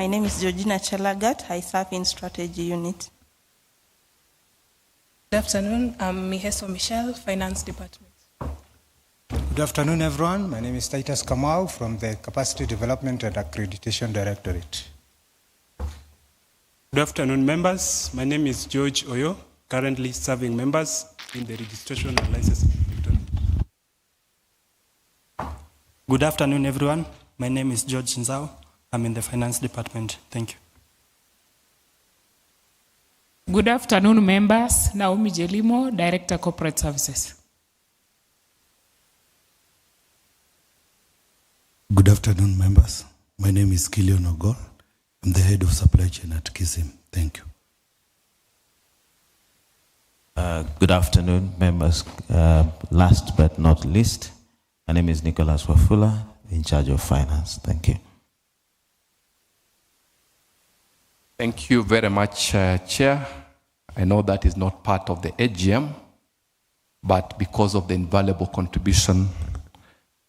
My name is Georgina Chelagat. I serve in Strategy Unit. Good afternoon. I'm Miheso Michelle, Finance Department. Good afternoon, everyone. My name is Titus Kamau from the Capacity Development and Accreditation Directorate. Good afternoon, members. My name is George Oyo, currently serving members in the Registration and Licensing Directorate. Good afternoon, everyone. My name is George Nzao. I'm in the Finance Department. Thank you. Good afternoon, members. Naomi Jelimo, Director, Corporate Services. Good afternoon, members. My name is Kilion Ogol. I'm the Head of Supply Chain at KISM. Thank you. Good afternoon, members. Last but not least, my name is Nicholas Wafula, in charge of finance. Thank you. Thank you very much, Chair. I know that is not part of the AGM, but because of the invaluable contribution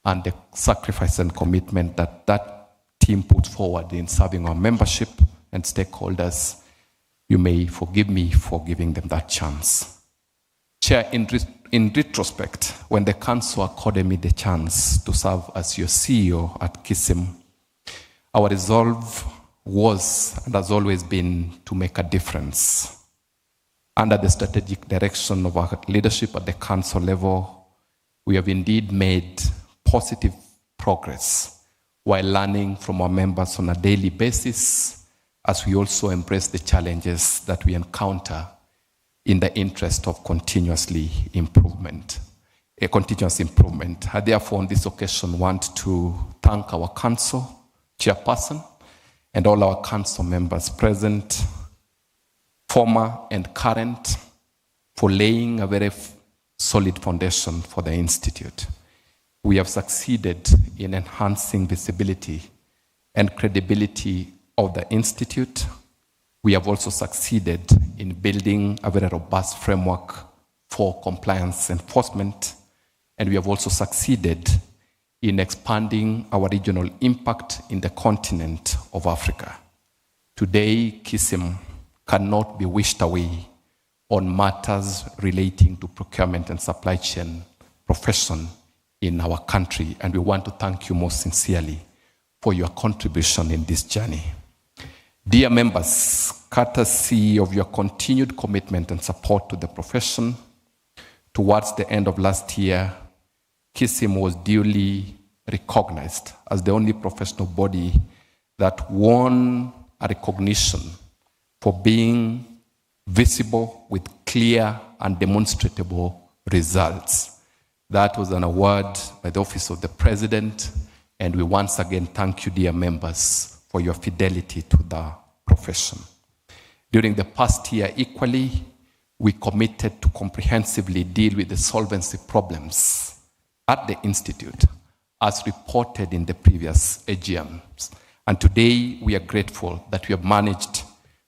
and the sacrifice and commitment that that team put forward in serving our membership and stakeholders, you may forgive me for giving them that chance. Chair, in retrospect, when the Council accorded me the chance to serve as your CEO at KISM, our resolve was and has always been to make a difference. Under the strategic direction of our leadership at the Council level, we have indeed made positive progress while learning from our members on a daily basis, as we also embrace the challenges that we encounter in the interest of continuous improvement. I therefore on this occasion want to thank our Council Chairperson and all our Council members present, former and current, for laying a very solid foundation for the Institute. We have succeeded in enhancing visibility and credibility of the Institute. We have also succeeded in building a very robust framework for compliance enforcement, and we have also succeeded in expanding our regional impact in the continent of Africa. Today, KISM cannot be wished away on matters relating to procurement and supply chain profession in our country, and we want to thank you most sincerely for your contribution in this journey. Dear members, courtesy of your continued commitment and support to the profession, towards the end of last year, KISM was duly recognized as the only professional body that won a recognition for being visible with clear and demonstrable results. That was an award by the Office of the President, and we once again thank you, dear members, for your fidelity to the profession. During the past year, equally, we committed to comprehensively deal with the solvency problems at the Institute, as reported in the previous AGMs. And today, we are grateful that we have managed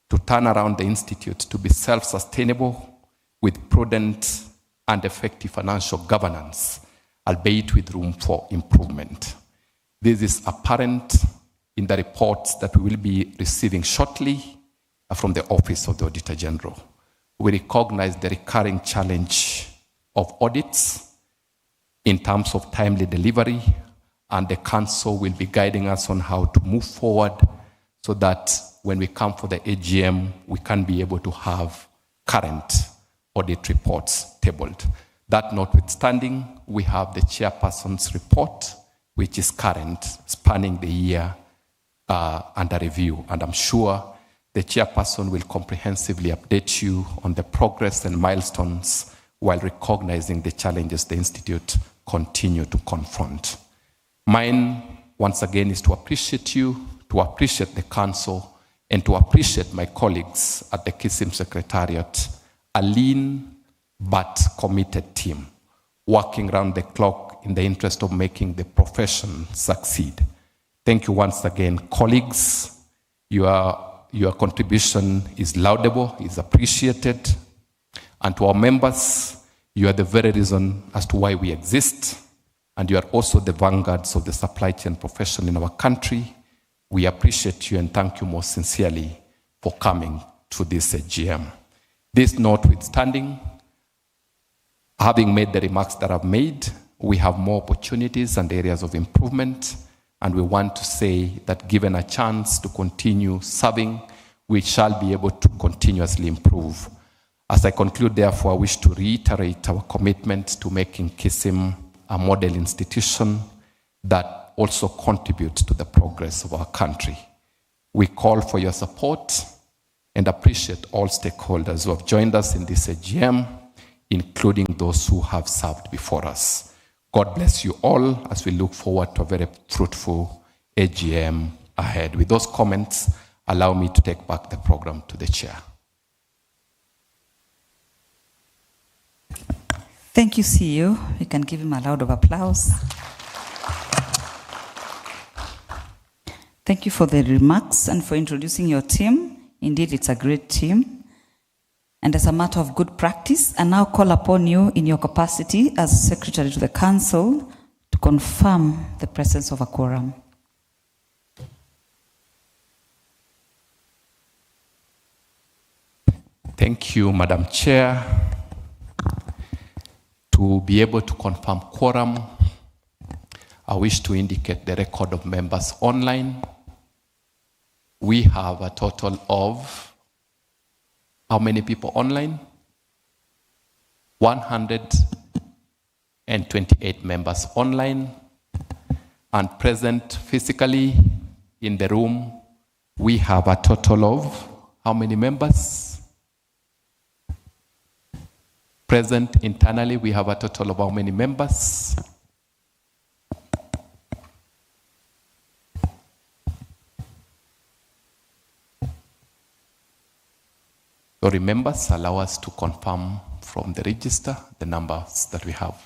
to turn around the Institute to be self-sustainable with prudent and effective financial governance, albeit with room for improvement. This is apparent in the reports that we will be receiving shortly from the Office of the Auditor General. We recognize the recurring challenge of audits in terms of timely delivery, and the Council will be guiding us on how to move forward so that when we come for the AGM, we can be able to have current audit reports tabled. That notwithstanding, we have the Chairperson's report, which is current, spanning the year under review. And I'm sure the Chairperson will comprehensively update you on the progress and milestones while recognizing the challenges the Institute continue to confront. Mine, once again, is to appreciate you, to appreciate the Council, and to appreciate my colleagues at the KISM Secretariat, a lean but committed team, working around the clock in the interest of making the profession succeed. Thank you once again, colleagues. Your contribution is laudable, is appreciated. And to our members, you are the very reason as to why we exist. And you are also the vanguards of the supply chain profession in our country. We appreciate you and thank you most sincerely for coming to this AGM. This notwithstanding, having made the remarks that I've made, we have more opportunities and areas of improvement, and we want to say that given a chance to continue serving, we shall be able to continuously improve. As I conclude, therefore, I wish to reiterate our commitment to making KISM a model institution that also contributes to the progress of our country. We call for your support and appreciate all stakeholders who have joined us in this AGM, including those who have served before us. God bless you all as we look forward to a very fruitful AGM ahead. With those comments, allow me to take back the program to the chair. Thank you, CEO. We can give him a round of applause. Thank you for the remarks and for introducing your team. Indeed, it's a great team. And as a matter of good practice, I now call upon you in your capacity as Secretary to the Council to confirm the presence of a quorum. Thank you, Madam Chair. To be able to confirm quorum, I wish to indicate the record of members online. We have a total of, how many people online? 128 members online, and present physically in the room, we have a total of, how many members? Present internally, we have a total of how many members? Sorry, members, allow us to confirm from the register the numbers that we have.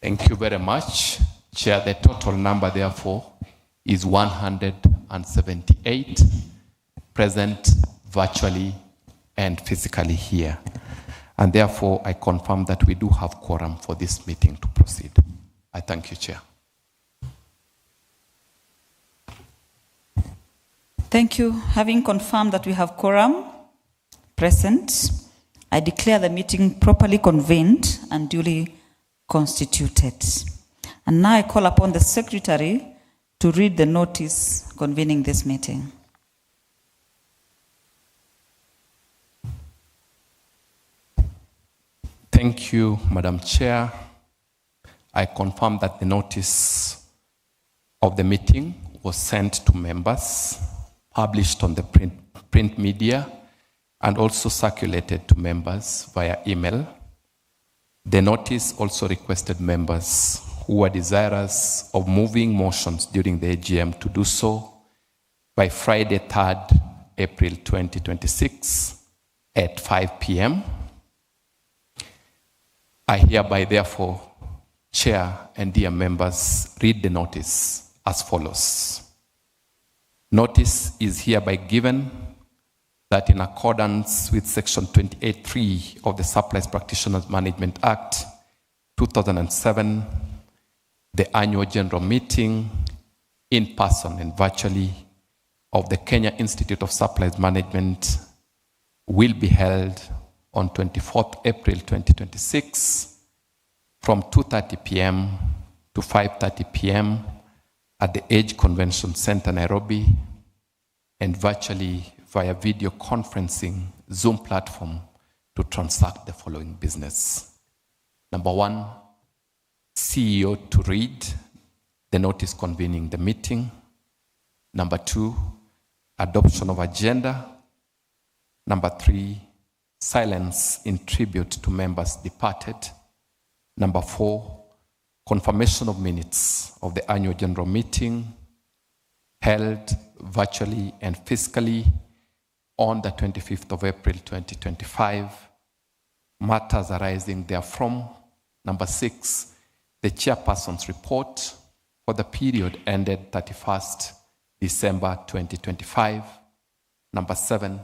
Thank you very much, Chair. The total number, therefore, is 178 present virtually and physically here. And therefore, I confirm that we do have quorum for this meeting to proceed. I thank you, Chair. Thank you. Having confirmed that we have quorum present, I declare the meeting properly convened and duly constituted. And now I call upon the Secretary to read the notice convening this meeting. Thank you, Madam Chair. I confirm that the notice of the meeting was sent to members, published on the print media, and also circulated to members via email. The notice also requested members who were desirous of moving motions during the AGM to do so by Friday, 3rd April 2026 at 5 p.m. I hereby, therefore, Chair and dear members, read the notice as follows. Notice is hereby given that in accordance with Section 28(3) of the Supplies Practitioners Management Act 2007, the annual general meeting, in person and virtually, of the Kenya Institute of Supplies Management will be held on 24th April 2026 from 2:30 p.m. to 5:30 p.m. at the Age Convention Center, Nairobi, and virtually via video conferencing Zoom platform to transact the following business. Number 1, CEO to read the notice convening the meeting. Number 2, adoption of agenda. Number 3, silence in tribute to members departed. Number 4, confirmation of minutes of the annual general meeting held virtually and physically on the 25th of April 2025. Matters arising therefrom. Number 6, the chairperson's report for the period ended 31st December 2025. Number 7,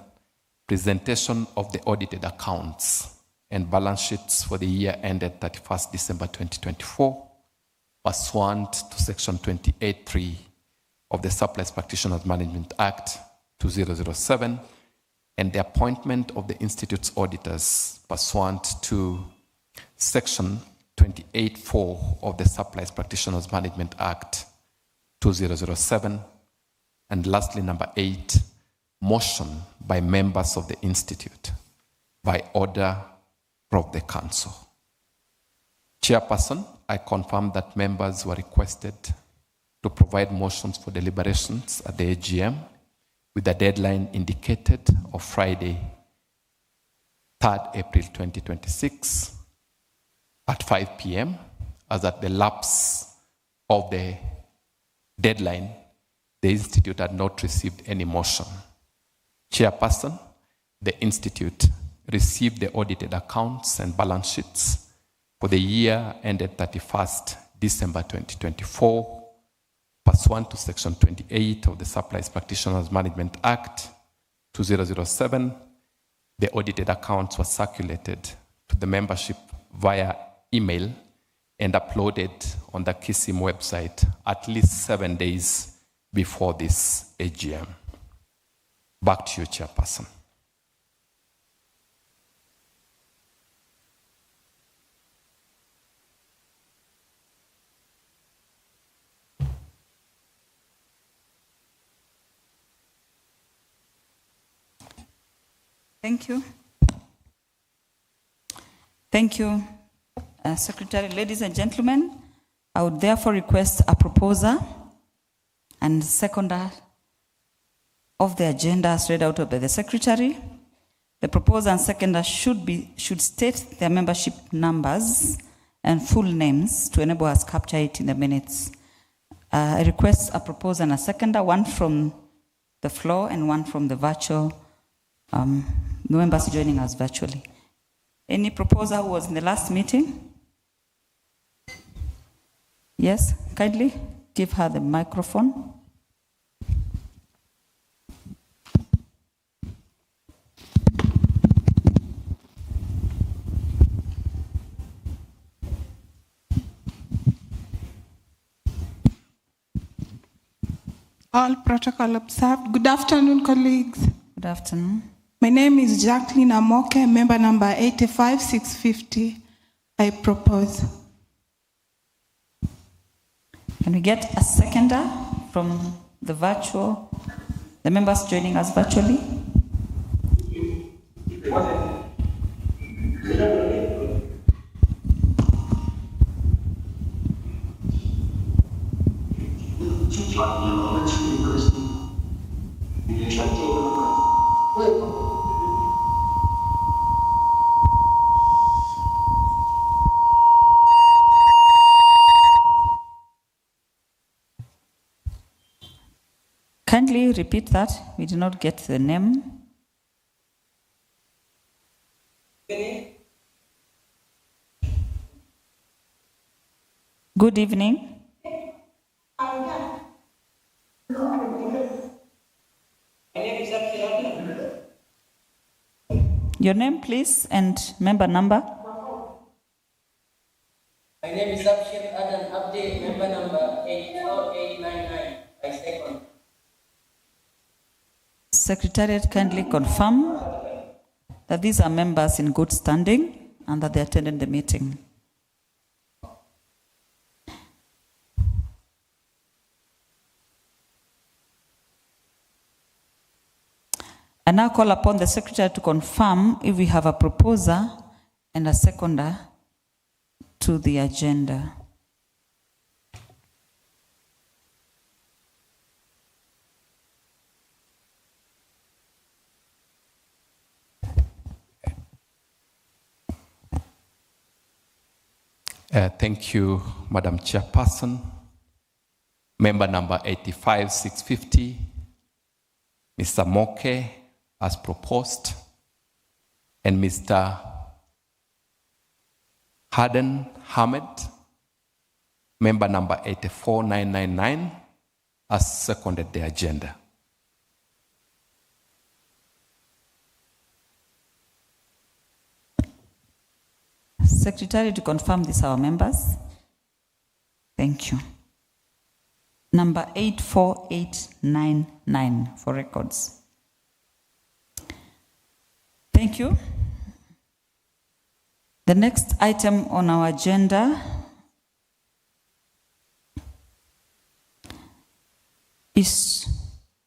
presentation of the audited accounts and balance sheets for the year ended 31st December 2024, pursuant to Section 28(3) of the Supplies Practitioners Management Act 2007, and the appointment of the Institute's auditors pursuant to Section 28(4) of the Supplies Practitioners Management Act 2007. And lastly, number 8, motion by members of the Institute by order of the Council. Chairperson, I confirm that members were requested to provide motions for deliberations at the AGM with a deadline indicated of Friday, 3rd April 2026 at 5 p.m. as at the lapse of the deadline, the Institute had not received any motion. Chairperson, the Institute received the audited accounts and balance sheets for the year ended 31st December 2024, pursuant to Section 28 of the Supplies Practitioners Management Act 2007. The audited accounts were circulated to the membership via email and uploaded on the KISM website at least 7 days before this AGM. Back to you, Chairperson. Thank you. Thank you, Secretary. Ladies and gentlemen, I would therefore request a proposer and seconder of the agenda as read out by the Secretary. The proposer and seconder should state their membership numbers and full names to enable us capture it in the minutes. I request a proposer and a seconder, one from the floor and one from the virtual members joining us virtually. Any proposer who was in the last meeting? Yes, kindly give her the microphone. All protocol observed. Good afternoon, colleagues. Good afternoon. My name is Jacqueline Amoke, member number 85650. I propose. Can we get a seconder from the members joining us virtually? Kindly repeat that. We did not get the name. Good evening. Your name, please, and member number. My name is Abshir Adam Abdi, member number 84899. I second. Secretariat kindly confirm that these are members in good standing and that they attended the meeting. I now call upon the Secretary to confirm if we have a proposer and a seconder to the agenda. Thank you, Madam Chairperson. Member number 85650, Mr. Moke, as proposed, and Mr. Haden Hamed, member number 84999, has seconded the agenda. Secretary, to confirm this, our members. Thank you. Number 84899 for records. Thank you. The next item on our agenda is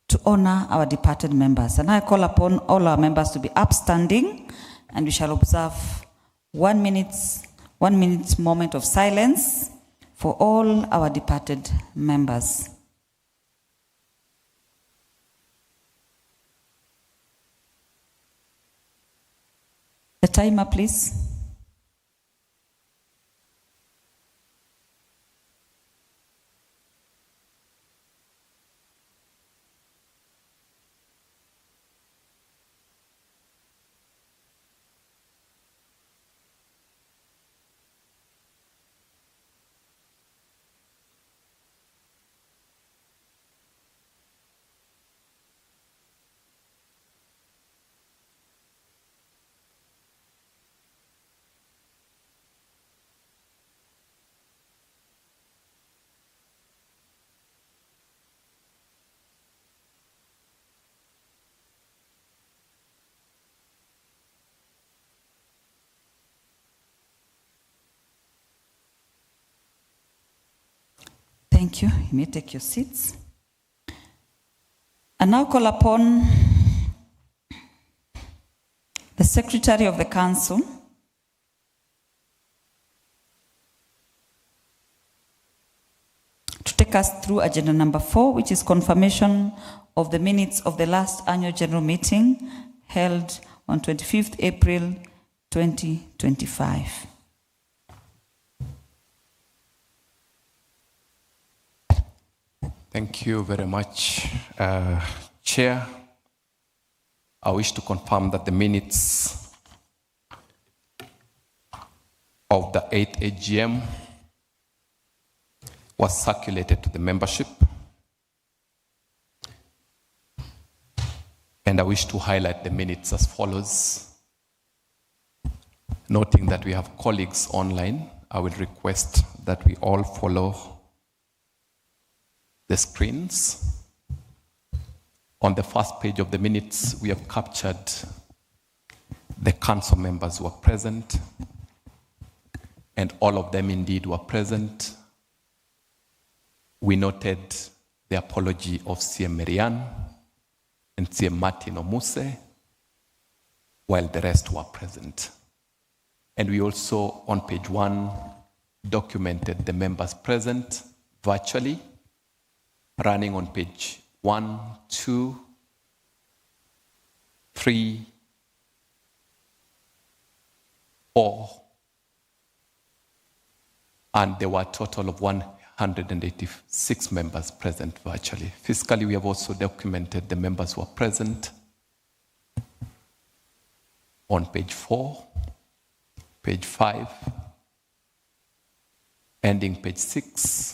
to honor our departed members. And I call upon all our members to be upstanding, and we shall observe 1 minute moment of silence for all our departed members. The timer, please. Thank you. You may take your seats. I now call upon the Secretary of the Council to take us through agenda number 4, which is confirmation of the minutes of the last annual general meeting held on 25th April 2025. Thank you very much, Chair. I wish to confirm that the minutes of the 8th AGM was circulated to the membership. And I wish to highlight the minutes as follows. Noting that we have colleagues online, I will request that we all follow the screens. On the first page of the minutes, we have captured the council members who are present, and all of them indeed were present. We noted the apology of CM Marianne and CM Martin Omuse, while the rest were present. And we also, on page 1, documented the members present virtually, running on page 1, 2, 3, 4, and there were a total of 186 members present virtually. Physically, we have also documented the members who are present on page 4, page 5, ending page 6,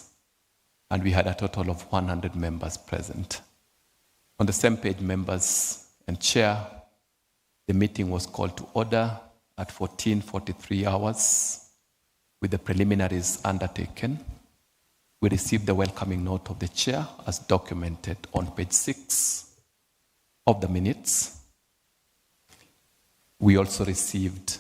and we had a total of 100 members present. On the same page, members and chair, the meeting was called to order at 14:43 hours with the preliminaries undertaken. We received the welcoming note of the chair as documented on page 6 of the minutes. We also received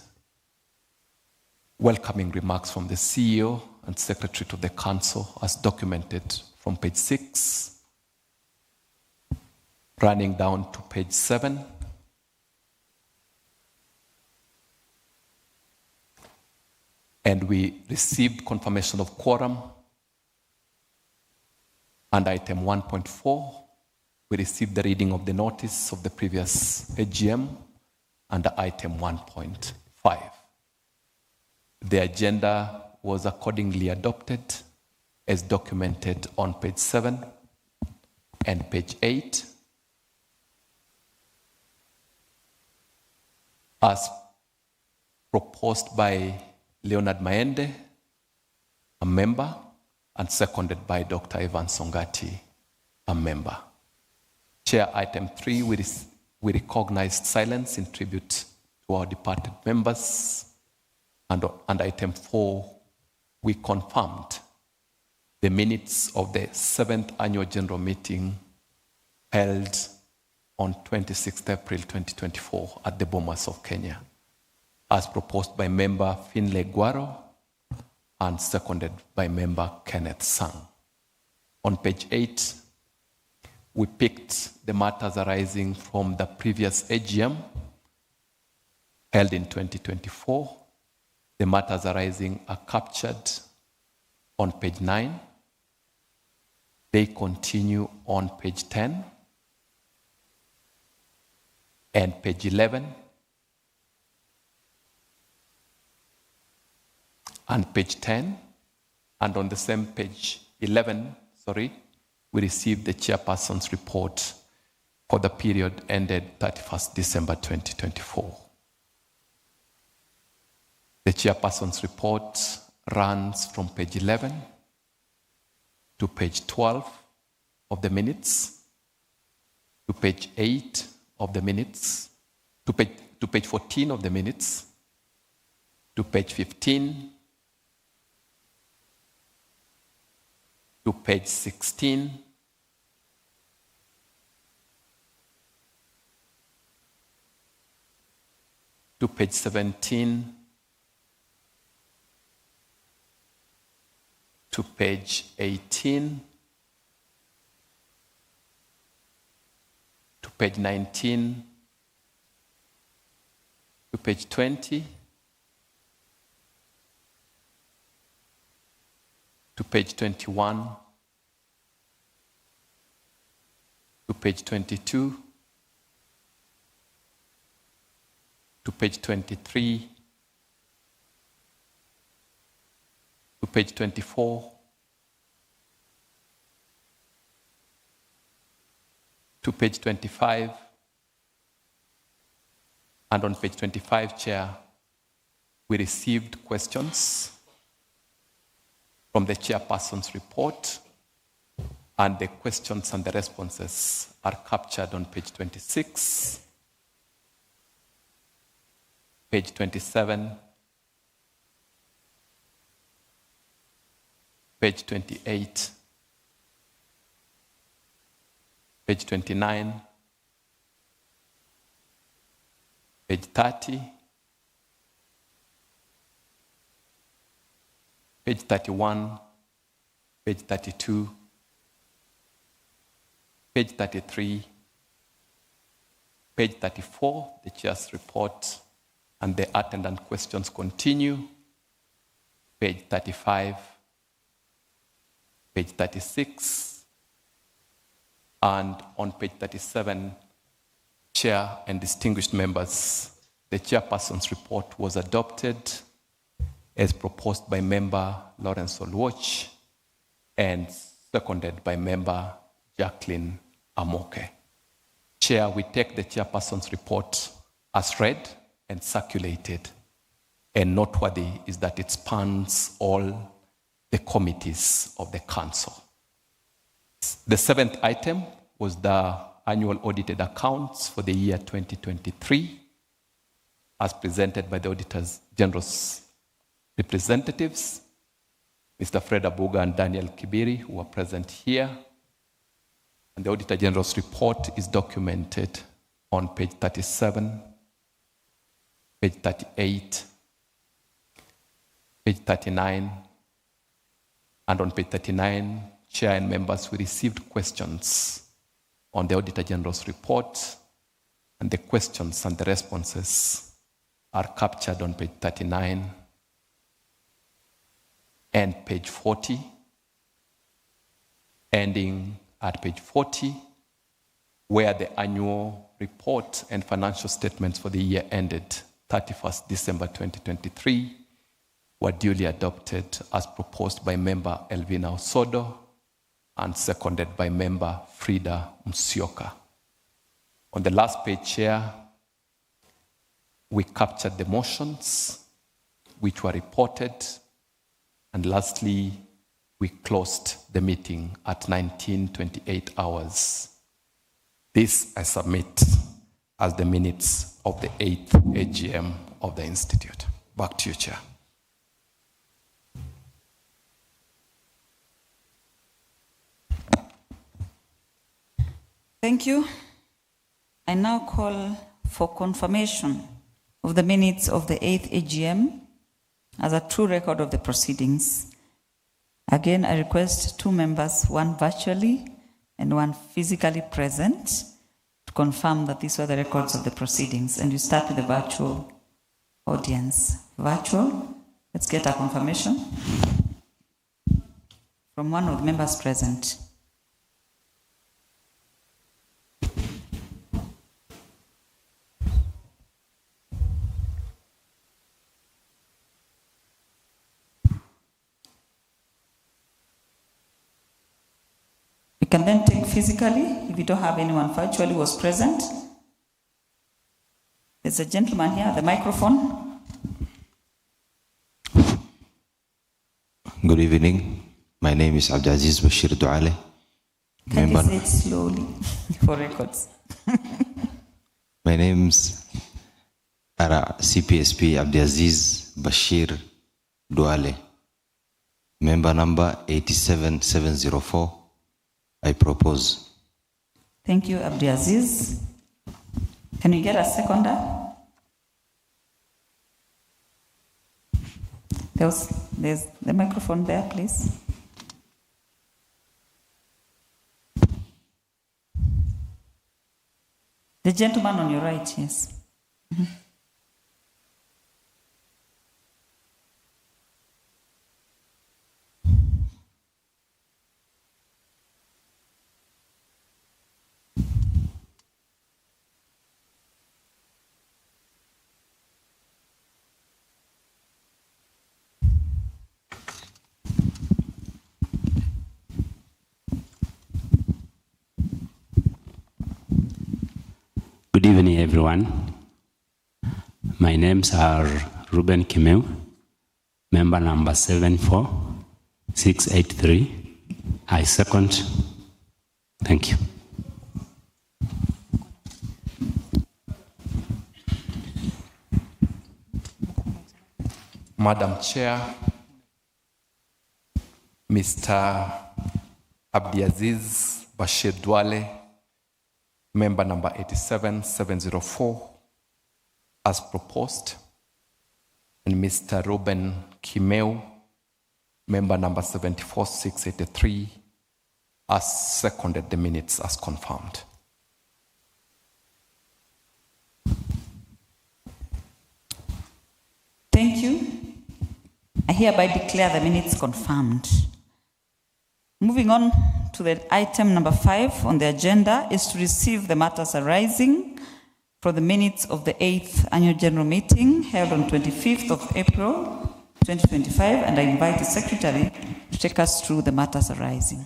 welcoming remarks from the CEO and Secretary to the Council as documented from page 6, running down to page 7. And we received confirmation of quorum. And item 1.4, we received the reading of the notice of the previous AGM under item 1.5. The agenda was accordingly adopted as documented on page 7 and page 8. as proposed by Leonard Maende, a member, and seconded by Dr. Evan Songati, a member. Chair, item 3, we recognized silence in tribute to our departed members. And item 4, we confirmed the minutes of the 7th Annual General Meeting held on 26th April 2024 at the Bomas of Kenya, as proposed by member Finlay Guaro and seconded by member Kenneth Sang. On page 8, we picked the matters arising from the previous AGM held in 2024. The matters arising are captured on page 9. They continue on page 10 and page 11 and page 10, and on the same page 11, we received the chairperson's report for the period ended 31st December 2024. The chairperson's report runs from page 11 to page 12 of the minutes, to page 8 of the minutes, to page 14 of the minutes, to page 15, to page 16, to page 17, to page 18, to page 19, to page 20, to page 21, to page 22, to page 23, to page 24, to page 25, and on page 25, Chair, we received questions from the chairperson's report, and the questions and the responses are captured on page 26, page 27, page 28, page 29, page 30, page 31, page 32, page 33, page 34, the chair's report, and the attendant questions continue, page 35, page 36, and on page 37, Chair and distinguished members, the chairperson's report was adopted as proposed by member Lawrence Olwoch and seconded by member Jacqueline Amoke. Chair, we take the chairperson's report as read and circulated, and noteworthy is that it spans all the committees of the council. The 7th item was the annual audited accounts for the year 2023, as presented by the Auditor General's representatives, Mr. Fred Abuga and Daniel Kibiri, who are present here. And the Auditor General's report is documented on page 37, page 38, page 39, and on page 39, Chair and members, we received questions on the Auditor General's report, and the questions and the responses are captured on page 39 and page 40, ending at page 40, where the annual report and financial statements for the year ended 31st December 2023 were duly adopted as proposed by member Elvina Osodo and seconded by member Frida Musyoka. On the last page, Chair, we captured the motions which were reported, and lastly, we closed the meeting at 19:28 hours. This I submit as the minutes of the 8th AGM of the Institute. Back to you, Chair. Thank you. I now call for confirmation of the minutes of the 8th AGM as a true record of the proceedings. Again, I request 2 members, one virtually and one physically present, to confirm that these were the records of the proceedings. And we start with the virtual audience. Virtual, let's get a confirmation from one of the members present. You can then take physically, if you don't have anyone virtually was present. There's a gentleman here at the microphone. Good evening. My name is Abdulaziz Bashir Duale. Can you say it slowly for records? My name's CPSP Abdulaziz Bashir Duale. Member number 87704. I propose. Thank you, Abdulaziz. Can you get a seconder? There's the microphone there, please. The gentleman on your right, yes. Mm-hmm. Good evening, everyone. My names are Ruben Kimeu, member number 74683. I second. Thank you. Madam Chair, Mr. Abdulaziz Bashir Duale, member number 87704, as proposed, and Mr. Ruben Kimeu, member number 74683, as seconded the minutes as confirmed. Thank you. I hereby declare the minutes confirmed. Moving on to the item number 5 on the agenda is to receive the matters arising from the minutes of the 8th Annual General Meeting held on 25th of April 2025, and I invite the Secretary to take us through the matters arising.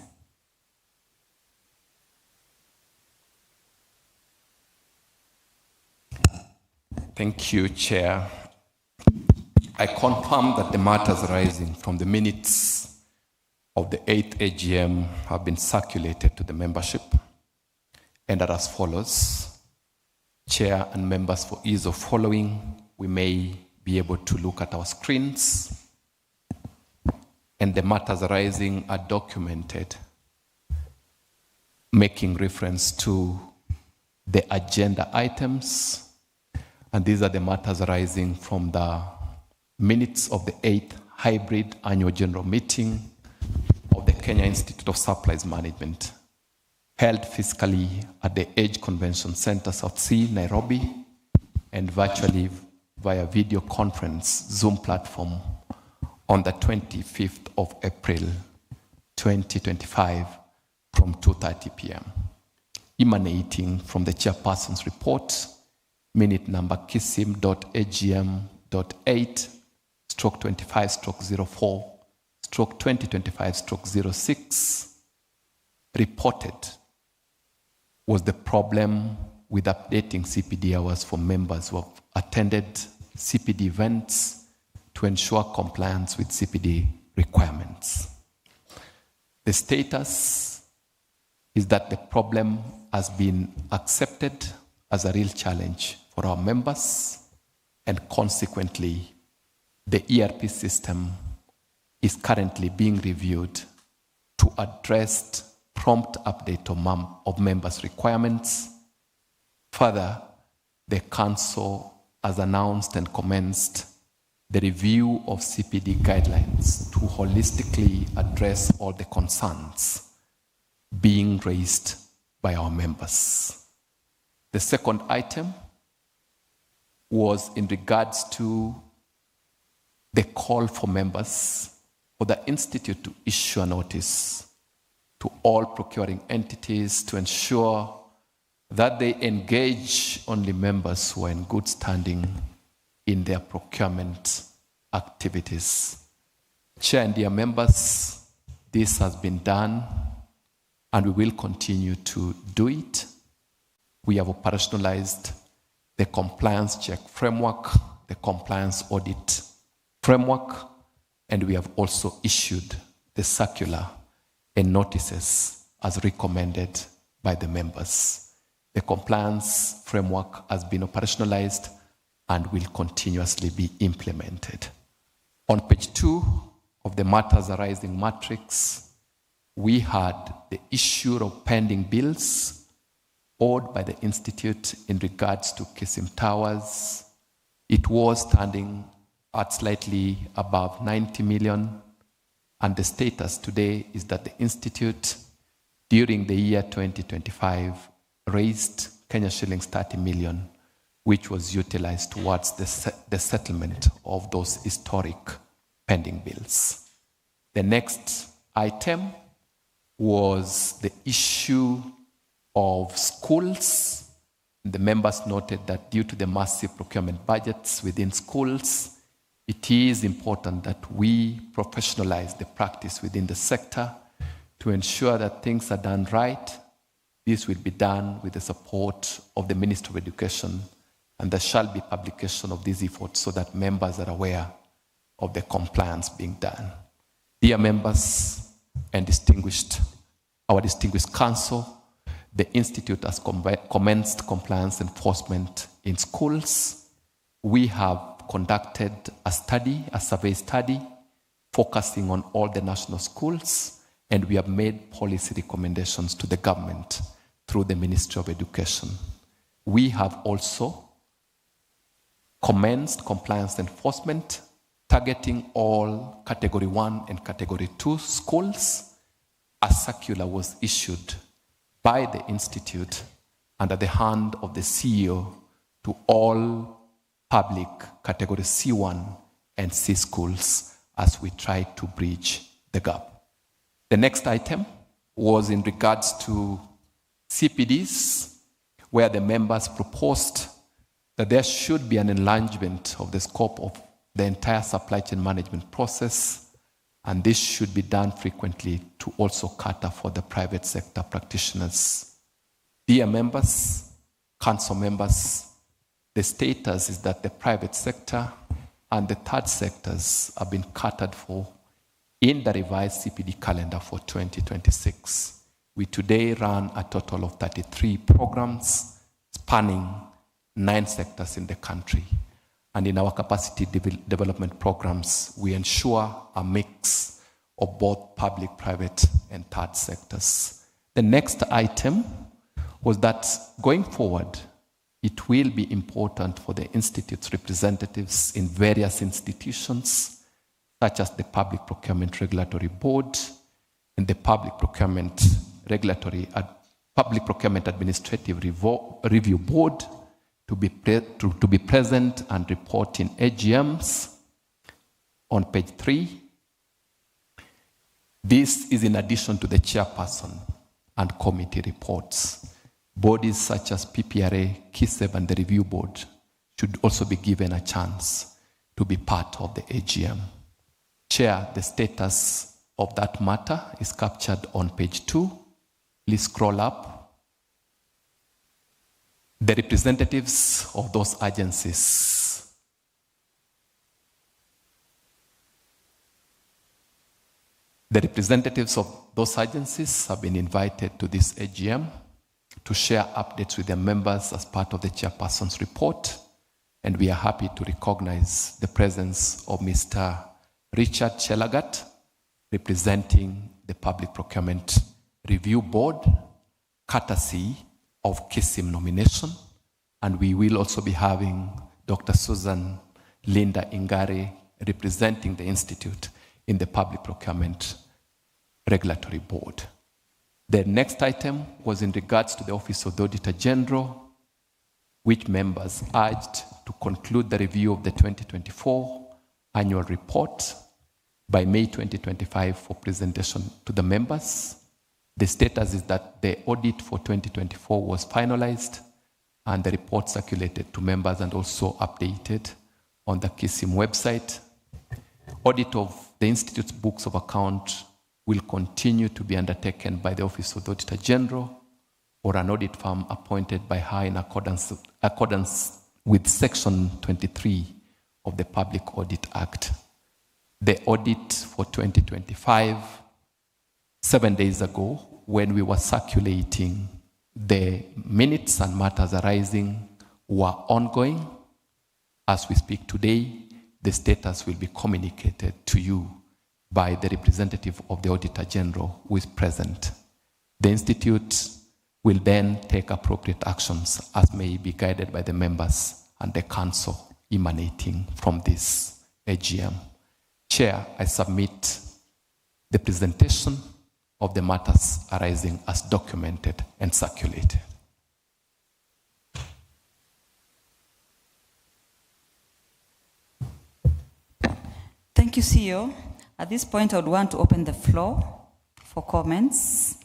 Thank you, Chair. I confirm that the matters arising from the minutes of the 8th AGM have been circulated to the membership and are as follows. Chair and members, for ease of following, we may be able to look at our screens, and the matters arising are documented, making reference to the agenda items, and these are the matters arising from the minutes of the 8th Hybrid Annual General Meeting of the Kenya Institute of Supplies Management, held physically at the Age Convention Center, South C, Nairobi, and virtually via video conference Zoom platform on the 25th of April 2025 from 2:30 p.m. Emanating from the Chairperson's report, minute number KISM.AGM.8/25/04/2025/06, reported was the problem with updating CPD hours for members who have attended CPD events to ensure compliance with CPD requirements. The status is that the problem has been accepted as a real challenge for our members, and consequently, the ERP system is currently being reviewed to address prompt update of members' requirements. Further, the Council has announced and commenced the review of CPD guidelines to holistically address all the concerns being raised by our members. The second item was in regards to the call for members for the Institute to issue a notice to all procuring entities to ensure that they engage only members who are in good standing in their procurement activities. Chair and dear members, this has been done and we will continue to do it. We have operationalized the compliance check framework, the compliance audit framework, and we have also issued the circular and notices as recommended by the members. The compliance framework has been operationalized and will continuously be implemented. On page 2 of the matters arising matrix, we had the issue of pending bills owed by the Institute in regards to KISM Towers. It was standing at slightly above 90 million, and the status today is that the Institute, during the year 2025, raised Kenya shillings 30 million, which was utilized towards the settlement of those historic pending bills. The next item was the issue of schools. The members noted that due to the massive procurement budgets within schools, it is important that we professionalize the practice within the sector to ensure that things are done right. This will be done with the support of the Ministry of Education, and there shall be publication of these efforts so that members are aware of the compliance being done. Dear members and our distinguished council, the Institute has commenced compliance enforcement in schools. We have conducted a survey study, focusing on all the national schools, and we have made policy recommendations to the government through the Ministry of Education. We have also commenced compliance enforcement, targeting all Category 1 and Category 2 schools. A circular was issued by the Institute under the hand of the CEO to all public Category C1 and C schools as we try to bridge the gap. The next item was in regards to CPDs, where the members proposed that there should be an enlargement of the scope of the entire supply chain management process, and this should be done frequently to also cater for the private sector practitioners. Dear members, council members, the status is that the private sector and the third sectors have been catered for in the revised CPD calendar for 2026. We today run a total of 33 programs spanning 9 sectors in the country. And in our capacity development programs, we ensure a mix of both public, private, and third sectors. The next item was that going forward, it will be important for the Institute's representatives in various institutions, such as the Public Procurement Regulatory Board and the Public Procurement Administrative Review Board, to be present and report in AGMs. On page 3, this is in addition to the chairperson and committee reports. Bodies such as PPRA, KISM, and the review board should also be given a chance to be part of the AGM. Chair, the status of that matter is captured on page 2. Please scroll up. The representatives of those agencies. The representatives of those agencies have been invited to this AGM to share updates with their members as part of the chairperson's report, and we are happy to recognize the presence of Mr. Richard Chelagat, representing the Public Procurement Review Board, courtesy of KISM nomination, and we will also be having Dr. Susan Linda Ingari representing the Institute in the Public Procurement Regulatory Board. The next item was in regards to the Office of the Auditor General, which members urged to conclude the review of the 2024 annual report by May 2025 for presentation to the members. The status is that the audit for 2024 was finalized and the report circulated to members and also updated on the KISM website. Audit of the Institute's books of account will continue to be undertaken by the Office of the Auditor General or an audit firm appointed by her in accordance with Section 23 of the Public Audit Act. The audit for 2025, 7 days ago, when we were circulating the minutes and matters arising, were ongoing. As we speak today, the status will be communicated to you by the representative of the Auditor General who is present. The Institute will then take appropriate actions as may be guided by the members and the council emanating from this AGM. Chair, I submit the presentation of the matters arising as documented and circulated. Thank you, CEO. At this point, I would want to open the floor for comments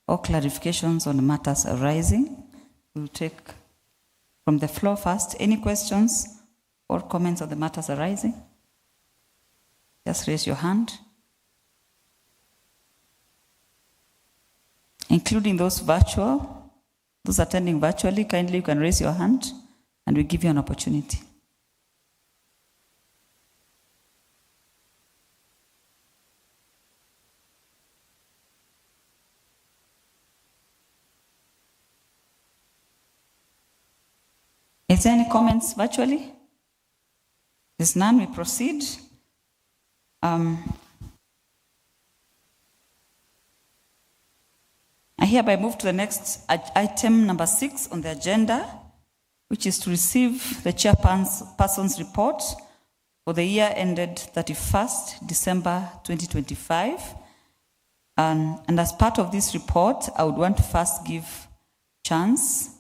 or clarifications on the matters arising. We'll take from the floor first. Any questions or comments on the matters arising? Just raise your hand. Including those virtual, those attending virtually, kindly you can raise your hand and we give you an opportunity. Is there any comments virtually? There's none, we proceed. I hereby move to the next item, number 6 on the agenda, which is to receive the chairperson's report for the year ended 31st December 2025. And as part of this report, I would want to first give chance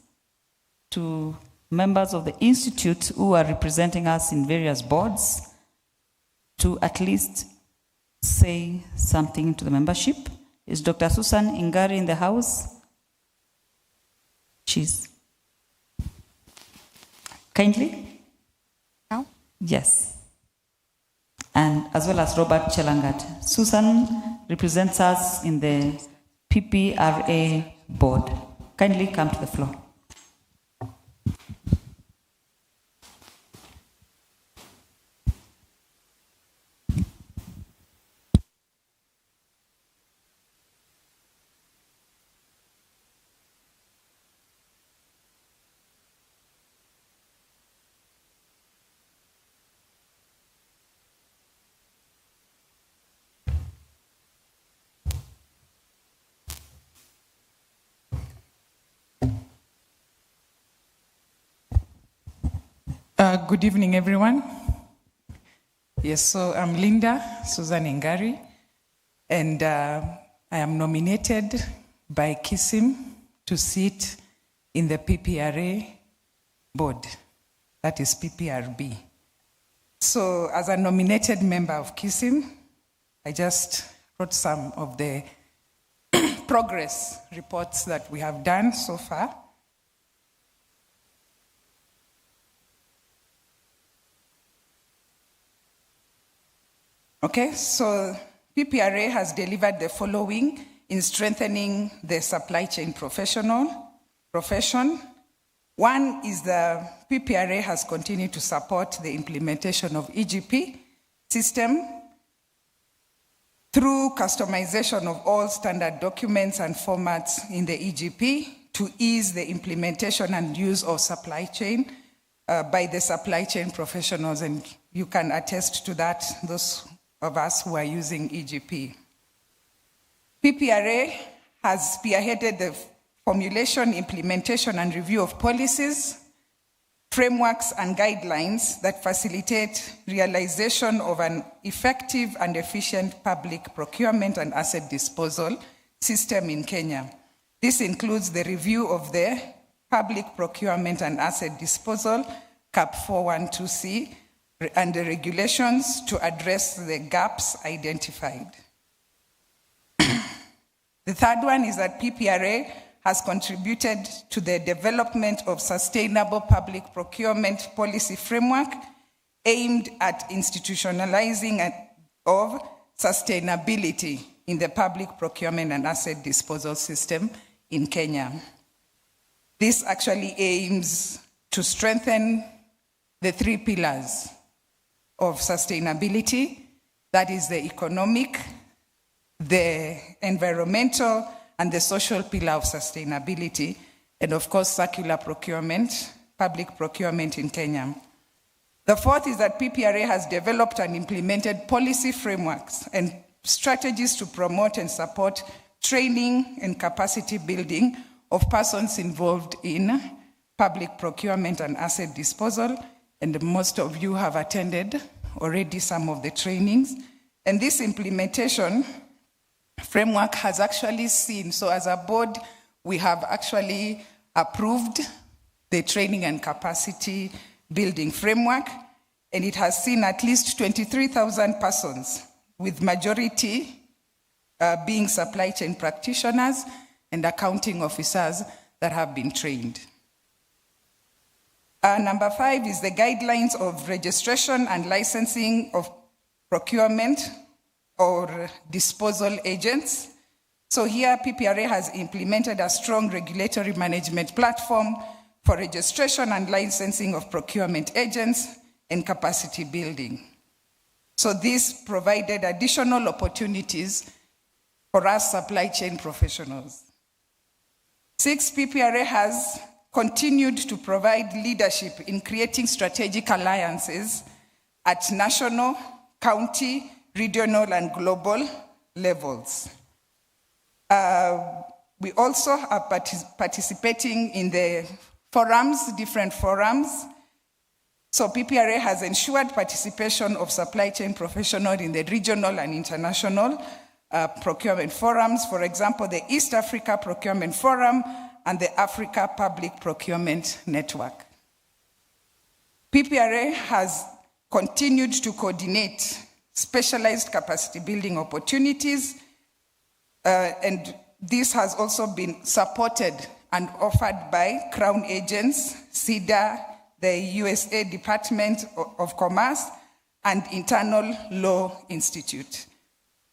to members of the Institute who are representing us in various boards to at least say something to the membership. Is Dr. Susan Ingari in the house? She's. Kindly? No? Yes. And as well as Robert Chelangat. Susan represents us in the PPRA board. Kindly come to the floor. Good evening, everyone. Yes, so I'm Linda Susan Ingari, and I am nominated by KISM to sit in the PPRA board, that is PPRB. So as a nominated member of KISM, I just wrote some of the progress reports that we have done so far. Okay, so PPRA has delivered the following in strengthening the supply chain profession, One is the PPRA has continued to support the implementation of EGP system through customization of all standard documents and formats in the EGP to ease the implementation and use of supply chain by the supply chain professionals, and you can attest to that, those of us who are using EGP. PPRA has spearheaded the formulation, implementation, and review of policies, frameworks, and guidelines that facilitate realization of an effective and efficient public procurement and asset disposal system in Kenya. This includes the review of the Public Procurement and Asset Disposal, CAP 412C, and the regulations to address the gaps identified. The third one is that PPRA has contributed to the development of sustainable public procurement policy framework aimed at institutionalizing of sustainability in the public procurement and asset disposal system in Kenya. This actually aims to strengthen the three pillars of sustainability, that is the economic, the environmental, and the social pillar of sustainability, and of course, circular procurement, public procurement in Kenya. The fourth is that PPRA has developed and implemented policy frameworks and strategies to promote and support training and capacity building of persons involved in public procurement and asset disposal, and most of you have attended already some of the trainings. And this implementation framework has actually seen, so as a board, we have actually approved the training and capacity building framework, and it has seen at least 23,000 persons, with majority being supply chain practitioners and accounting officers that have been trained. Number 5 is the guidelines of registration and licensing of procurement or disposal agents. So here, PPRA has implemented a strong regulatory management platform for registration and licensing of procurement agents and capacity building. So this provided additional opportunities for us supply chain professionals. 6, PPRA has continued to provide leadership in creating strategic alliances at national, county, regional, and global levels. We also are participating in the forums, different forums. So PPRA has ensured participation of supply chain professionals in the regional and international procurement forums. For example, the East Africa Procurement Forum and the Africa Public Procurement Network. PPRA has continued to coordinate specialized capacity building opportunities, and this has also been supported and offered by Crown agents, CEDA, the USA Department of Commerce, and Internal Law Institute.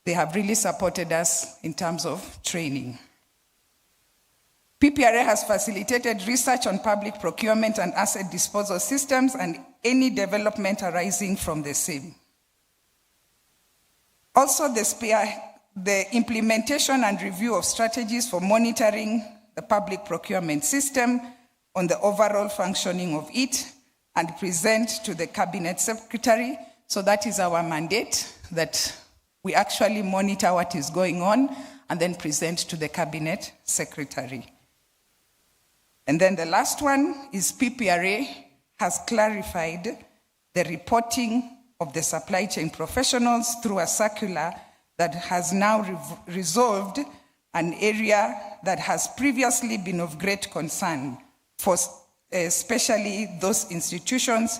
They have really supported us in terms of training. PPRA has facilitated research on public procurement and asset disposal systems and any development arising from the same. Also, the implementation and review of strategies for monitoring the public procurement system on the overall functioning of it and present to the Cabinet Secretary. So that is our mandate, that we actually monitor what is going on and then present to the Cabinet Secretary. And then the last one is PPRA has clarified the reporting of the supply chain professionals through a circular that has now resolved an area that has previously been of great concern for especially those institutions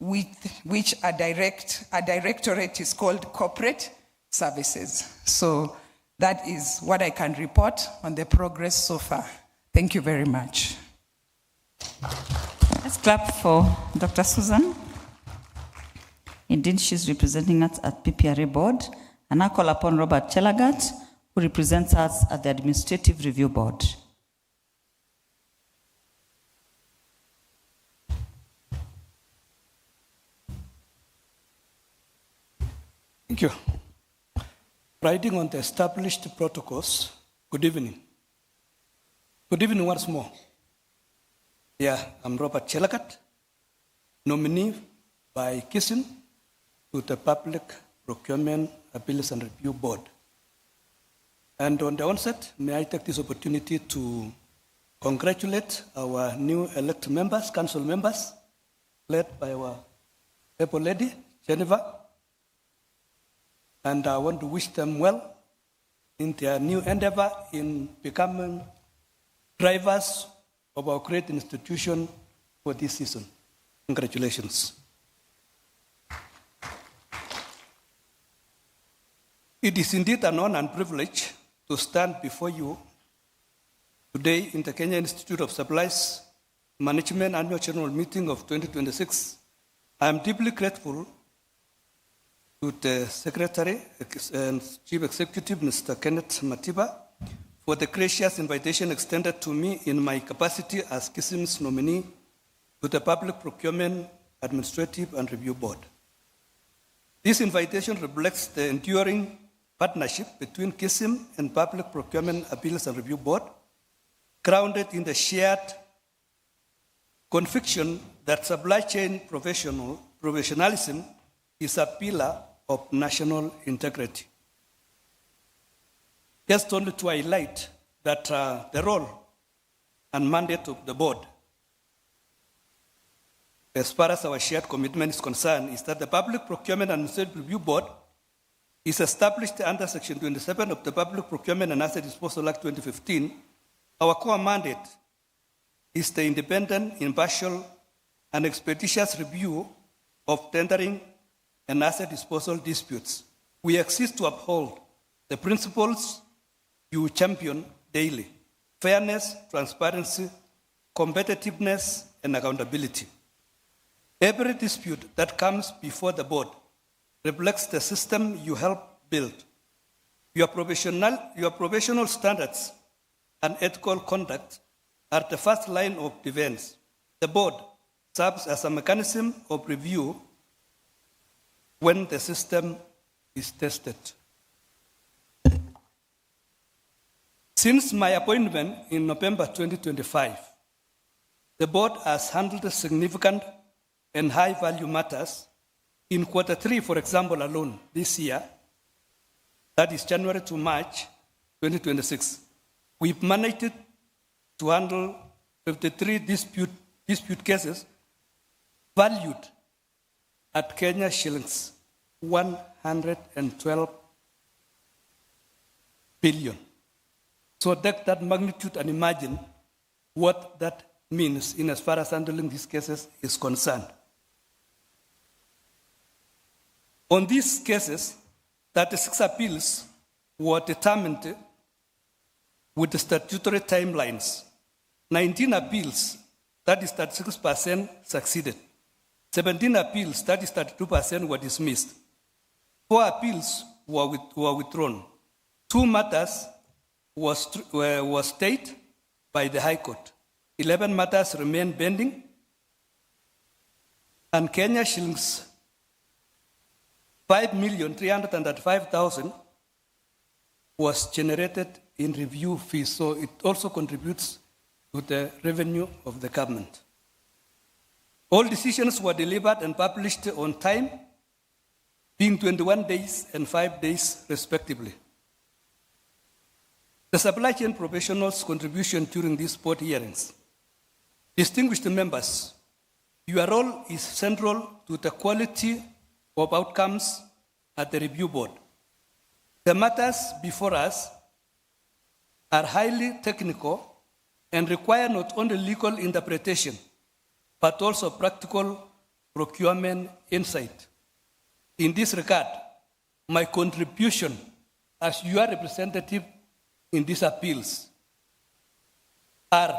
with which a directorate is called corporate services. So that is what I can report on the progress so far. Thank you very much. Let's clap for Dr. Susan. Indeed, she's representing us at PPRA board. And I call upon Robert Chelagat, who represents us at the Administrative Review Board. Thank you. Riding on the established protocols, good evening. Good evening once more. Yeah, I'm Robert Chelagat, nominee by KISM to the Public Procurement Appeals and Review Board. And on the onset, may I take this opportunity to congratulate our new elected members, council members, led by our able lady, Geneva. And I want to wish them well in their new endeavor in becoming drivers of our great institution for this season. Congratulations. It is indeed an honor and privilege to stand before you today in the Kenya Institute of Supplies Management Annual General Meeting of 2026. I am deeply grateful to the Secretary and Chief Executive, Mr. Kenneth Matiba, for the gracious invitation extended to me in my capacity as KISM's nominee to the Public Procurement Administrative and Review Board. This invitation reflects the enduring partnership between KISM and Public Procurement Appeals and Review Board, grounded in the shared conviction that supply chain professionalism is a pillar of national integrity. Just only to highlight that the role and mandate of the board, as far as our shared commitment is concerned, is that the Public Procurement and Administrative Review Board is established under Section 27 of the Public Procurement and Asset Disposal Act 2015. Our core mandate is the independent, impartial, and expeditious review of tendering and asset disposal disputes. We exist to uphold the principles you champion daily: fairness, transparency, competitiveness, and accountability. Every dispute that comes before the board reflects the system you help build. Your professional standards and ethical conduct are the first line of defense. The board serves as a mechanism of review when the system is tested. Since my appointment in November 2025, the board has handled significant and high-value matters. In Q3, for example, alone this year, that is January to March 2026, we've managed to handle 53 dispute cases valued at Kenya shillings 112 billion. So take that magnitude and imagine what that means in as far as handling these cases is concerned. On these cases, 36 appeals were determined with the statutory timelines. 19 appeals, that is 36%, succeeded. 17 appeals, that is 32%, were dismissed. 4 appeals were withdrawn. 2 matters were stayed by the High Court. 11 matters remain pending, and Kenya shillings 5,335,000 was generated in review fees, so it also contributes to the revenue of the government. All decisions were delivered and published on time, being 21 days and 5 days respectively. The supply chain professionals' contribution during these board hearings. Distinguished members, your role is central to the quality of outcomes at the review board. The matters before us are highly technical and require not only legal interpretation, but also practical procurement insight. In this regard, my contribution as your representative in these appeals are,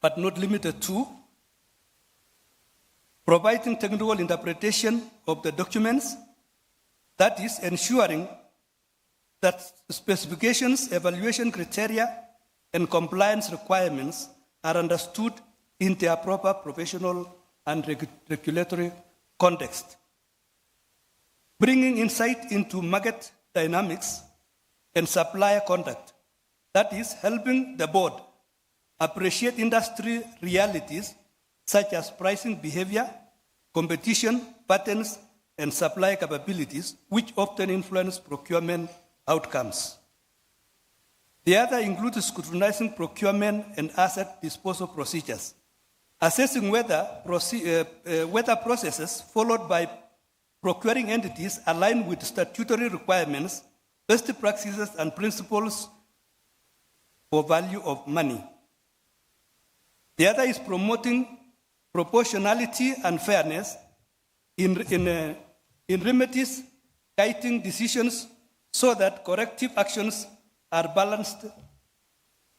but not limited to, providing technical interpretation of the documents, that is, ensuring that specifications, evaluation criteria, and compliance requirements are understood in their proper professional and regulatory context. bringing insight into market dynamics and supplier conduct. That is, helping the board appreciate industry realities such as pricing behavior, competition patterns, and supply capabilities, which often influence procurement outcomes. The other includes scrutinizing procurement and asset disposal procedures, assessing whether processes followed by procuring entities align with statutory requirements, best practices, and principles for value of money. The other is promoting proportionality and fairness in remedies, guiding decisions so that corrective actions are balanced,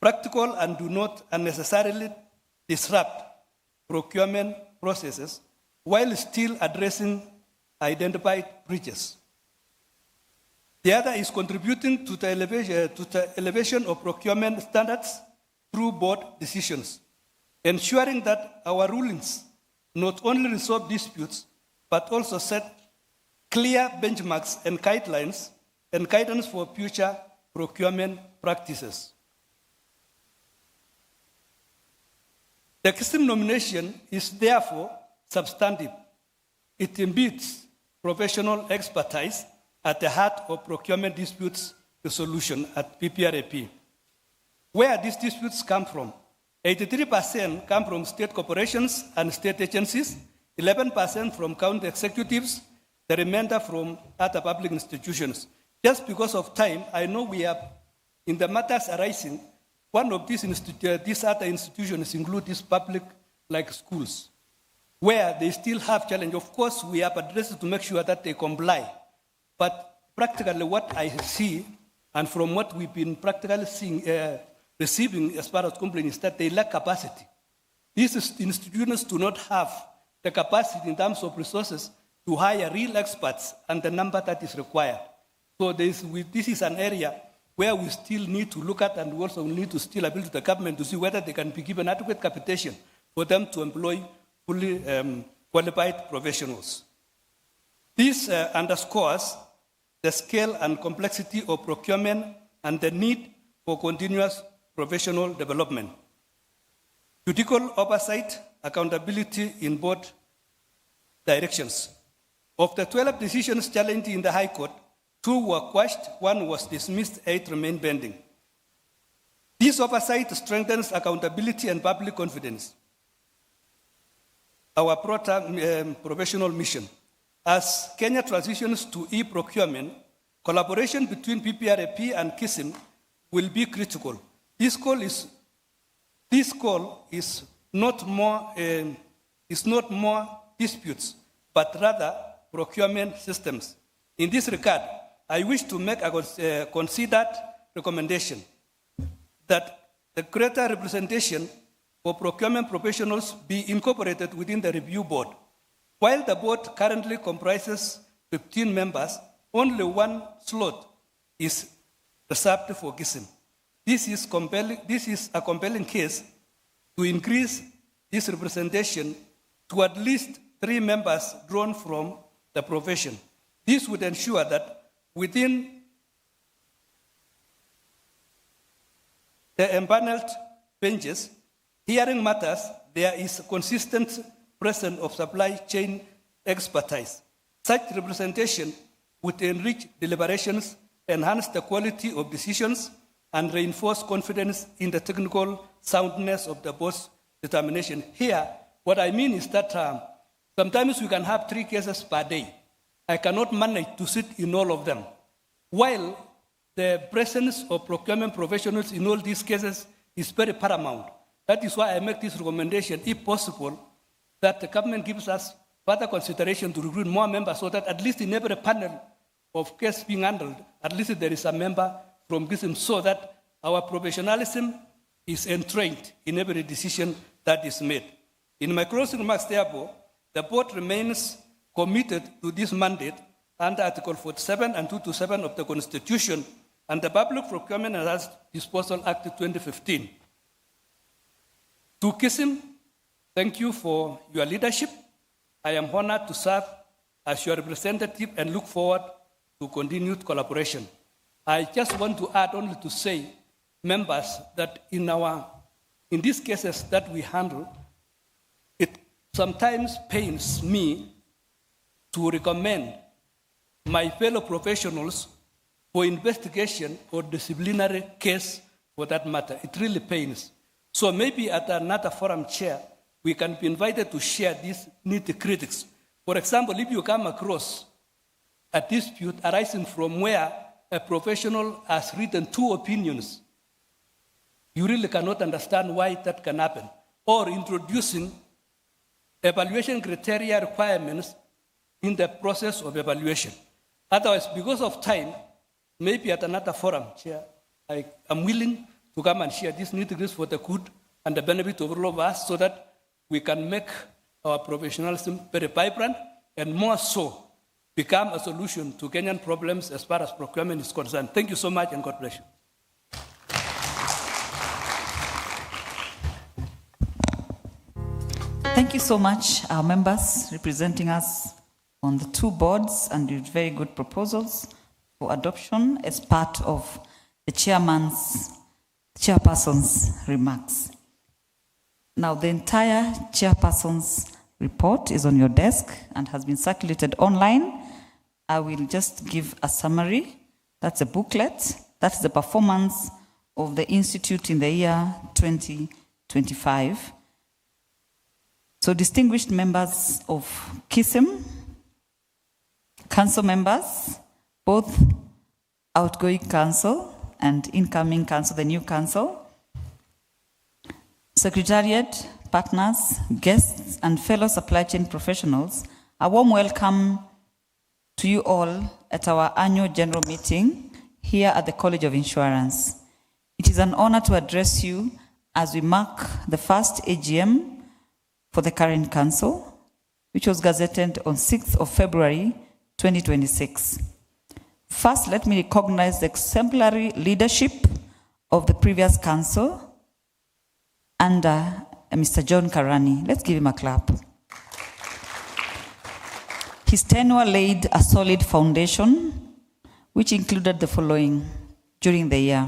practical, and do not unnecessarily disrupt procurement processes while still addressing identified breaches. The other is contributing to the elevation of procurement standards through board decisions, ensuring that our rulings not only resolve disputes, but also set clear benchmarks and guidelines and guidance for future procurement practices. The KISM nomination is therefore substantive. It embeds professional expertise at the heart of procurement disputes resolution at PPRAP. Where these disputes come from? 83% come from state corporations and state agencies, 11% from county executives, the remainder from other public institutions. Just because of time, I know we have, in the matters arising, one of these other institutions include these public, like schools, where they still have challenge. Of course, we have addressed to make sure that they comply. But practically what I see, and from what we've been practically seeing, receiving as far as complaints, is that they lack capacity. These institutions do not have the capacity in terms of resources to hire real experts and the number that is required. So this is an area where we still need to look at, and we also need to still appeal to the government to see whether they can be given adequate capitation for them to employ fully qualified professionals. This underscores the scale and complexity of procurement and the need for continuous professional development. Judicial oversight, accountability in both directions. Of the 12 decisions challenged in the High Court, 2 were quashed, 1 was dismissed, 8 remain pending. This oversight strengthens accountability and public confidence. Our professional mission. As Kenya transitions to e-procurement, collaboration between PPRAP and KISM will be critical. This call is not more disputes, but rather procurement systems. In this regard, I wish to make a considered recommendation that the greater representation for procurement professionals be incorporated within the review board. While the board currently comprises 15 members, only 1 slot is reserved for KISM. This is a compelling case to increase this representation to at least 3 members drawn from the profession. This would ensure that within the empaneled benches, hearing matters, there is a consistent presence of supply chain expertise. Such representation would enrich deliberations, enhance the quality of decisions, and reinforce confidence in the technical soundness of the board's determination. Here, what I mean is that sometimes we can have 3 cases per day. I cannot manage to sit in all of them. While the presence of procurement professionals in all these cases is very paramount. That is why I make this recommendation, if possible, that the government gives us further consideration to recruit more members so that at least in every panel of case being handled, at least there is a member from KISM so that our professionalism is entrained in every decision that is made. In my closing remarks, therefore, the board remains committed to this mandate under Article 47 and 227 of the Constitution and the Public Procurement and Asset Disposal Act 2015. To KISM, thank you for your leadership. I am honored to serve as your representative and look forward to continued collaboration. I just want to add only to say, members, that in these cases that we handle, it sometimes pains me to recommend my fellow professionals for investigation or disciplinary case for that matter. It really pains. So maybe at another forum, Chair, we can be invited to share these nitty-gritties. For example, if you come across a dispute arising from where a professional has written 2 opinions, you really cannot understand why that can happen. Or introducing evaluation criteria requirements in the process of evaluation. Otherwise, because of time, maybe at another forum, Chair, I am willing to come and share these nitty-gritties for the good and the benefit of all of us so that we can make our professionalism very vibrant and more so become a solution to Kenyan problems as far as procurement is concerned. Thank you so much and God bless you. Thank you so much, our members representing us on the 2 boards and with very good proposals for adoption as part of the chairperson's remarks. Now, the entire chairperson's report is on your desk and has been circulated online. I will just give a summary. That's a booklet. That's the performance of the Institute in the year 2025. So, distinguished members of KISM, council members, both outgoing council and incoming council, the new council, secretariat, partners, guests, and fellow supply chain professionals, a warm welcome to you all at our annual general meeting here at the College of Insurance. It is an honor to address you as we mark the first AGM for the current council, which was gazetted on 6th of February 2026. First, let me recognize the exemplary leadership of the previous council under Mr. John Karani. Let's give him a clap. His tenure laid a solid foundation, which included the following during the year: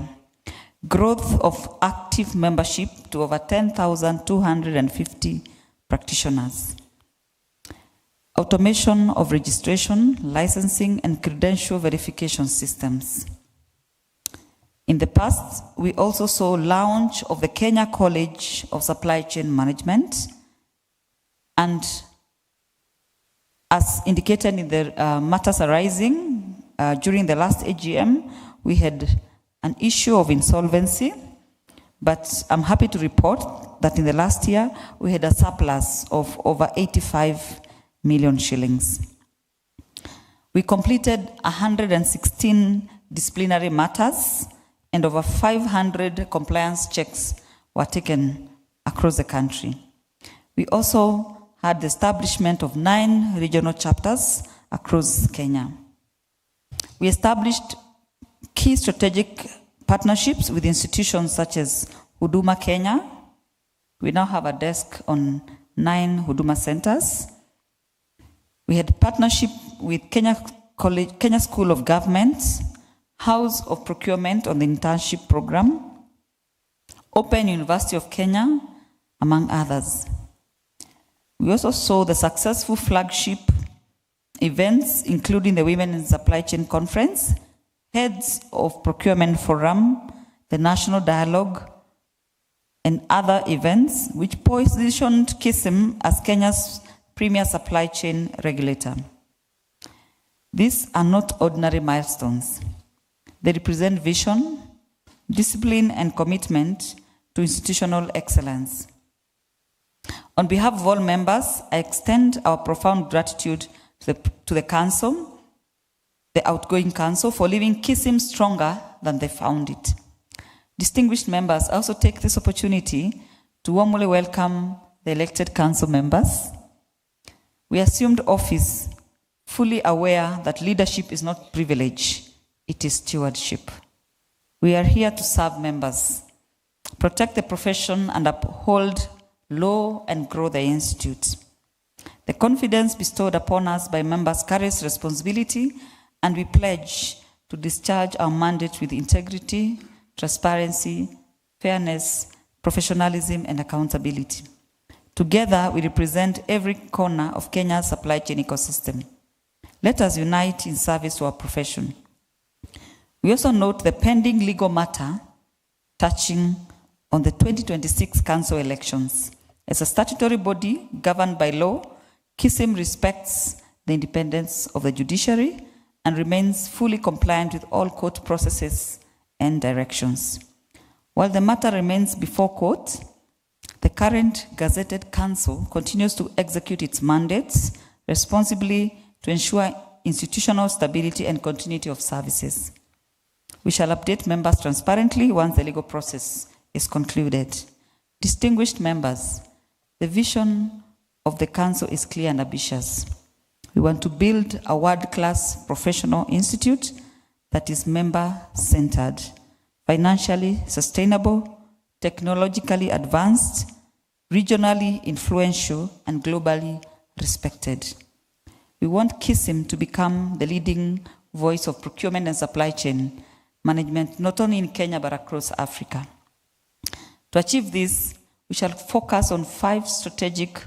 growth of active membership to over 10,250 practitioners, automation of registration, licensing, and credential verification systems. In the past, we also saw launch of the Kenya College of Supply Chain Management, and as indicated in the matters arising during the last AGM, we had an issue of insolvency, but I'm happy to report that in the last year, we had a surplus of over 85 million shillings. We completed 116 disciplinary matters and over 500 compliance checks were taken across the country. We also had the establishment of 9 regional chapters across Kenya. We established key strategic partnerships with institutions such as Huduma Kenya. We now have a desk on 9 Huduma centers. We had partnership with Kenya School of Government, House of Procurement on the internship program, Open University of Kenya, among others. We also saw the successful flagship events, including the Women in Supply Chain Conference, Heads of Procurement Forum, the National Dialogue, and other events which positioned KISM as Kenya's premier supply chain regulator. These are not ordinary milestones. They represent vision, discipline, and commitment to institutional excellence. On behalf of all members, I extend our profound gratitude to the council, the outgoing council, for leaving KISM stronger than they found it. Distinguished members, I also take this opportunity to warmly welcome the elected council members. We assumed office fully aware that leadership is not privilege, it is stewardship. We are here to serve members, protect the profession, and uphold law and grow the institute. The confidence bestowed upon us by members carries responsibility, and we pledge to discharge our mandate with integrity, transparency, fairness, professionalism, and accountability. Together, we represent every corner of Kenya's supply chain ecosystem. Let us unite in service to our profession. We also note the pending legal matter touching on the 2026 council elections. As a statutory body governed by law, KISM respects the independence of the judiciary and remains fully compliant with all court processes and directions. While the matter remains before court, the current gazetted council continues to execute its mandates responsibly to ensure institutional stability and continuity of services. We shall update members transparently once the legal process is concluded. Distinguished members, the vision of the council is clear and ambitious. We want to build a world-class professional institute that is member-centered, financially sustainable, technologically advanced, regionally influential, and globally respected. We want KISM to become the leading voice of procurement and supply chain management, not only in Kenya, but across Africa. To achieve this, we shall focus on 5 strategic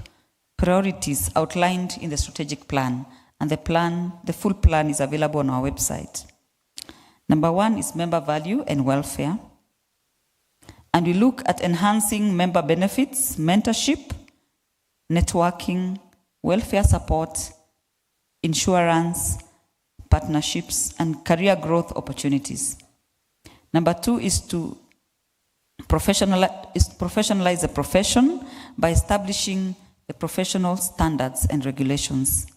priorities outlined in the strategic plan, and the full plan is available on our website. Number 1 is member value and welfare. And we look at enhancing member benefits, mentorship, networking, welfare support, insurance, partnerships, and career growth opportunities. Number 2 is to professionalize the profession by establishing the professional standards and regulations.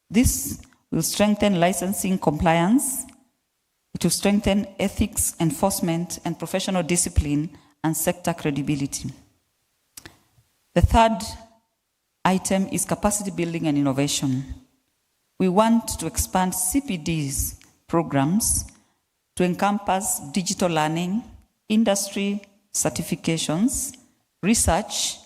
This will strengthen licensing compliance, it will strengthen ethics, enforcement, and professional discipline and sector credibility. The third item is capacity building and innovation. We want to expand CPD's programs to encompass digital learning, industry certifications, research,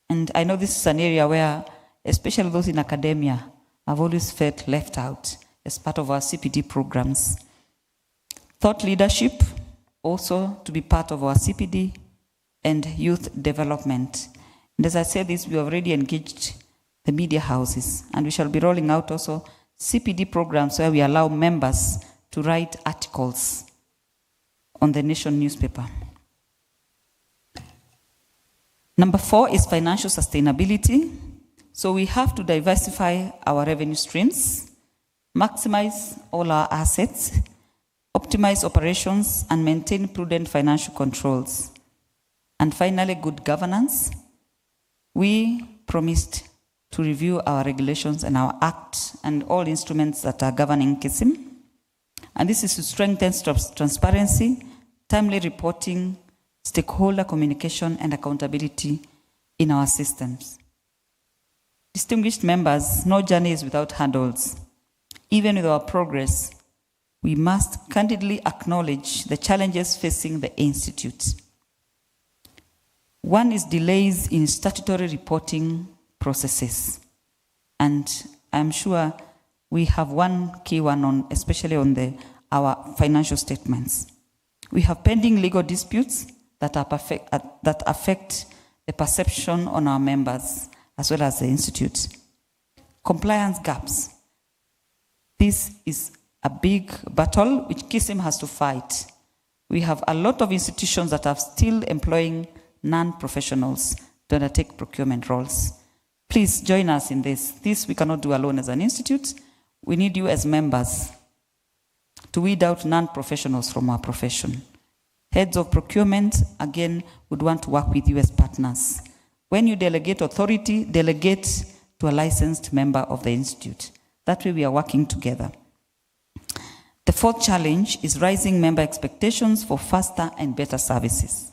and I know this is an area where, especially those in academia, have always felt left out as part of our CPD programs. Thought leadership, also to be part of our CPD, and youth development. And as I said this, we have already engaged the media houses, and we shall be rolling out also CPD programs where we allow members to write articles on the Nation newspaper. Number 4 is financial sustainability. So we have to diversify our revenue streams, maximize all our assets, optimize operations, and maintain prudent financial controls. And finally, good governance. We promised to review our regulations and our act and all instruments that are governing KISM. And this is to strengthen transparency, timely reporting, stakeholder communication, and accountability in our systems. Distinguished members, no journey is without hurdles. Even with our progress, we must candidly acknowledge the challenges facing the Institute. One is delays in statutory reporting processes. And I'm sure we have one key one, especially on our financial statements. We have pending legal disputes that affect the perception on our members as well as the Institute. Compliance gaps. This is a big battle which KISM has to fight. We have a lot of institutions that are still employing non-professionals to undertake procurement roles. Please join us in this. This we cannot do alone as an institute. We need you as members to weed out non-professionals from our profession. Heads of procurement, again, would want to work with you as partners. When you delegate authority, delegate to a licensed member of the institute. That way we are working together. The fourth challenge is rising member expectations for faster and better services.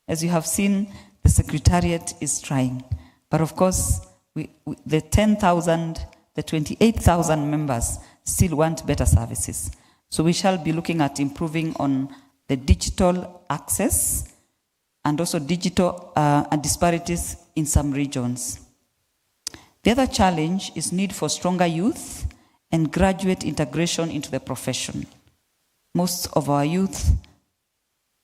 As you have seen, the Secretariat is trying. But of course, the 10,000, the 28,000 members still want better services. So we shall be looking at improving on the digital access and also digital disparities in some regions. The other challenge is need for stronger youth and graduate integration into the profession. Most of our youth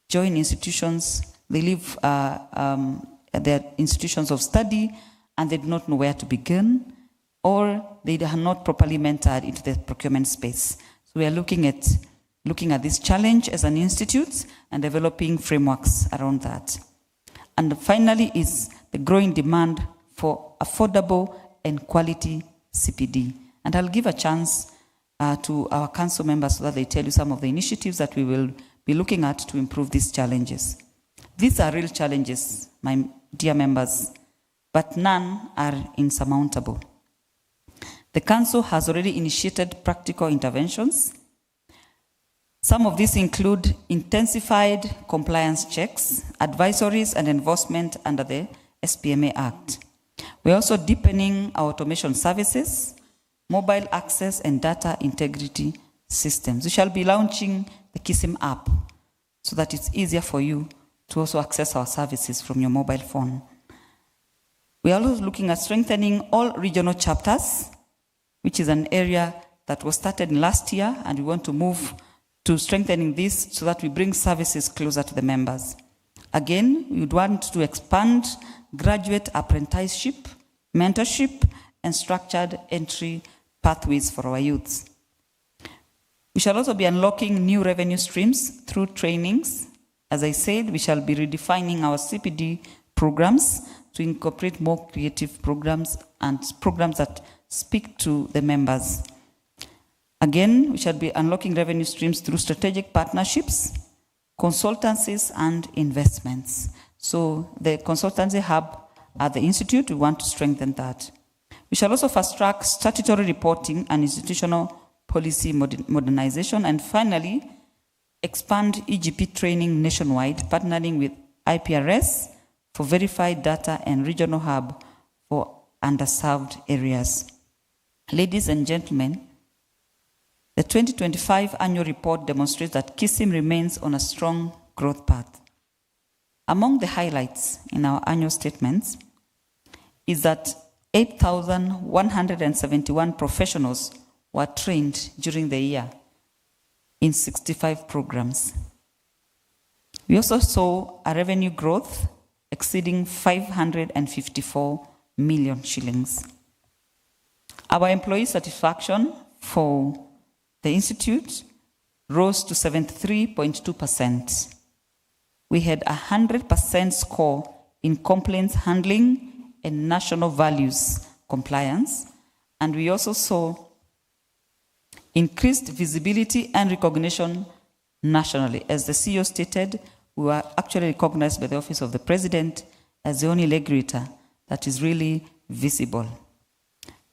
join institutions, they leave their institutions of study and they do not know where to begin, or they are not properly mentored into the procurement space. So we are looking at this challenge as an institute and developing frameworks around that. And finally is the growing demand for affordable and quality CPD. And I'll give a chance to our council members so that they tell you some of the initiatives that we will be looking at to improve these challenges. These are real challenges, my dear members, but none are insurmountable. The council has already initiated practical interventions. Some of these include intensified compliance checks, advisories, and enforcement under the SPMA Act. We're also deepening our automation services, mobile access, and data integrity systems. We shall be launching the KISM app so that it's easier for you to also access our services from your mobile phone. We are also looking at strengthening all regional chapters, which is an area that was started last year, and we want to move to strengthening this so that we bring services closer to the members. Again, we would want to expand graduate apprenticeship, mentorship, and structured entry pathways for our youths. We shall also be unlocking new revenue streams through trainings. As I said, we shall be redefining our CPD programs to incorporate more creative programs and programs that speak to the members. Again, we shall be unlocking revenue streams through strategic partnerships, consultancies, and investments. So the consultancy hub at the Institute, we want to strengthen that. We shall also fast-track statutory reporting and institutional policy modernization. And finally, expand EGP training nationwide, partnering with IPRS for verified data and regional hub for underserved areas. Ladies and gentlemen, the 2025 annual report demonstrates that KISM remains on a strong growth path. Among the highlights in our annual statements is that 8,171 professionals were trained during the year in 65 programs. We also saw a revenue growth exceeding 554 million shillings. Our employee satisfaction for the Institute rose to 73.2%. We had a 100% score in complaints handling and national values compliance, and we also saw increased visibility and recognition nationally. As the CEO stated, we were actually recognized by the Office of the President as the only regulator that is really visible.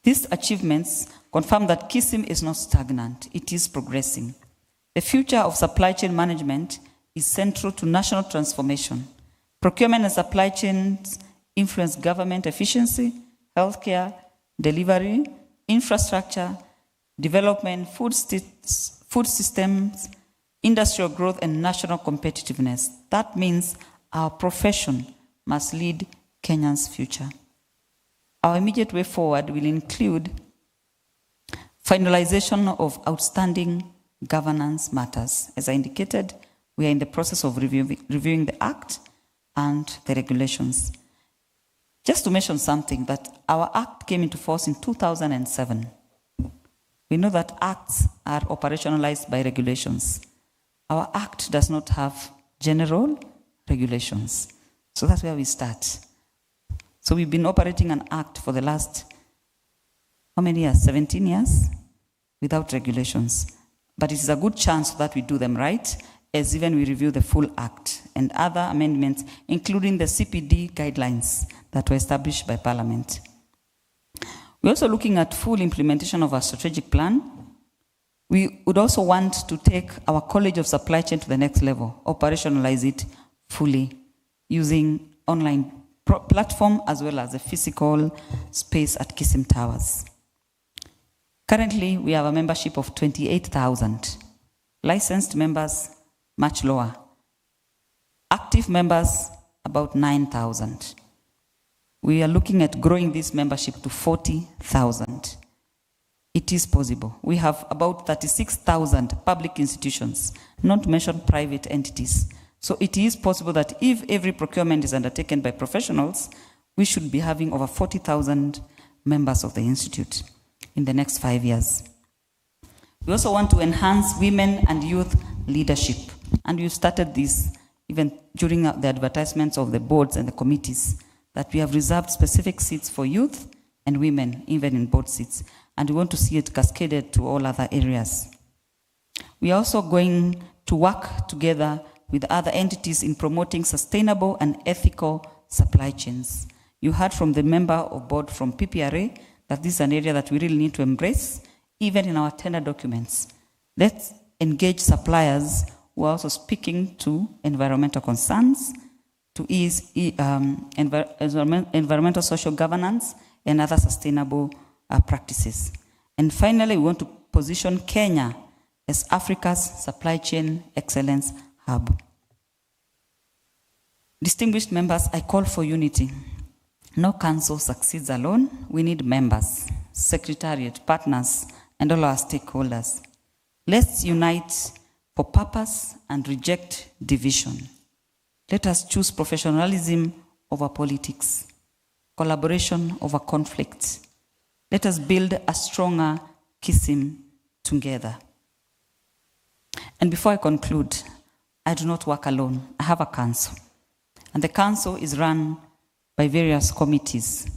These achievements confirm that KISM is not stagnant, it is progressing. The future of supply chain management is central to national transformation. Procurement and supply chains influence government efficiency, healthcare, delivery, infrastructure, development, food systems, industrial growth, and national competitiveness. That means our profession must lead Kenya's future. Our immediate way forward will include finalization of outstanding governance matters. As I indicated, we are in the process of reviewing the Act and the regulations. Just to mention something, that our Act came into force in 2007. We know that acts are operationalized by regulations. Our Act does not have general regulations. So that's where we start. So we've been operating an Act for the last, how many years? 17 years? Without regulations. But it is a good chance that we do them right, as even we review the full Act and other amendments, including the CPD guidelines that were established by Parliament. We're also looking at full implementation of our strategic plan. We would also want to take our College of Supply Chain to the next level, operationalize it fully, using online platform as well as the physical space at KISM Towers. Currently, we have a membership of 28,000. Licensed members, much lower. Active members, about 9,000. We are looking at growing this membership to 40,000. It is possible. We have about 36,000 public institutions, not to mention private entities. So it is possible that if every procurement is undertaken by professionals, we should be having over 40,000 members of the Institute in the next 5 years. We also want to enhance women and youth leadership. And we started this even during the advertisements of the boards and the committees, that we have reserved specific seats for youth and women, even in board seats. And we want to see it cascaded to all other areas. We are also going to work together with other entities in promoting sustainable and ethical supply chains. You heard from the member of board from PPRA that this is an area that we really need to embrace, even in our tender documents. Let's engage suppliers who are also speaking to environmental concerns, to ease environmental social governance and other sustainable practices. And finally, we want to position Kenya as Africa's supply chain excellence hub. Distinguished members, I call for unity. No council succeeds alone. We need members, secretariat, partners, and all our stakeholders. Let's unite for purpose and reject division. Let us choose professionalism over politics, collaboration over conflict. Let us build a stronger KISM together. And before I conclude, I do not work alone. I have a council. And the council is run by various committees.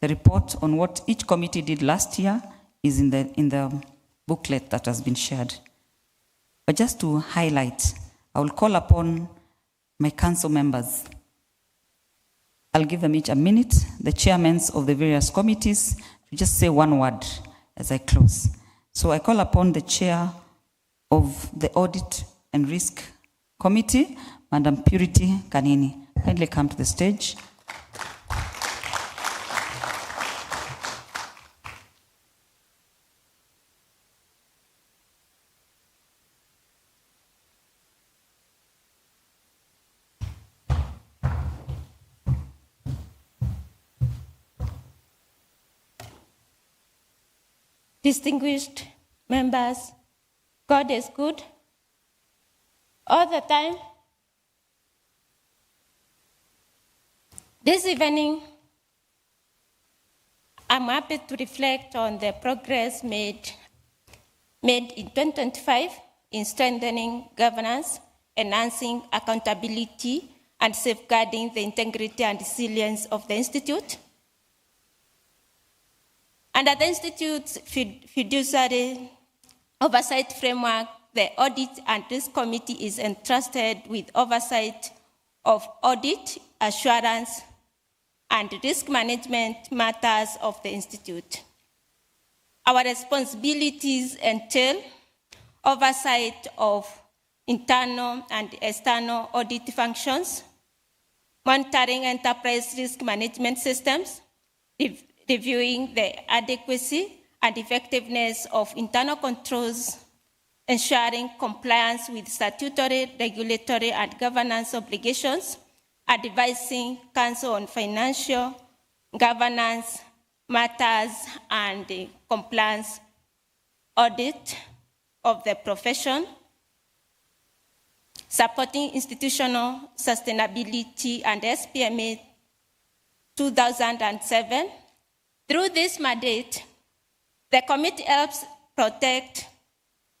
The report on what each committee did last year is in the booklet that has been shared. But just to highlight, I will call upon my council members. I'll give them each a minute, the chairmen of the various committees, to just say one word as I close. So I call upon the chair of the Audit and Risk Committee, Madam Purity Kanini. Kindly come to the stage. Distinguished members, God is good all the time. This evening, I'm happy to reflect on the progress made in 2025 in strengthening governance, enhancing accountability, and safeguarding the integrity and resilience of the Institute. Under the Institute's fiduciary oversight framework, the Audit and Risk Committee is entrusted with oversight of audit, assurance, and risk management matters of the Institute. Our responsibilities entail oversight of internal and external audit functions, monitoring enterprise risk management systems, reviewing the adequacy and effectiveness of internal controls, ensuring compliance with statutory, regulatory, and governance obligations, advising Council on financial governance matters and the compliance audit of the profession, supporting institutional sustainability and SPMA 2007. Through this mandate, the committee helps protect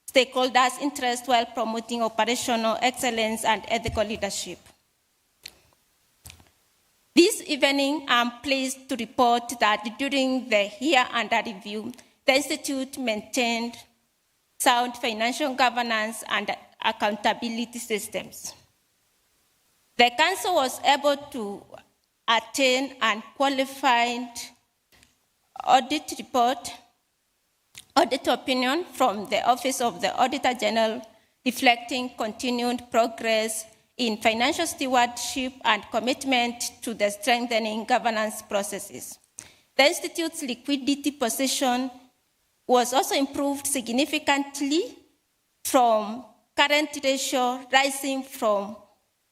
stakeholders' interests while promoting operational excellence and ethical leadership. This evening, I'm pleased to report that during the year under review, the Institute maintained sound financial governance and accountability systems. The Council was able to attain and qualified audit report, audit opinion from the Office of the Auditor General, reflecting continued progress in financial stewardship and commitment to the strengthening governance processes. The Institute's liquidity position was also improved significantly from current ratio rising from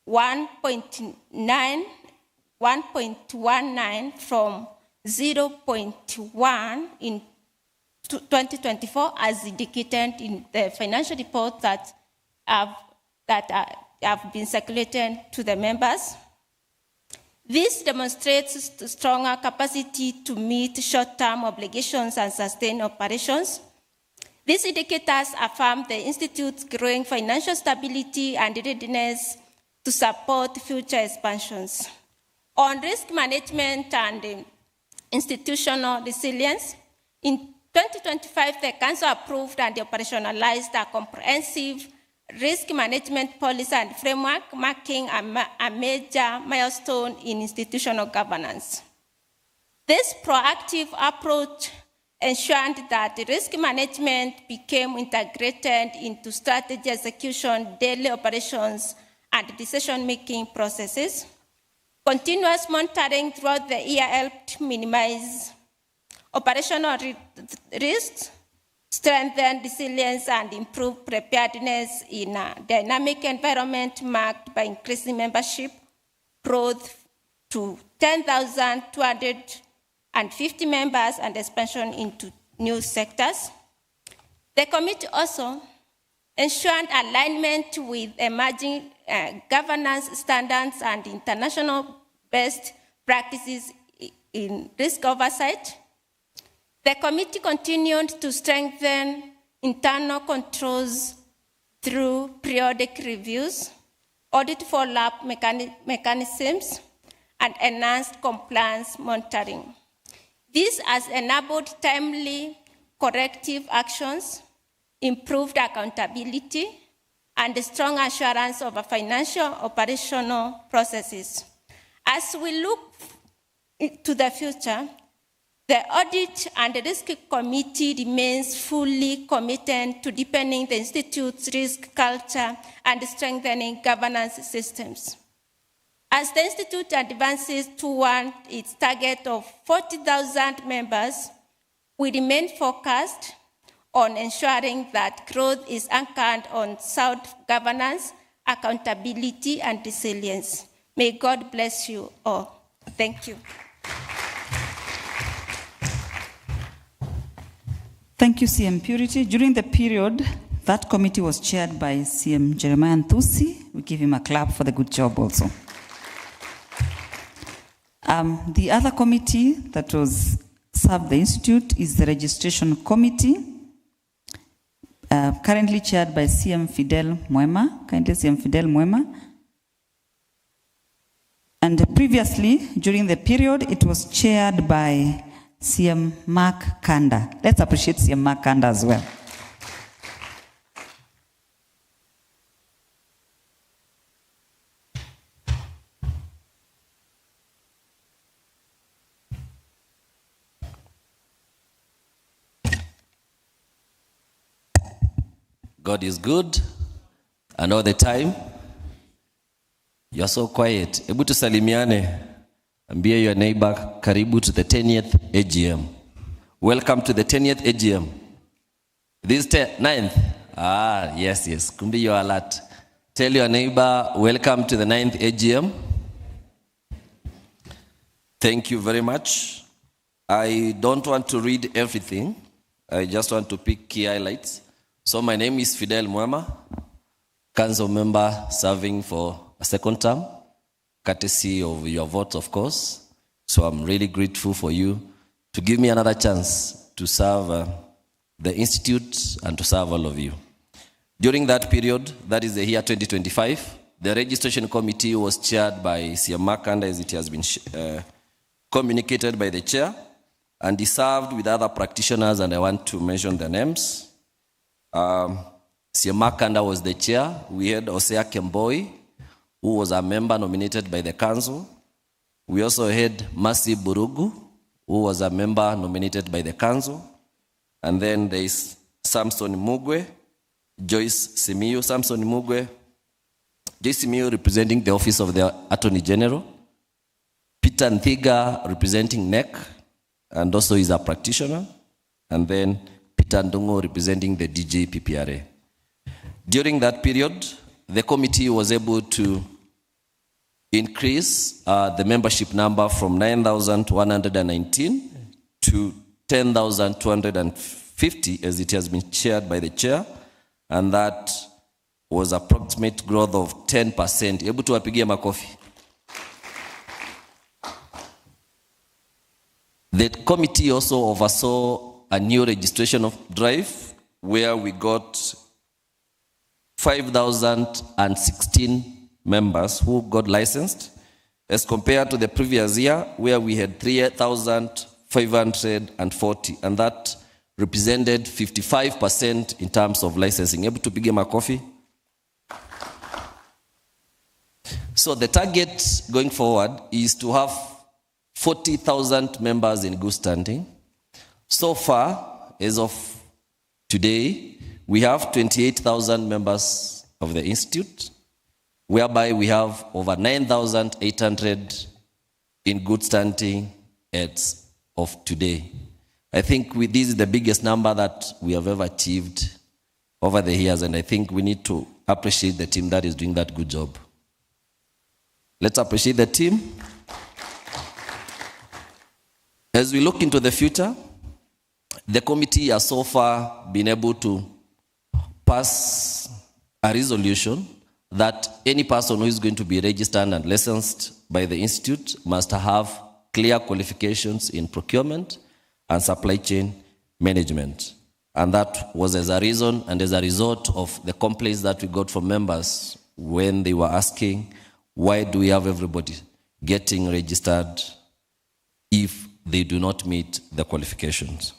1.9 1.19 from 0.1 in 2024, as indicated in the financial report that have been circulated to the members. This demonstrates the stronger capacity to meet short-term obligations and sustain operations. These indicators affirm the Institute's growing financial stability and readiness to support future expansions. On risk management and institutional resilience, in 2025, the Council approved and operationalized a comprehensive risk management policy and framework, marking a major milestone in institutional governance. This proactive approach ensured that risk management became integrated into strategy execution, daily operations, and decision-making processes. Continuous monitoring throughout the year helped minimize operational risks, strengthen resilience, and improve preparedness in a dynamic environment marked by increasing membership growth to 10,250 members and expansion into new sectors. The committee also ensured alignment with emerging governance standards and international best practices in risk oversight. The committee continued to strengthen internal controls through periodic reviews, audit follow-up mechanisms, and enhanced compliance monitoring. This has enabled timely corrective actions, improved accountability, and strong assurance of financial operational processes. As we look to the future, the Audit and Risk Committee remains fully committed to deepening the Institute's risk culture and strengthening governance systems. As the Institute advances toward its target of 40,000 members, we remain focused on ensuring that growth is anchored on sound governance, accountability, and resilience. May God bless you all. Thank you. Thank you, CM Purity. During the period, that committee was chaired by CM Jeremiah Nthusi. We give him a clap for the good job also. The other committee that was served the Institute is the Registration Committee, currently chaired by CM Fidel Mwema. Kindly CM Fidel Mwema. And previously, during the period, it was chaired by CM Mark Kanda. Let's appreciate CM Mark Kanda as well. God is good, and all the time. You're so quiet. Ebu tusalimiane. Ambia your neighbor, karibu to the 10th AGM. Welcome to the 10th AGM. This 9th? Yes. Kumbi you're alert. Tell your neighbor, welcome to the 9th AGM. Thank you very much. I don't want to read everything. I just want to pick key highlights. So my name is Fidel Mwema, council member serving for a second term, courtesy of your vote, of course. So I'm really grateful for you to give me another chance to serve the Institute and to serve all of you. During that period, that is the year 2025, the registration committee was chaired by CM Makanda, as it has been communicated by the chair, and he served with other practitioners, and I want to mention the names. CM Makanda was the chair. We had Osea Kemboi, who was a member nominated by the council. We also had Masi Burugu, who was a member nominated by the council. And then there is Samson Mugwe, Joyce Simiyu, Samson Mugwe, Joyce Simiyu representing the Office of the Attorney General, Peter Nthiga representing NEC, and also is a practitioner, and then Peter Ndungo representing the DJ PPRA. During that period, the committee was able to increase the membership number from 9,119 to 10,250 as it has been chaired by the chair, and that was approximate growth of 10%. Hebu tuwapigie makofi. The committee also oversaw a new registration of drive where we got 5,016 members who got licensed as compared to the previous year where we had 3,540, and that represented 55% in terms of licensing. Able to begin my coffee. So the target going forward is to have 40,000 members in good standing. So far, as of today, we have 28,000 members of the Institute, whereby we have over 9,800 in good standing as of today. I think this is the biggest number that we have ever achieved over the years, and I think we need to appreciate the team that is doing that good job. Let's appreciate the team. As we look into the future, the committee has so far been able to pass a resolution that any person who is going to be registered and licensed by the Institute must have clear qualifications in procurement and supply chain management. And that was as a reason and as a result of the complaints that we got from members when they were asking, why do we have everybody getting registered if they do not meet the qualifications?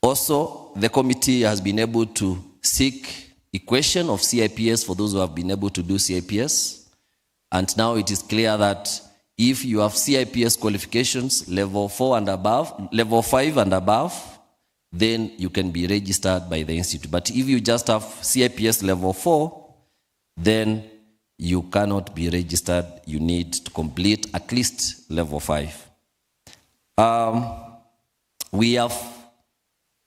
Also, the committee has been able to seek equation of CIPS for those who have been able to do CIPS. And now it is clear that if you have CIPS qualifications, level 4 and above, level 5 and above, then you can be registered by the Institute. But if you just have CIPS level 4, then you cannot be registered. You need to complete at least level 5. We have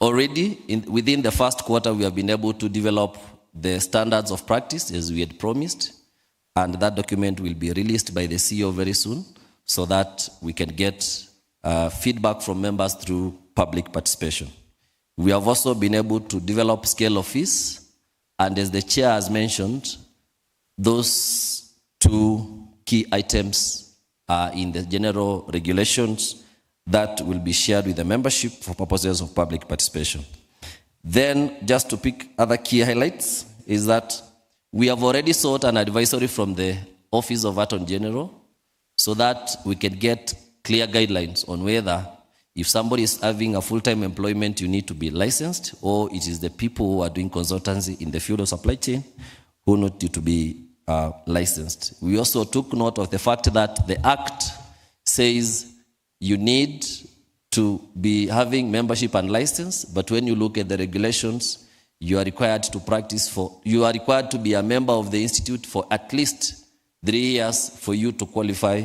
already, within the first quarter, we have been able to develop the standards of practice as we had promised, and that document will be released by the CEO very soon so that we can get feedback from members through public participation. We have also been able to develop scale of fees, and as the chair has mentioned, those two key items are in the general regulations that will be shared with the membership for purposes of public participation. Then, just to pick other key highlights, is that we have already sought an advisory from the Office of Attorney General so that we can get clear guidelines on whether if somebody is having a full-time employment, you need to be licensed, or it is the people who are doing consultancy in the field of supply chain who need to be licensed. We also took note of the fact that the Act says you need to be having membership and license, but when you look at the regulations, you are required to you are required to be a member of the Institute for at least 3 years for you to qualify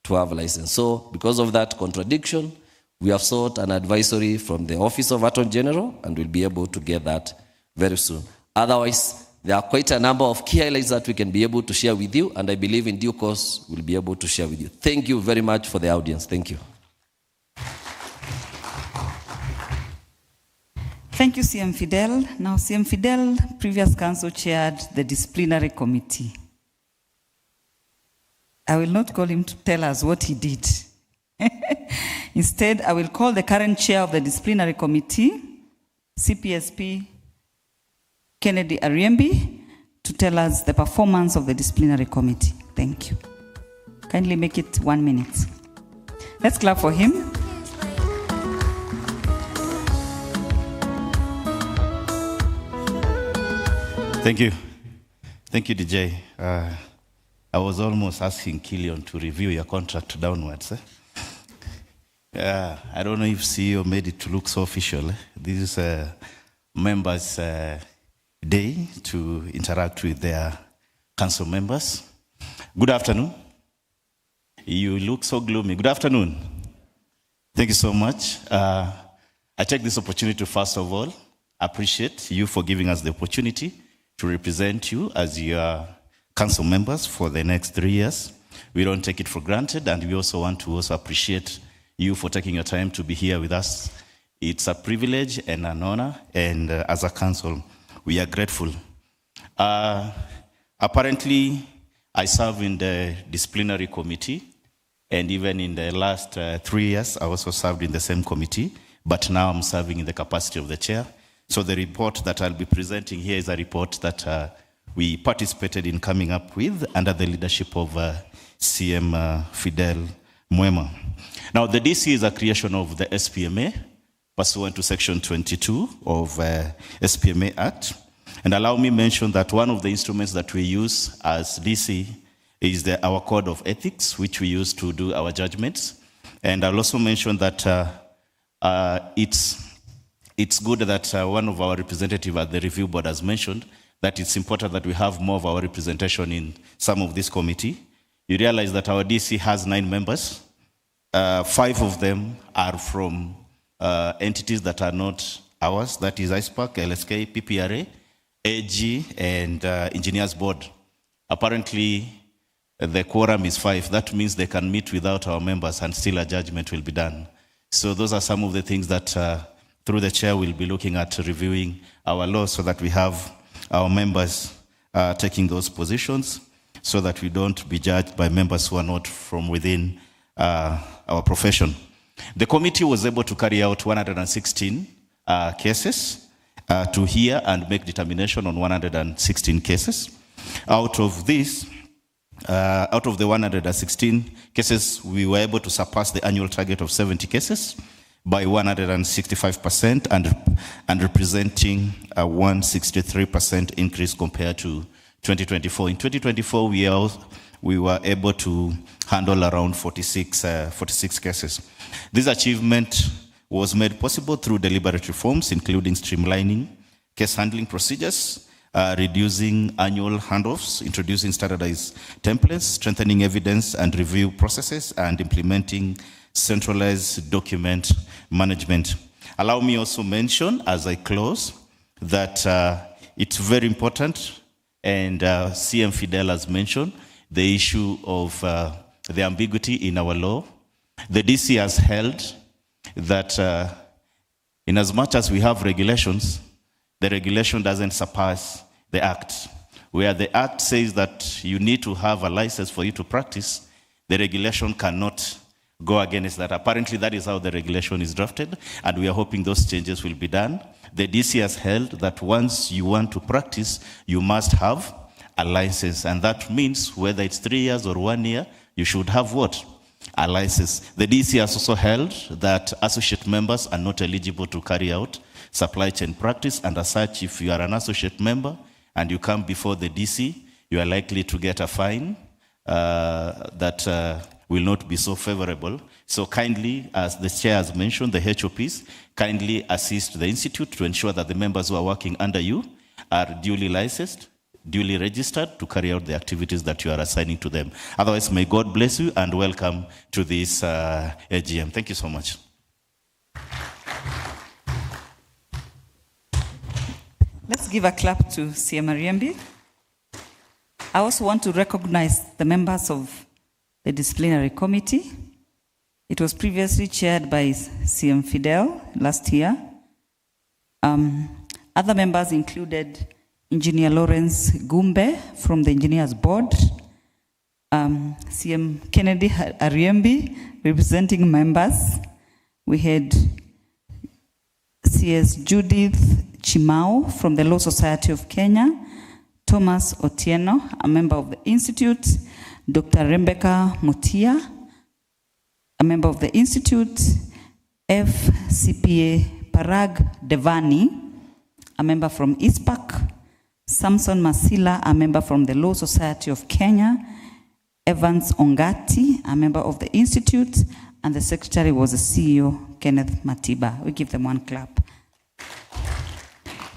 to have a license. So because of that contradiction, we have sought an advisory from the Office of Attorney General, and we'll be able to get that very soon. Otherwise, there are quite a number of key highlights that we can be able to share with you, and I believe in due course we'll be able to share with you. Thank you very much for the audience. Thank you. Thank you, CM Fidel. Now, CM Fidel, previous council, chaired the disciplinary committee. I will not call him to tell us what he did. Instead, I will call the current chair of the disciplinary committee, CPSP Kennedy Ariembi, to tell us the performance of the disciplinary committee. Thank you. Kindly make it 1 minute. Let's clap for him. Thank you. Thank you, DJ. I was almost asking Killian to review your contract downwards. I don't know if CEO made it to look so official. This is a members' day to interact with their council members. Good afternoon. You look so gloomy. Good afternoon. Thank you so much. I take this opportunity to, first of all, appreciate you for giving us the opportunity to represent you as your council members for the next 3 years. We don't take it for granted, and we also want to also appreciate you for taking your time to be here with us. It's a privilege and an honor, and as a council, we are grateful. Apparently, I serve in the disciplinary committee, and even in the last 3 years, I also served in the same committee, but now I'm serving in the capacity of the chair. So the report that I'll be presenting here is a report that we participated in coming up with under the leadership of CM Fidel Mwema. Now, the DC is a creation of the SPMA, pursuant to Section 22 of SPMA Act. And allow me to mention that one of the instruments that we use as DC is our code of ethics, which we use to do our judgments. And I'll also mention that it's good that one of our representatives at the review board has mentioned that it's important that we have more of our representation in some of this committee. You realize that our DC has 9 members. 5 of them are from entities that are not ours, that is ISPAC, LSK, PPRA, AG, and Engineers Board. Apparently, the quorum is 5. That means they can meet without our members and still a judgment will be done. So those are some of the things that through the chair we'll be looking at reviewing our laws so that we have our members taking those positions so that we don't be judged by members who are not from within our profession. The committee was able to carry out 116 cases to hear and make determination on 116 cases. Out of this, out of the 116 cases, we were able to surpass the annual target of 70 cases by 165% and representing a 163% increase compared to 2024. In 2024, we were able to handle around 46 cases. This achievement was made possible through deliberate reforms, including streamlining case handling procedures, reducing annual handoffs, introducing standardized templates, strengthening evidence and review processes, and implementing centralized document management. Allow me also mention, as I close, that it's very important, and CM Fidel has mentioned, the issue of the ambiguity in our law. The DC has held that in as much as we have regulations, the regulation doesn't surpass the Act. Where the Act says that you need to have a license for you to practice, the regulation cannot go against that. Apparently, that is how the regulation is drafted, and we are hoping those changes will be done. The DC has held that once you want to practice, you must have a license, and that means whether it's 3 years or 1 year, you should have what? A license. The DC has also held that associate members are not eligible to carry out supply chain practice, and as such, if you are an associate member and you come before the DC, you are likely to get a fine that will not be so favorable. So kindly, as the chair has mentioned, the HOPs, kindly assist the institute to ensure that the members who are working under you are duly licensed, duly registered to carry out the activities that you are assigning to them. Otherwise, may God bless you and welcome to this AGM. Thank you so much. Let's give a clap to CM Ariembi. I also want to recognize the members of the disciplinary committee. It was previously chaired by CM Fidel last year. Other members included Engineer Lawrence Gumbe from the Engineers Board, CM Kennedy Ariembi representing members. We had CS Judith Chimao from the Law Society of Kenya, Thomas Otieno, a member of the Institute, Dr. Rebecca Mutia, a member of the Institute, FCPA Parag Devani, a member from ISPAC, Samson Masila, a member from the Law Society of Kenya, Evans Ongati, a member of the Institute, and the secretary was the CEO, Kenneth Matiba. We give them one clap.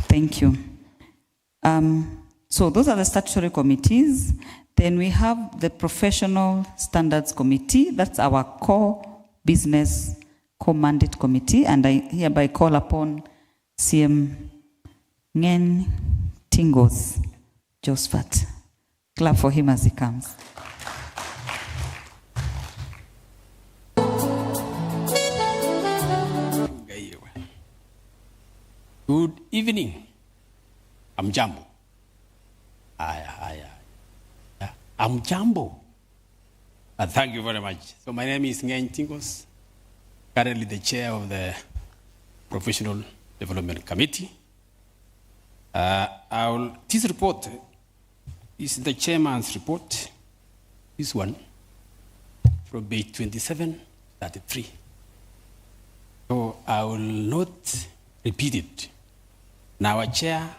Thank you. So those are the statutory committees. Then we have the Professional Standards Committee. That's our core business, core mandate committee. And I hereby call upon CM Ngen Tingos Josephat. Clap for him as he comes. evening. I'm Jambo. I'm Jambo. Thank you very much. So my name is Ngain Tingos, currently the chair of the Professional Development Committee. This report is the chairman's report, this one, from page 27, 33. So I will not repeat it. Now our chair,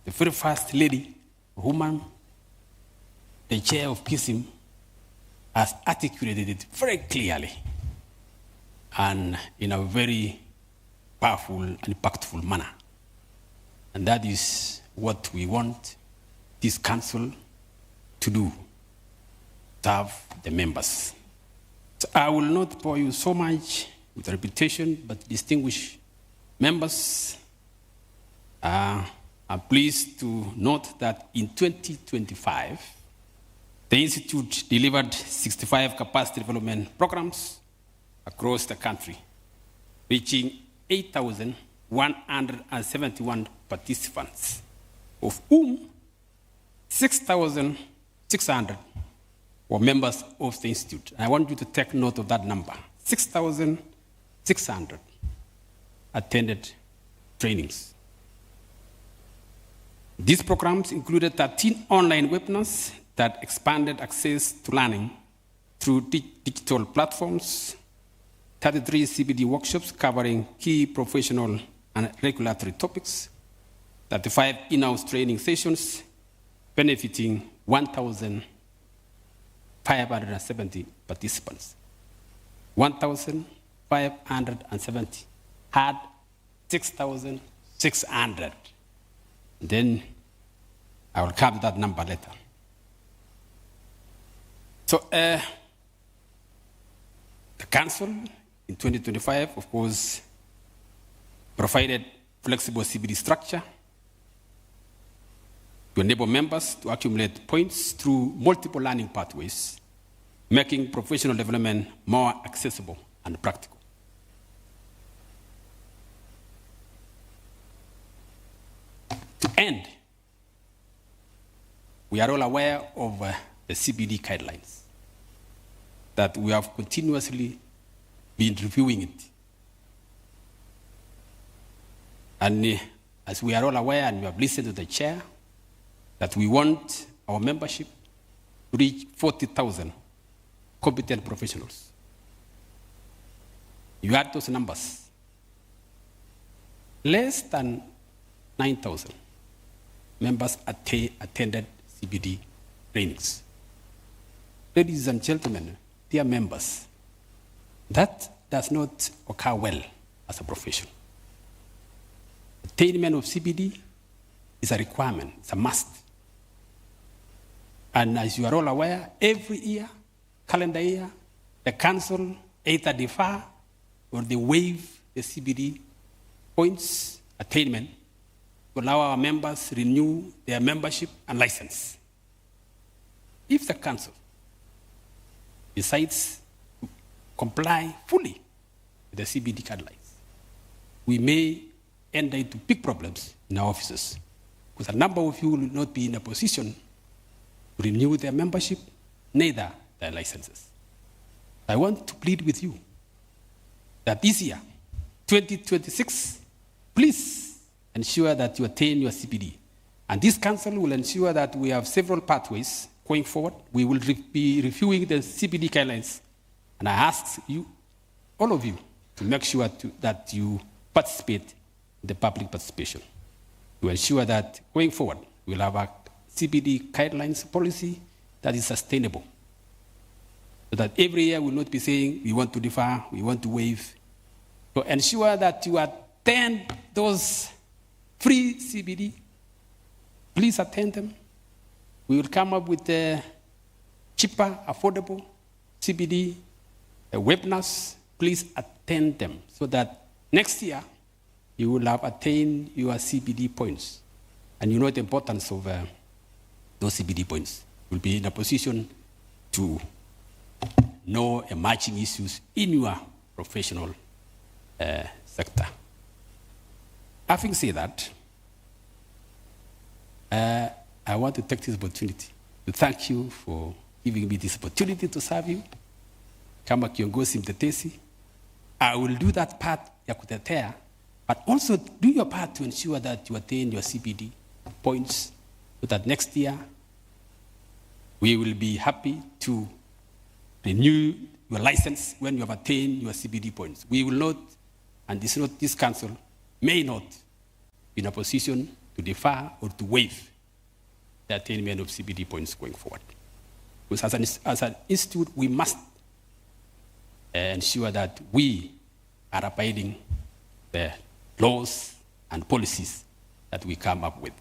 the very first lady, woman, the chair of KISM, has articulated it very clearly and in a very powerful and impactful manner. And that is what we want this council to do, serve the members. So I will not bore you so much with reputation, but distinguished members, I'm pleased to note that in 2025, the Institute delivered 65 capacity development programs across the country, reaching 8,171 participants, of whom 6,600 were members of the Institute. I want you to take note of that number. 6,600 attended trainings. These programs included 13 online webinars that expanded access to learning through digital platforms, 33 CBD workshops covering key professional and regulatory topics, 35 in-house training sessions benefiting 1,570 participants. 1,570 had 6,600. Then I will come to that number later. So the council in 2025, of course, provided flexible CBD structure to enable members to accumulate points through multiple learning pathways, making professional development more accessible and practical. To end, we are all aware of the CBD guidelines, that we have continuously been reviewing it. And as we are all aware, and we have listened to the chair, that we want our membership to reach 40,000 competent professionals. You add those numbers, less than 9,000 members attended CBD trainings. Ladies and gentlemen, dear members, that does not occur well as a profession. Attainment of CBD is a requirement, it's a must. And as you are all aware, every year, calendar year, the council either defer or they waive the CBD points attainment to allow our members renew their membership and license. If the council decides to comply fully with the CBD guidelines, we may enter into big problems in our offices, because a number of you will not be in a position to renew their membership, neither their licenses. I want to plead with you that this year, 2026, please ensure that you attain your CBD. And this council will ensure that we have several pathways going forward. We will be reviewing the CBD guidelines. And I ask you, all of you, to make sure that you participate in the public participation, to ensure that going forward, we'll have a CBD guidelines policy that is sustainable. So that every year we'll not be saying we want to defer, we want to waive. So ensure that you attend those free CBD. Please attend them. We will come up with cheaper, affordable CBD webinars. Please attend them so that next year you will have attained your CBD points. And you know the importance of those CBD points. You will be in a position to know emerging issues in your professional sector. Having said that, I want to take this opportunity to thank you for giving me this opportunity to serve you. Kama kiongozi mtetezi, I will do that part ya kutetea, but also do your part to ensure that you attain your CPD points so that next year we will be happy to renew your license when you have attained your CPD points. We will not, and this council may not be in a position to defer or to waive the attainment of CPD points going forward. Because as an institute, we must ensure that we are abiding the laws and policies that we come up with.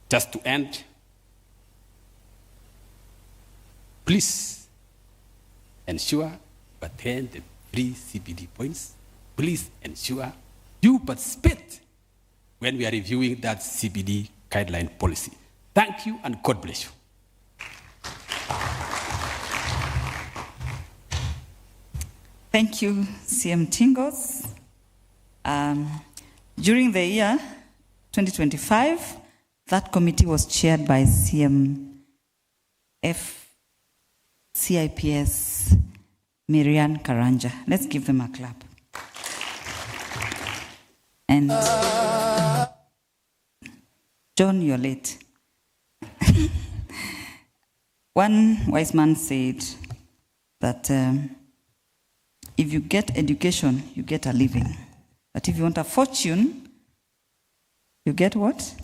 Just to end, please ensure you attain the free CPD points. Please ensure you participate when we are reviewing that CPD guideline policy. Thank you and God bless you. Thank you, CM Tingos. During the year 2025, that committee was chaired by CM CIPS Miriam Karanja. Let's give them a clap. And John, you're late. One wise man said that if you get education, you get a living. But if you want a fortune, you get what?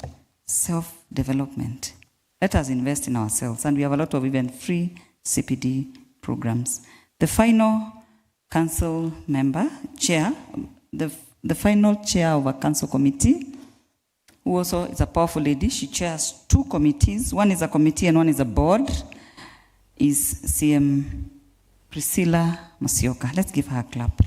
Self-development. Let us invest in ourselves. And we have a lot of even free CPD programs. The final council member, chair, the final chair of a council committee, who also is a powerful lady. She chairs two committees. One is a committee and one is a board, is CM Priscilla Masioka. Let's give her a clap.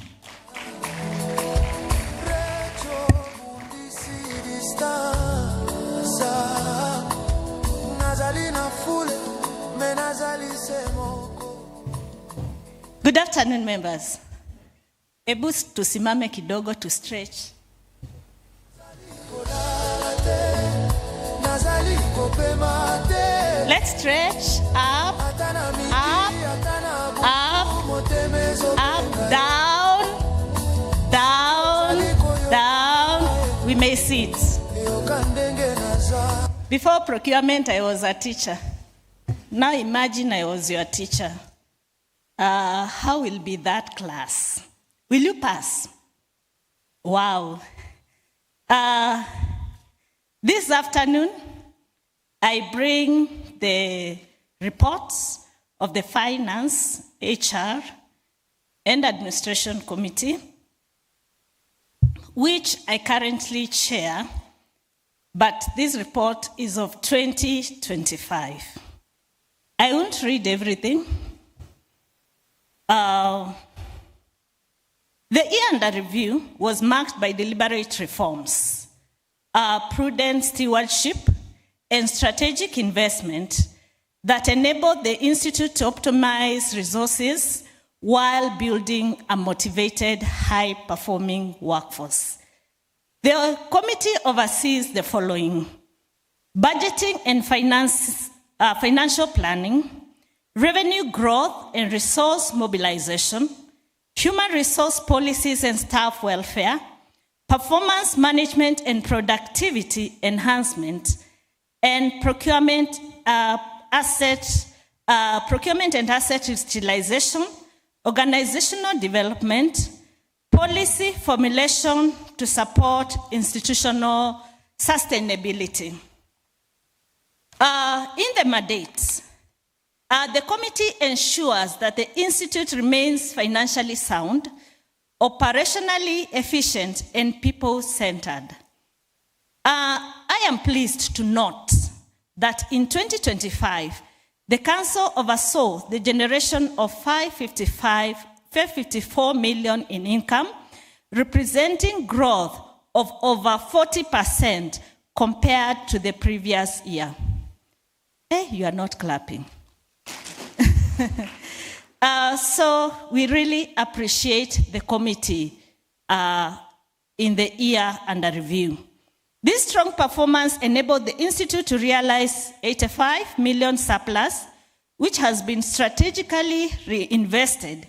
Good afternoon, members. Ebu tusimame kidogo to stretch. Let's stretch up, up, down, down, down. We may sit. Before procurement, I was a teacher. Now imagine I was your teacher. How will be that class? Will you pass? Wow. This afternoon, I bring the reports of the Finance, HR, and Administration Committee, which I currently chair, but this report is of 2025. I won't read everything. The year under review was marked by deliberate reforms, prudent stewardship, and strategic investment that enabled the Institute to optimize resources while building a motivated, high-performing workforce. The committee oversees the following: budgeting and financial planning, revenue growth and resource mobilization, human resource policies and staff welfare, performance management and productivity enhancement, and procurement and asset utilization, organizational development, policy formulation to support institutional sustainability. In the mandate, the committee ensures that the Institute remains financially sound, operationally efficient, and people-centered. I am pleased to note that in 2025, the Council oversaw the generation of 554 million in income, representing growth of over 40% compared to the previous year. You are not clapping. So we really appreciate the committee in the year under review. This strong performance enabled the Institute to realize 85 million surplus, which has been strategically reinvested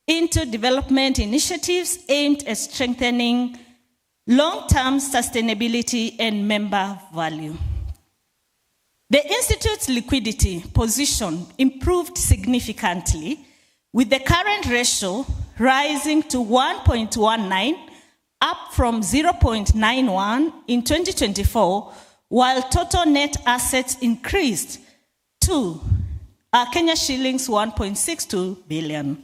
into development initiatives aimed at strengthening long-term sustainability and member value. The Institute's liquidity position improved significantly, with the current ratio rising to 1.19, up from 0.91 in 2024, while total net assets increased to Kenya shillings 1.62 billion.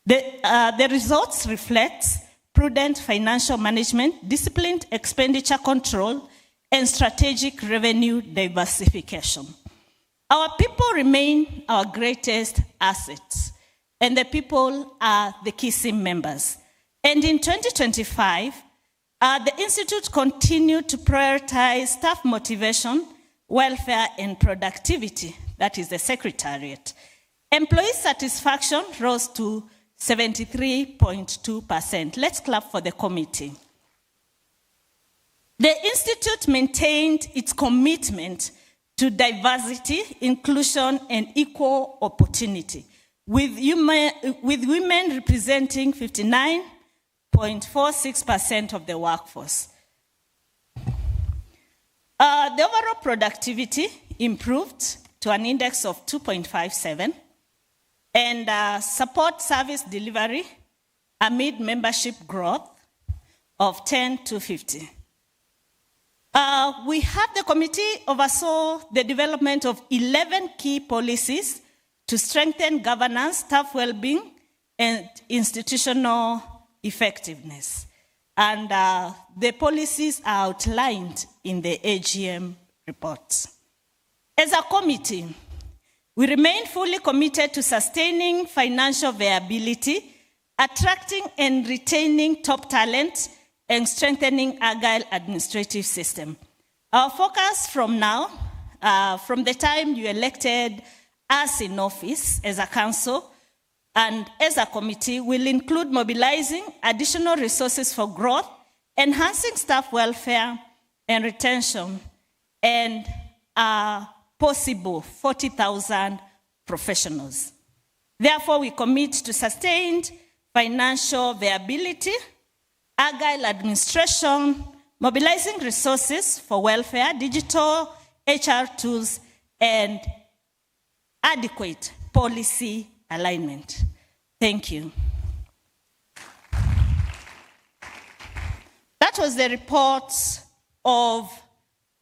The results reflect prudent financial management, disciplined expenditure control, and strategic revenue diversification. Our people remain our greatest assets, and the people are the KISM members. And in 2025, the Institute continued to prioritize staff motivation, welfare, and productivity. That is the Secretariat. Employee satisfaction rose to 73.2%. Let's clap for the committee. The Institute maintained its commitment to diversity, inclusion, and equal opportunity, with women representing 59.46% of the workforce. The overall productivity improved to an index of 2.57, and support service delivery amid membership growth of 10 to 50. We have the committee oversaw the development of 11 key policies to strengthen governance, staff well-being, and institutional effectiveness. And the policies are outlined in the AGM report. As a committee, we remain fully committed to sustaining financial viability, attracting and retaining top talent, and strengthening agile administrative system. Our focus from now, from the time you elected us in office as a council and as a committee, will include mobilizing additional resources for growth, enhancing staff welfare and retention, and possible 40,000 professionals. Therefore, we commit to sustained financial viability, agile administration, mobilizing resources for welfare, digital HR tools, and adequate policy alignment. Thank you. That was the report of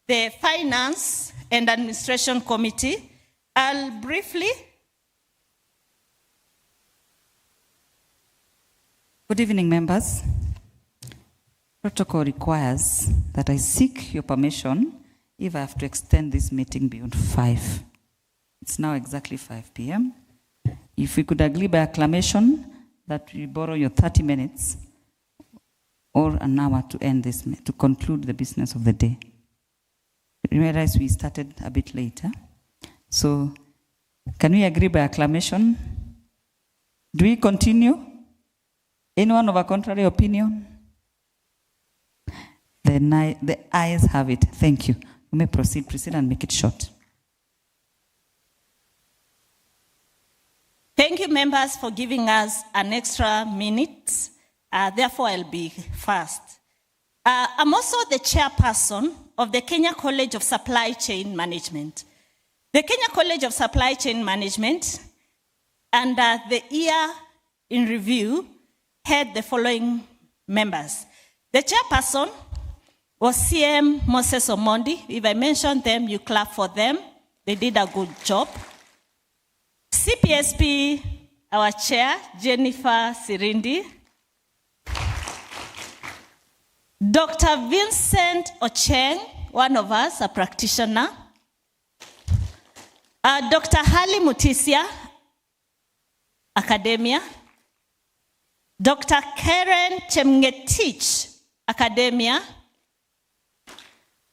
the Finance and Administration Committee. I'll briefly. Good evening, members. Protocol requires that I seek your permission if I have to extend this meeting beyond 5. It's now exactly 5 p.m. If we could agree by acclamation that we borrow your 30 minutes or an hour to end this, to conclude the business of the day. You realize we started a bit later. So, can we agree by acclamation? Do we continue? Anyone of a contrary opinion? The ayes have it. Thank you. You may proceed, and make it short. Thank you, members, for giving us an extra minute. Therefore, I'll be fast. I'm also the chairperson of the Kenya College of Supply Chain Management. The Kenya College of Supply Chain Management, under the year in review, had the following members. The chairperson was CM Moses Omondi. If I mention them, you clap for them. They did a good job. CPSP, our chair, Jennifer Sirindi. Dr. Vincent Ocheng, one of us, a practitioner. Dr. Hali Mutisia, academia. Dr. Karen Chemngetich, academia.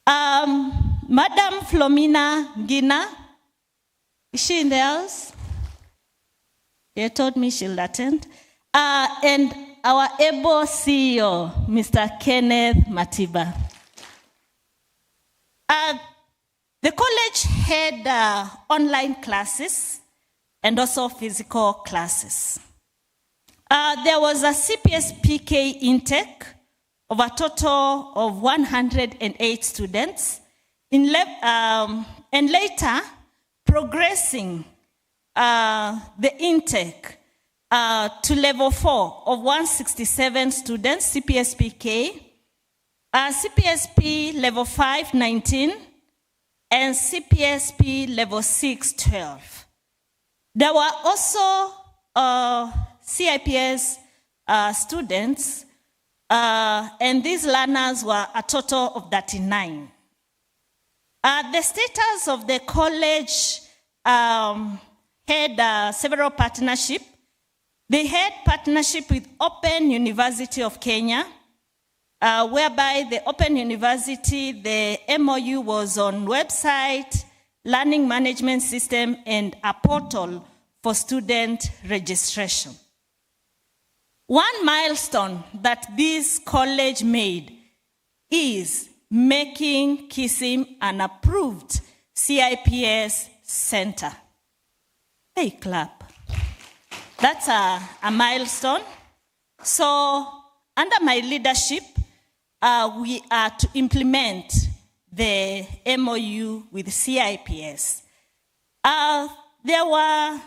Madam Flomina Gina, is she in the house? They told me she'll attend. And our able CEO, Mr. Kenneth Matiba. The college had online classes and also physical classes. There was a CPS-PK intake of a total of 108 students, and later progressing the intake to level 4 of 167 students, CPS-PK, CPSP level 5, 19, and CPSP level 6, 12. There were also CIPS students, and these learners were a total of 39. The status of the college had several partnerships. They had partnership with Open University of Kenya, whereby the Open University, the MOU was on website, learning management system, and a portal for student registration. One milestone that this college made is making KISM an approved CIPS center. Hey, clap. That's a milestone. So under my leadership, we are to implement the MOU with CIPS. There were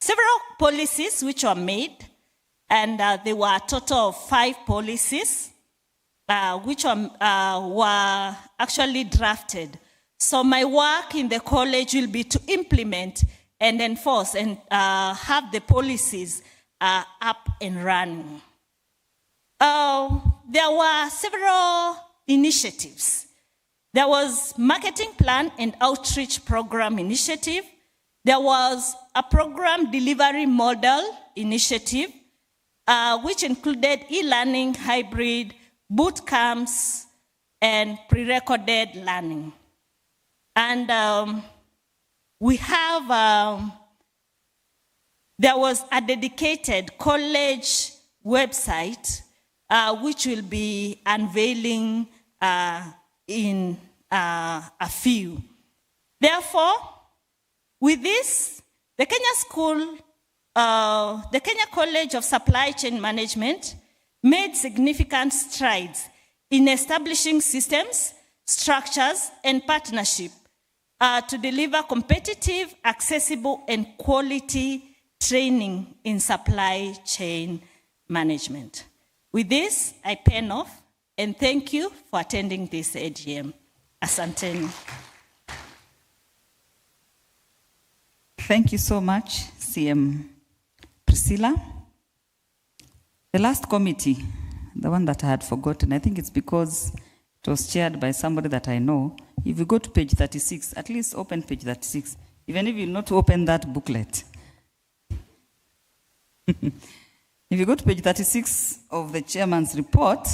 several policies which were made, and there were a total of 5 policies which were actually drafted. So my work in the college will be to implement and enforce and have the policies up and running. There were several initiatives. There was marketing plan and outreach program initiative. There was a program delivery model initiative, which included e-learning, hybrid, boot camps, and pre-recorded learning. And we have, there was a dedicated college website which will be unveiling in a few. Therefore, with this, the Kenya College of Supply Chain Management made significant strides in establishing systems, structures, and partnership to deliver competitive, accessible, and quality training in supply chain management. With this, I pen off, and thank you for attending this AGM. Asanteni. Thank you so much, CM Priscilla. The last committee, the one that I had forgotten, I think it's because it was chaired by somebody that I know. If you go to page 36, at least open page 36, even if you not open that booklet. If you go to page 36 of the chairman's report,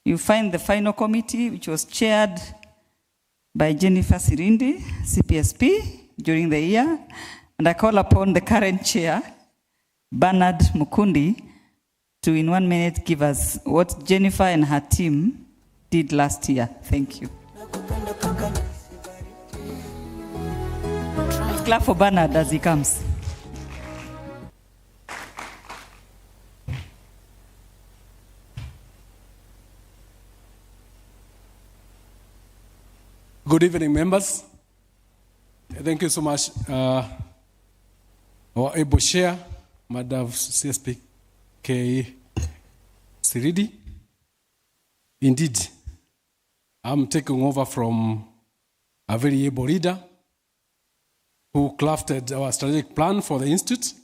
you find the final committee, which was chaired by Jennifer Sirindi, CPSP, during the year. And I call upon the current chair, Bernard Mukundi, to in 1 minute give us what Jennifer and her team did last year. Thank you. Clap for Bernard as he comes. Good evening, members. Thank you so much. Our able chair, Madam CSP K. Siridi. Indeed, I'm taking over from a very able leader who crafted our strategic plan for the Institute.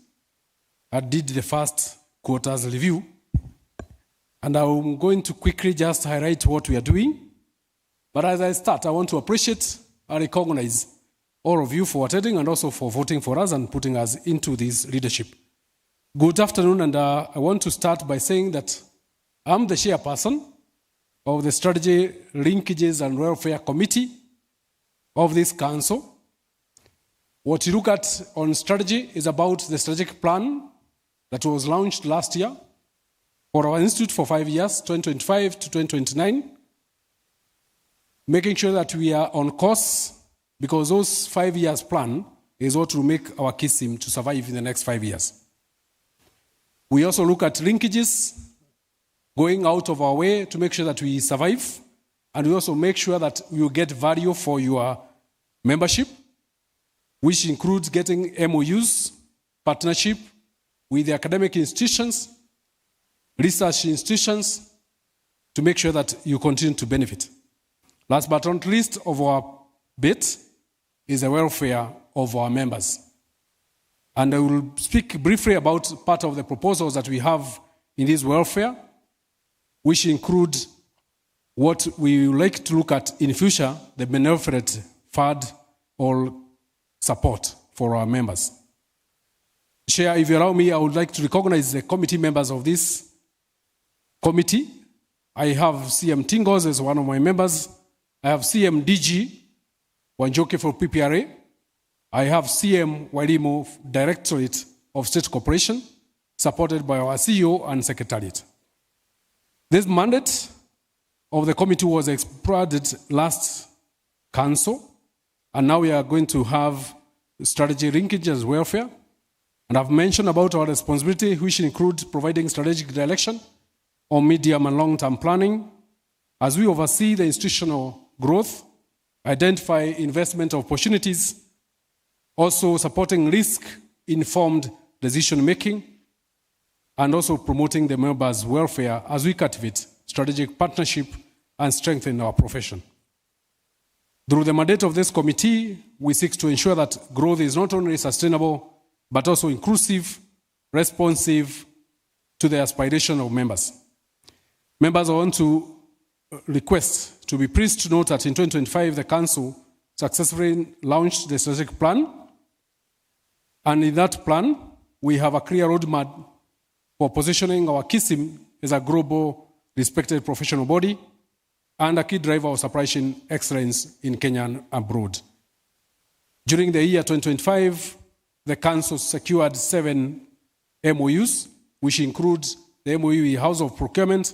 I did the first quarter's review. And I'm going to quickly just highlight what we are doing. But as I start, I want to appreciate and recognize all of you for attending and also for voting for us and putting us into this leadership. Good afternoon, and I want to start by saying that I'm the chairperson of the Strategy, Linkages and Welfare Committee of this council. What you look at on strategy is about the strategic plan that was launched last year for our institute for 5 years, 2025 to 2029. making sure that we are on course, because those 5 years plan is what will make our KISM to survive in the next 5 years. We also look at linkages, going out of our way to make sure that we survive, and we also make sure that you get value for your membership, which includes getting MOUs, partnership with the academic institutions, research institutions, to make sure that you continue to benefit. Last but not least of our bit is the welfare of our members. And I will speak briefly about part of the proposals that we have in this welfare, which include what we would like to look at in future, the benevolent fund or support for our members. Chair, if you allow me, I would like to recognize the committee members of this committee. I have CM Tingos as one of my members. I have CM DG Wanjoke for PPRA. I have CM Walimu, Directorate of State Corporation, supported by our CEO and Secretariat. This mandate of the committee was expanded last council, and now we are going to have strategy linkages welfare. And I've mentioned about our responsibility, which includes providing strategic direction on medium and long-term planning, as we oversee the institutional growth, identify investment opportunities, also supporting risk-informed decision-making, and also promoting the members' welfare as we cultivate strategic partnership and strengthen our profession. Through the mandate of this committee, we seek to ensure that growth is not only sustainable, but also inclusive, responsive to the aspiration of members. Members, I want to request to be pleased to note that in 2025, the Council successfully launched the strategic plan. And in that plan, we have a clear roadmap for positioning our KISM as a global respected professional body and a key driver of supply chain excellence in Kenya and abroad. During the year 2025, the Council secured 7 MOUs, which includes the MOU with House of Procurement,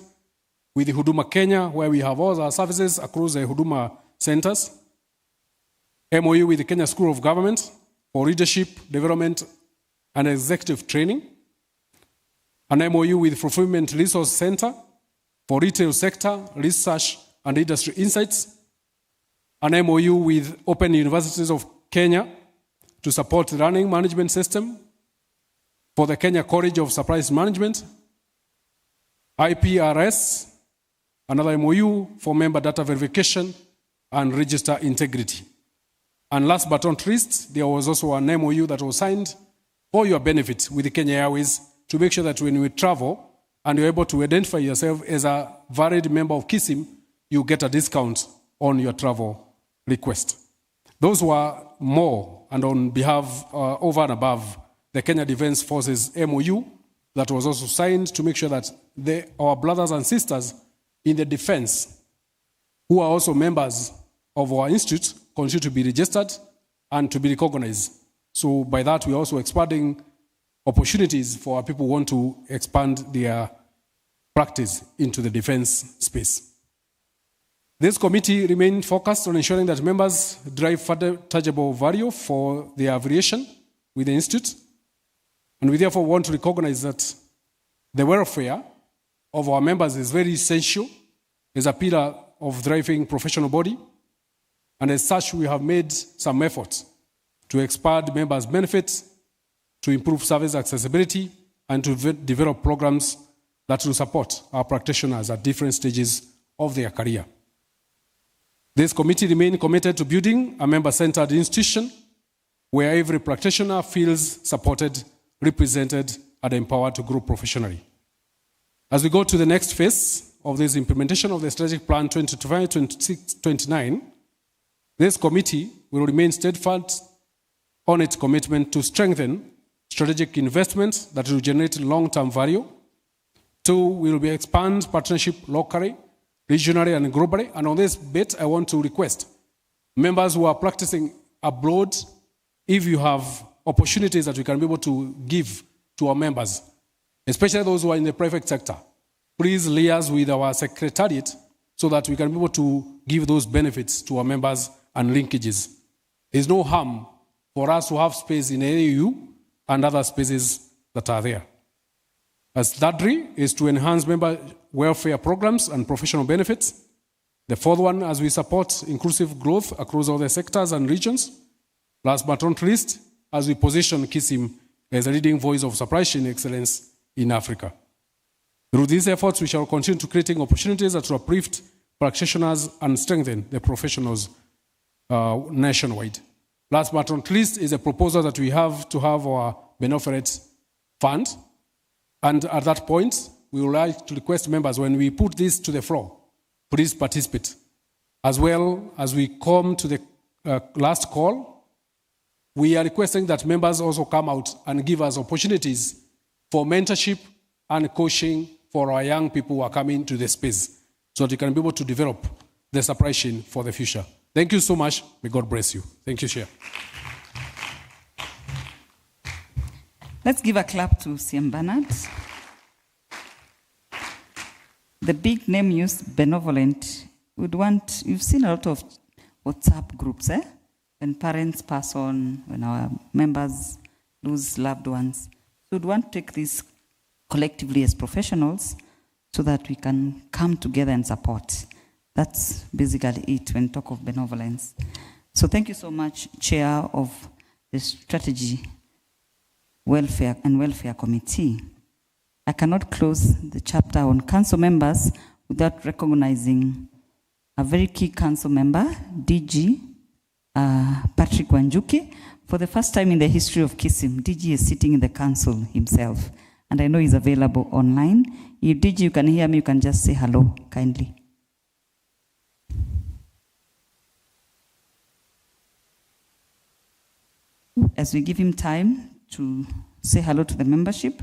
with the Huduma Kenya, where we have all our services across the Huduma centers, MOU with the Kenya School of Government for leadership, development, and executive training, an MOU with Fulfillment Resource Center for retail sector, research, and industry insights, an MOU with Open Universities of Kenya to support the learning management system for the Kenya College of Supplies Management, IPRS, another MOU for member data verification and register integrity. And last but not least, there was also an MOU that was signed for your benefit with the Kenya Airways to make sure that when you travel and you're able to identify yourself as a valid member of KISM, you get a discount on your travel request. Those were more, and on behalf, over and above, the Kenya Defense Forces MOU that was also signed to make sure that our brothers and sisters in the defense, who are also members of our institute, continue to be registered and to be recognized. So by that, we're also expanding opportunities for our people who want to expand their practice into the defense space. This committee remained focused on ensuring that members drive further tangible value for their affiliation with the institute. And we therefore want to recognize that the welfare of our members is very essential as a pillar of driving professional body. And as such, we have made some efforts to expand members' benefits, to improve service accessibility, and to develop programs that will support our practitioners at different stages of their career. This committee remains committed to building a member-centered institution where every practitioner feels supported, represented, and empowered to grow professionally. As we go to the next phase of this implementation of the Strategic Plan 2025-2029, this committee will remain steadfast on its commitment to strengthen strategic investments that will generate long-term value. 2, we will expand partnership locally, regionally, and globally. And on this bit, I want to request members who are practicing abroad, if you have opportunities that we can be able to give to our members, especially those who are in the private sector, please liaise with our secretariat so that we can be able to give those benefits to our members and linkages. There's no harm for us to have space in AU and other spaces that are there. As thirdly is to enhance member welfare programs and professional benefits. The fourth one, as we support inclusive growth across all the sectors and regions. Last but not least, as we position KISM as a leading voice of supply chain excellence in Africa. Through these efforts, we shall continue to creating opportunities that will uplift practitioners and strengthen the professionals nationwide. Last but not least is a proposal that we have to have our benevolent fund. And at that point, we would like to request members, when we put this to the floor, please participate. As well as we come to the last call, we are requesting that members also come out and give us opportunities for mentorship and coaching for our young people who are coming to the space so that we can be able to develop the supply chain for the future. Thank you so much. May God bless you. Thank you, Chair. Let's give a clap to CM Bernard. The big name used, benevolent, you've seen a lot of WhatsApp groups, when parents pass on, when our members lose loved ones. So we'd want to take this collectively as professionals so that we can come together and support. That's basically it when we talk of benevolence. So thank you so much, Chair of the Strategy Welfare and Welfare Committee. I cannot close the chapter on council members without recognizing a very key council member, DG Patrick Wanjuki. For the first time in the history of KISM, DG is sitting in the council himself, and I know he's available online. If DG, you can hear me, you can just say hello, kindly. As we give him time to say hello to the membership.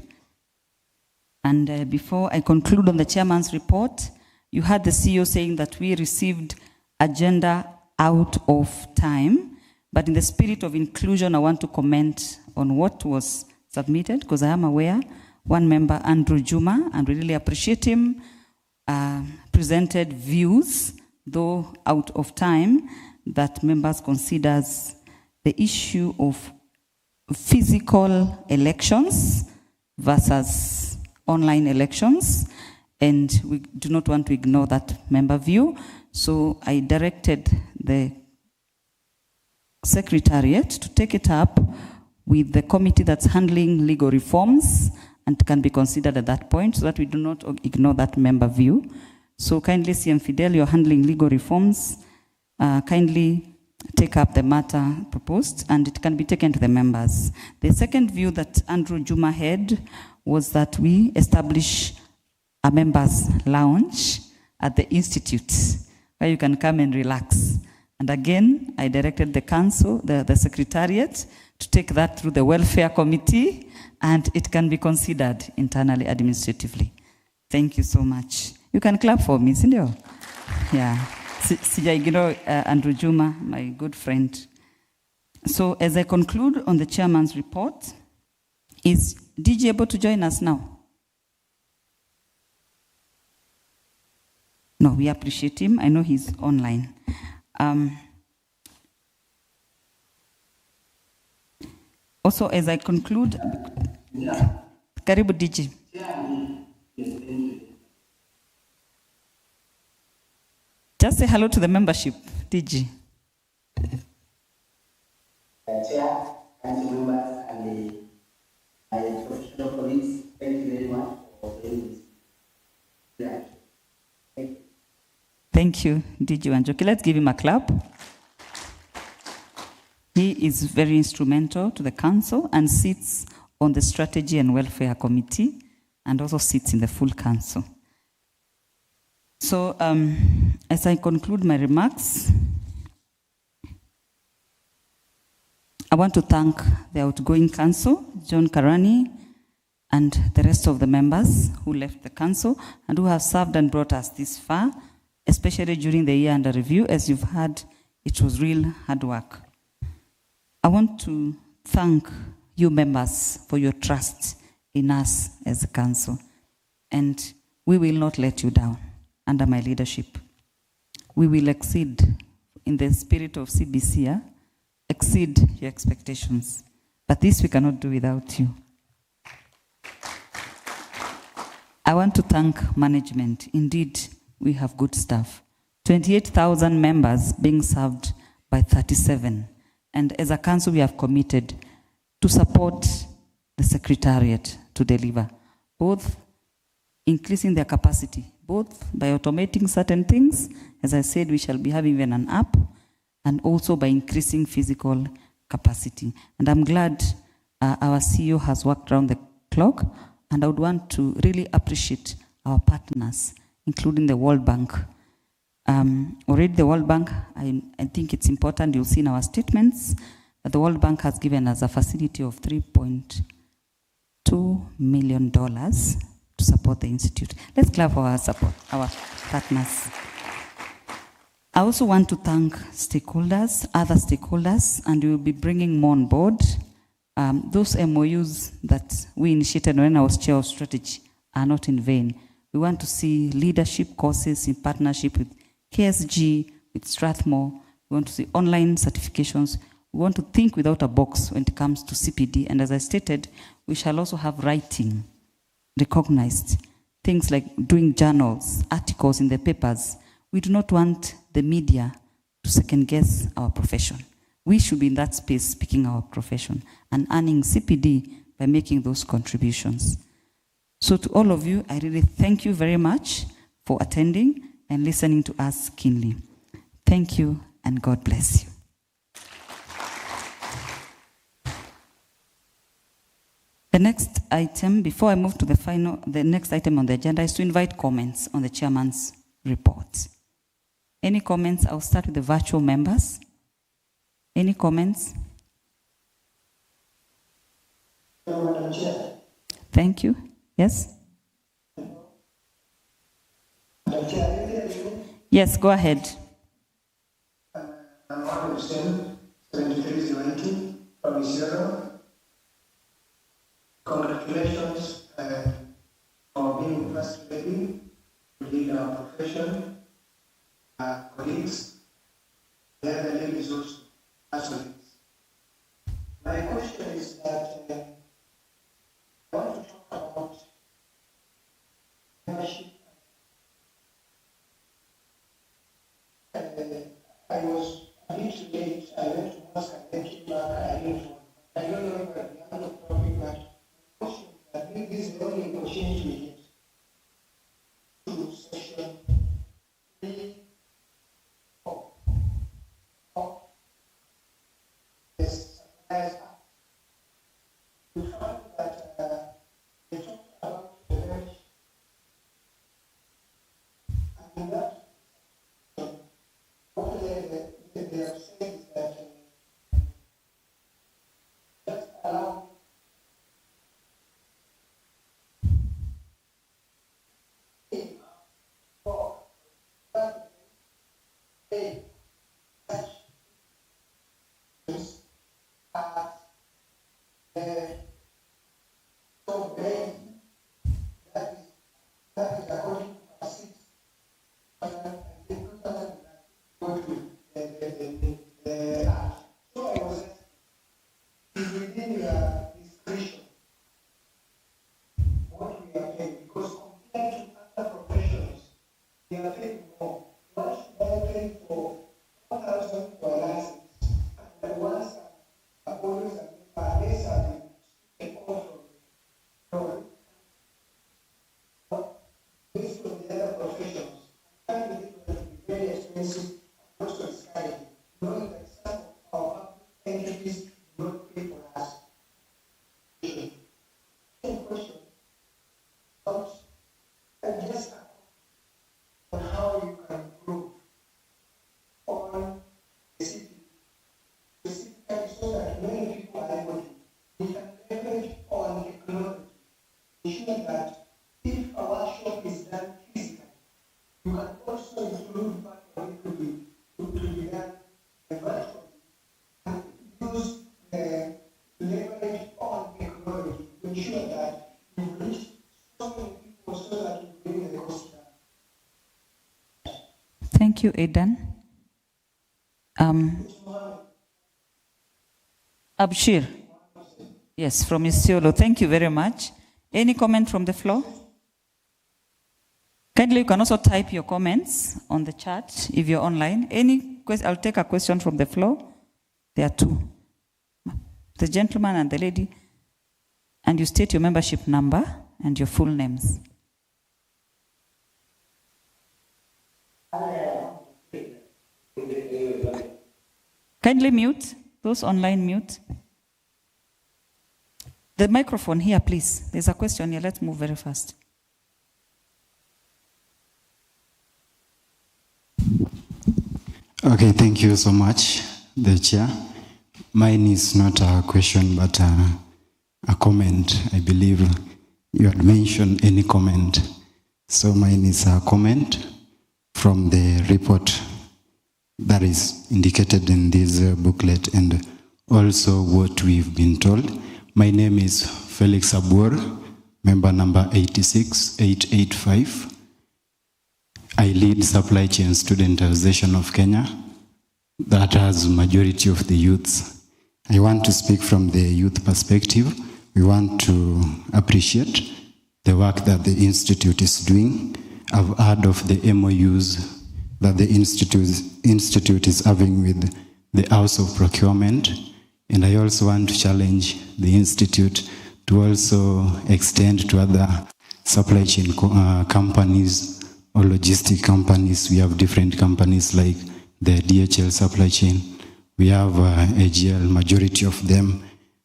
And before I conclude on the chairman's report, you heard the CEO saying that we received agenda out of time, but in the spirit of inclusion, I want to comment on what was submitted, because I am aware one member, Andrew Juma, and we really appreciate him, presented views, though out of time, that members considers the issue of physical elections versus online elections, and we do not want to ignore that member view. So I directed the Secretariat to take it up with the committee that's handling legal reforms and can be considered at that point, so that we do not ignore that member view. So kindly, CM Fidel, you're handling legal reforms, kindly take up the matter proposed, and it can be taken to the members. The second view that Andrew Juma had was that we establish a members' lounge at the Institute, where you can come and relax. And again, I directed the council, the Secretariat, to take that through the Welfare Committee, and it can be considered internally, administratively. Thank you so much. You can clap for me, Sindio? Yeah. Sijaigiro Andrew Juma, my good friend. So as I conclude on the chairman's report, is DG able to join us now? No, we appreciate him. I know he's online. Also, as I conclude, Karibu DG. Just say hello to the membership, DG. Chair, council members, and my professional colleagues, thank you very much for doing this. Thank you, DG Wanjoki. Let's give him a clap. He is very instrumental to the council and sits on the Strategy and Welfare Committee and also sits in the full council. So, as I conclude my remarks, I want to thank the outgoing council, John Karani, and the rest of the members who left the council and who have served and brought us this far, especially during the year under review. As you've heard, it was real hard work. I want to thank you members for your trust in us as a council, and we will not let you down under my leadership. we will exceed, in the spirit of CBC, exceed your expectations. But this we cannot do without you. I want to thank management. Indeed, we have good staff. 28,000 members being served by 37. And as a council, we have committed to support the Secretariat to deliver, both increasing their capacity, both by automating certain things. As I said, we shall be having even an app, and also by increasing physical capacity. And I'm glad our CEO has worked around the clock, and I would want to really appreciate our partners, including the World Bank. Already the World Bank, I think it's important, you'll see in our statements, that the World Bank has given us a facility of $3.2 million to support the institute. Let's clap for our support, our partners. I also want to thank stakeholders, other stakeholders, and we will be bringing more on board. Those MOUs that we initiated when I was chair of strategy are not in vain. We want to see leadership courses in partnership with KSG, with Strathmore. We want to see online certifications. We want to think without a box when it comes to CPD. And as I stated, we shall also have writing recognized. Things like doing journals, articles in the papers. We do not want the media to second guess our profession. We should be in that space speaking our profession and earning CPD by making those contributions. So to all of you, I really thank you very much for attending and listening to us keenly. Thank you and God bless you. The next item, before I move to the next item on the agenda, is to invite comments on the chairman's report. Any comments? I'll start with the virtual members. Any comments? Madam Chair. Thank you. Yes? Madam Chair, yes, go ahead. I'm Mark Hussein, 7390 from Isiolo. Congratulations for being first lady to lead our profession, colleagues, the other ladies also, colleagues. My question is that I want to talk about membership. I was a bit late. I went to Moscow and then came back. I didn't know. I don't know if I have a topic, but I think this is the only opportunity we get to session 3 of this suppliers act. We found that they talked about the marriage, and in that what they have said is that just allow that is according to our 6. So I was asking, within your discretion what we are paying, because compared to other professions, we are paying more. Why should I pay for 4,000 for a license? And the ones that are always less than a call from based on the other professions. I find it going to be very expensive and also discouraging, knowing that some of our entities do not pay for us. Same question about just on how you can improve on the city, specifically so that many people are able to. We can leverage on technology, ensuring that if a workshop is done physically, you can also include part of it to be done virtually and use the leverage on technology to ensure that you reach so many people so that you bring the cost down. Thank Thank you, Aidan. Abshir. Yes, from Isiolo. Thank you very much. Any comment from the floor? Kindly, you can also type your comments on the chat if you're online. I'll take a question from the floor. There are two. The gentleman and the lady. And you state your membership number and your full names. Kindly mute. Those online mute. The microphone here, please. There's a question here. Let's move very fast. Okay, thank you so much, the chair. Mine is not a question, but a comment. I believe you had mentioned any comment. So mine is a comment from the report that is indicated in this booklet and also what we've been told. My name is Felix Abur, member number 86885. I lead Supply Chain Student Association of Kenya that has majority of the youths. I want to speak from the youth perspective. We want to appreciate the work that the Institute is doing. I've heard of the MOUs that the Institute is having with the House of Procurement. And I also want to challenge the Institute to also extend to other supply chain companies or logistic companies. We have different companies like the DHL supply chain. We have AGL, majority of them,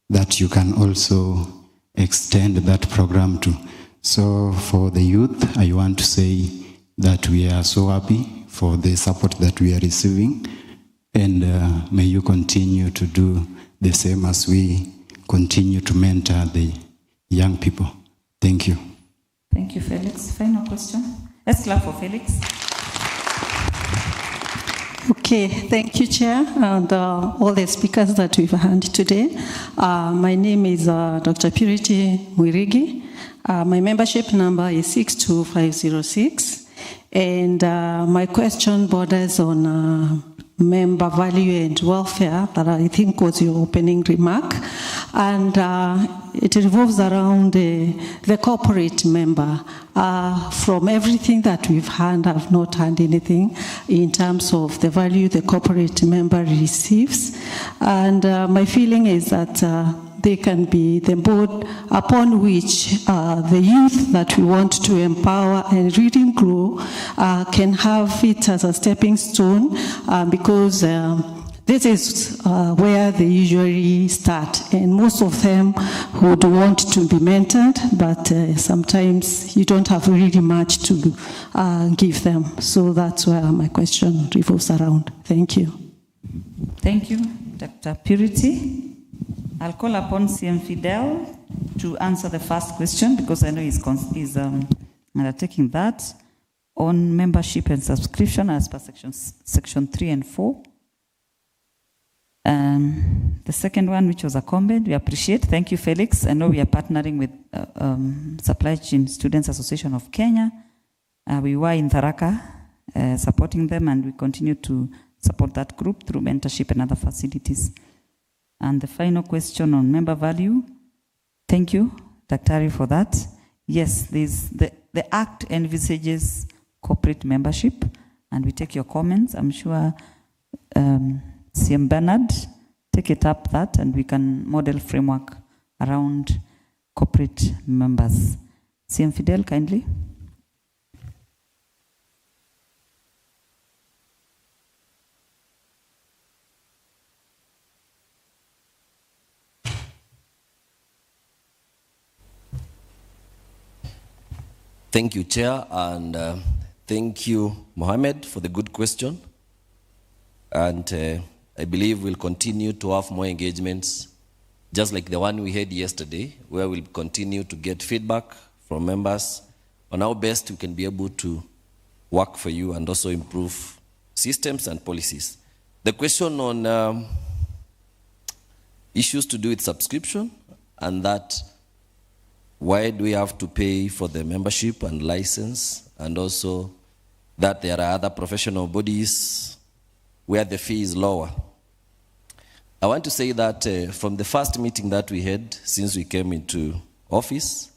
that you can also extend that program to. So for the youth, I want to say that we are so happy for the support that we are receiving, and may you continue to do the same as we continue to mentor the young people. Thank you. Thank you, Felix. Final question. Let's clap for Felix. Okay, thank you, Chair, and all the speakers that we've heard today. My name is Dr. Purity Mwirigi. My membership number is 62506, and my question borders on member value and welfare, that I think was your opening remark, and it revolves around the corporate member. From everything that we've heard, I've not heard anything in terms of the value the corporate member receives, and my feeling is that they can be the board upon which the youth that we want to empower and really grow can have it as a stepping stone, because this is where they usually start, and most of them would want to be mentored, but sometimes you don't have really much to give them. So that's where my question revolves around. Thank you. Thank you, Dr. Purity. I'll call upon CM Fidel to answer the first question, because I know he's undertaking that on membership and subscription as per section 3 and 4. The second one, which was a comment, we appreciate. Thank you, Felix. I know we are partnering with Supply Chain Students Association of Kenya. We were in Tharaka supporting them, and we continue to support that group through mentorship and other facilities. And the final question on member value. Thank you, Daktari, for that. Yes, the Act envisages corporate membership, and we take your comments. I'm sure CM Bernard, take it up that, and we can model framework around corporate members. CM Fidel, kindly. Thank you, Chair, and thank you, Mohammed, for the good question. And I believe we'll continue to have more engagements, just like the one we had yesterday, where we'll continue to get feedback from members on how best we can be able to work for you and also improve systems and policies. The question on issues to do with subscription, and that why do we have to pay for the membership and license, and also that there are other professional bodies where the fee is lower. I want to say that from the first meeting that we had since we came into office,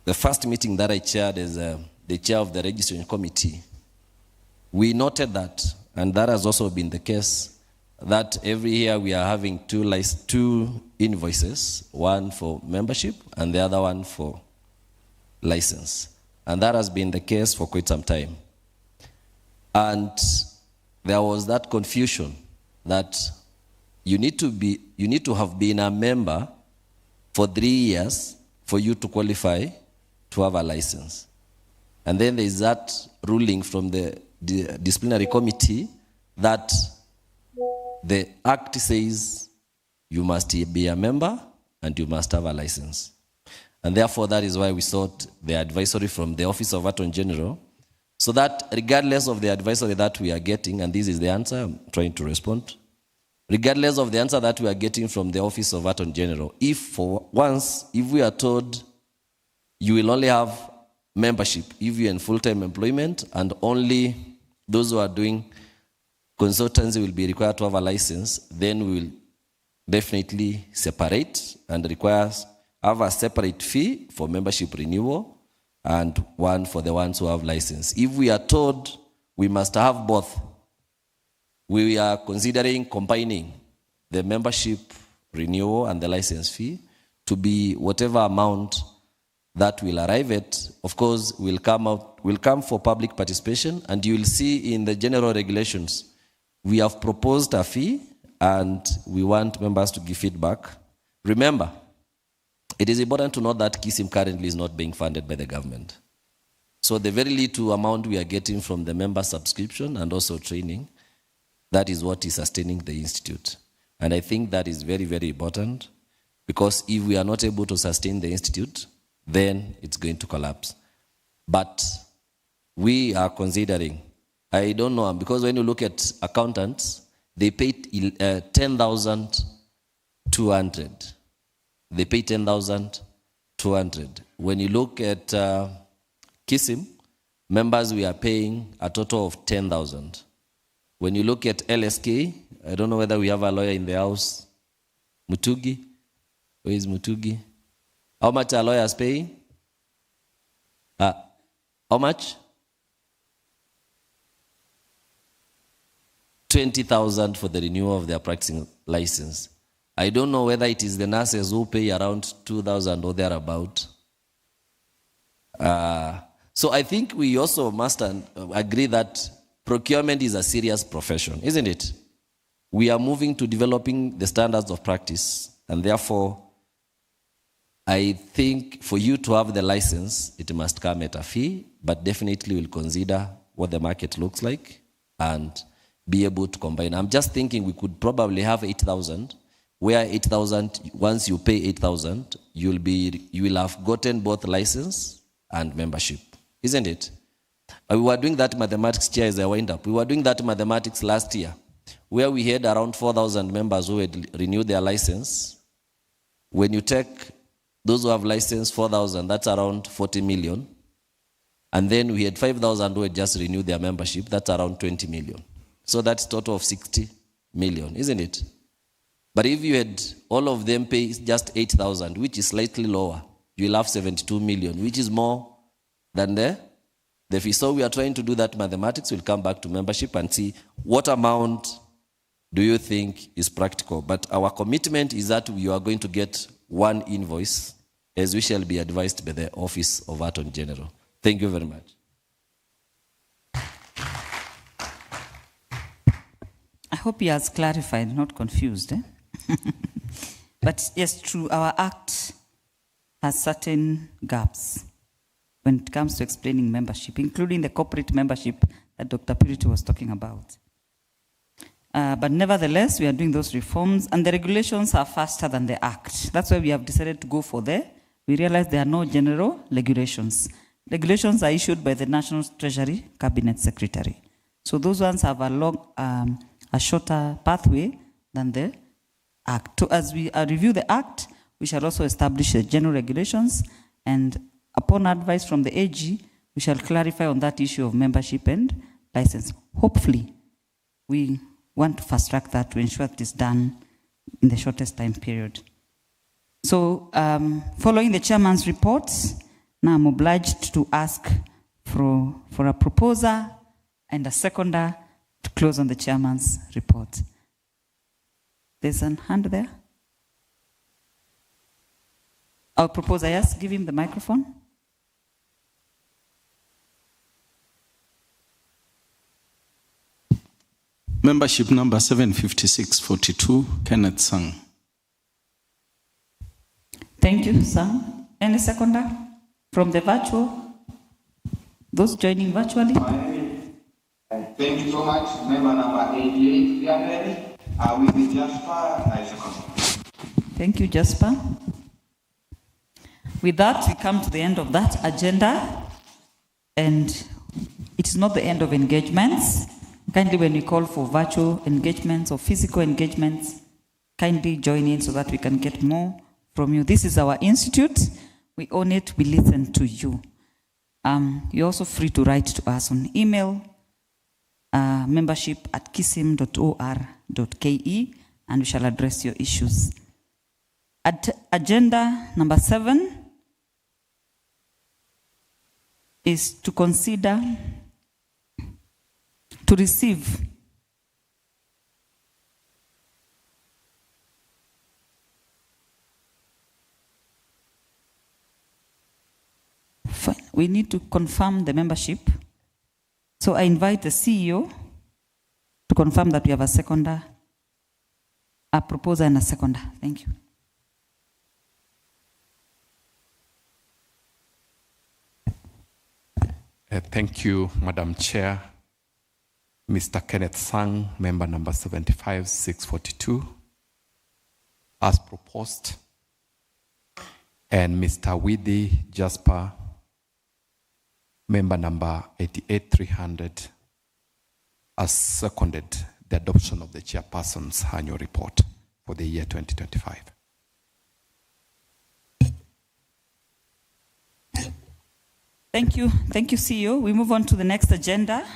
the first meeting that I chaired as the chair of the registration committee, we noted that, and that has also been the case, that every year we are having two invoices, one for membership and the other one for license. And that has been the case for quite some time. And there was that confusion that you need to have been a member for 3 years for you to qualify to have a license. And then there is that ruling from the disciplinary committee that the act says you must be a member and you must have a license. And therefore, that is why we sought the advisory from the Office of Attorney General, so that regardless of the advisory that we are getting, and this is the answer, I'm trying to respond, regardless of the answer that we are getting from the Office of Attorney General, if we are told you will only have membership if you're in full-time employment and only those who are doing consultancy will be required to have a license, then we will definitely separate and have a separate fee for membership renewal and one for the ones who have license. If we are told we must have both, we are considering combining the membership renewal and the license fee to be whatever amount that will arrive at. Of course, will come for public participation, and you will see in the general regulations, we have proposed a fee and we want members to give feedback. Remember, it is important to note that KISM currently is not being funded by the government. So the very little amount we are getting from the member subscription and also training, that is what is sustaining the institute. And I think that is very, very important, because if we are not able to sustain the institute, then it's going to collapse. But we are considering, I don't know, because when you look at accountants, they pay 10,200. They pay 10,200. When you look at KISM, members, we are paying a total of 10,000. When you look at LSK, I don't know whether we have a lawyer in the house. Mutugi? Where is Mutugi? How much are lawyers paying? How much? 20,000 for the renewal of their practicing license. I don't know whether it is the nurses who pay around 2,000 or thereabout. So I think we also must agree that procurement is a serious profession, isn't it? We are moving to developing the standards of practice, and therefore, I think for you to have the license, it must come at a fee, but definitely we'll consider what the market looks like and be able to combine. I'm just thinking we could probably have 8,000, where 8,000, once you pay 8,000, you will have gotten both license and membership, isn't it? We were doing that mathematics, Chair, as I wind up. We were doing that mathematics last year, where we had around 4,000 members who had renewed their license. When you take those who have license, 4,000, that's around 40 million. And then we had 5,000 who had just renewed their membership, that's around 20 million. So that's a total of 60 million, isn't it? But if you had all of them pay just 8,000, which is slightly lower, you'll have 72 million, which is more than the fee. So we are trying to do that mathematics. We'll come back to membership and see what amount do you think is practical. But our commitment is that you are going to get one invoice, as we shall be advised by the Office of Attorney General. Thank you very much. I hope he has clarified, not confused. But yes, true, our Act has certain gaps when it comes to explaining membership, including the corporate membership that Dr. Purity was talking about. But nevertheless, we are doing those reforms, and the regulations are faster than the Act. That's why we have decided to go for we realize there are no general regulations. Regulations are issued by the National Treasury Cabinet Secretary. So those ones have a shorter pathway than the Act. So as we review the Act, we shall also establish the general regulations, and upon advice from the AG, we shall clarify on that issue of membership and license. Hopefully, we want to fast track that to ensure that it's done in the shortest time period. So, following the chairman's reports, now I'm obliged to ask for a proposer and a seconder to close on the chairman's report. There's a hand there. Our proposer, yes, give him the microphone. Membership number 75642, Kenneth Sang. Thank you, Sang. Any seconder from the virtual? Those joining virtually? Thank you so much. Member number 88, 300. With the Jasper, I second. Thank you, Jasper. With that, we come to the end of that agenda. And it is not the end of engagements. Kindly, when we call for virtual engagements or physical engagements, kindly join in so that we can get more from you. This is our institute. We own it. We listen to you. You're also free to write to us on email, membership@kism.or.ke, and we shall address your issues. Agenda number 7 is to consider to receive we need to confirm the membership. So I invite the CEO to confirm that we have a seconder, a proposer and a seconder. Thank you. Thank you, Madam Chair. Mr. Kenneth Sang, member number 75642, as proposed, and Mr. Widi Jasper, member number 88300, as seconded the adoption of the Chairperson's annual report for the year 2025. Thank you, CEO. We move on to the next agenda,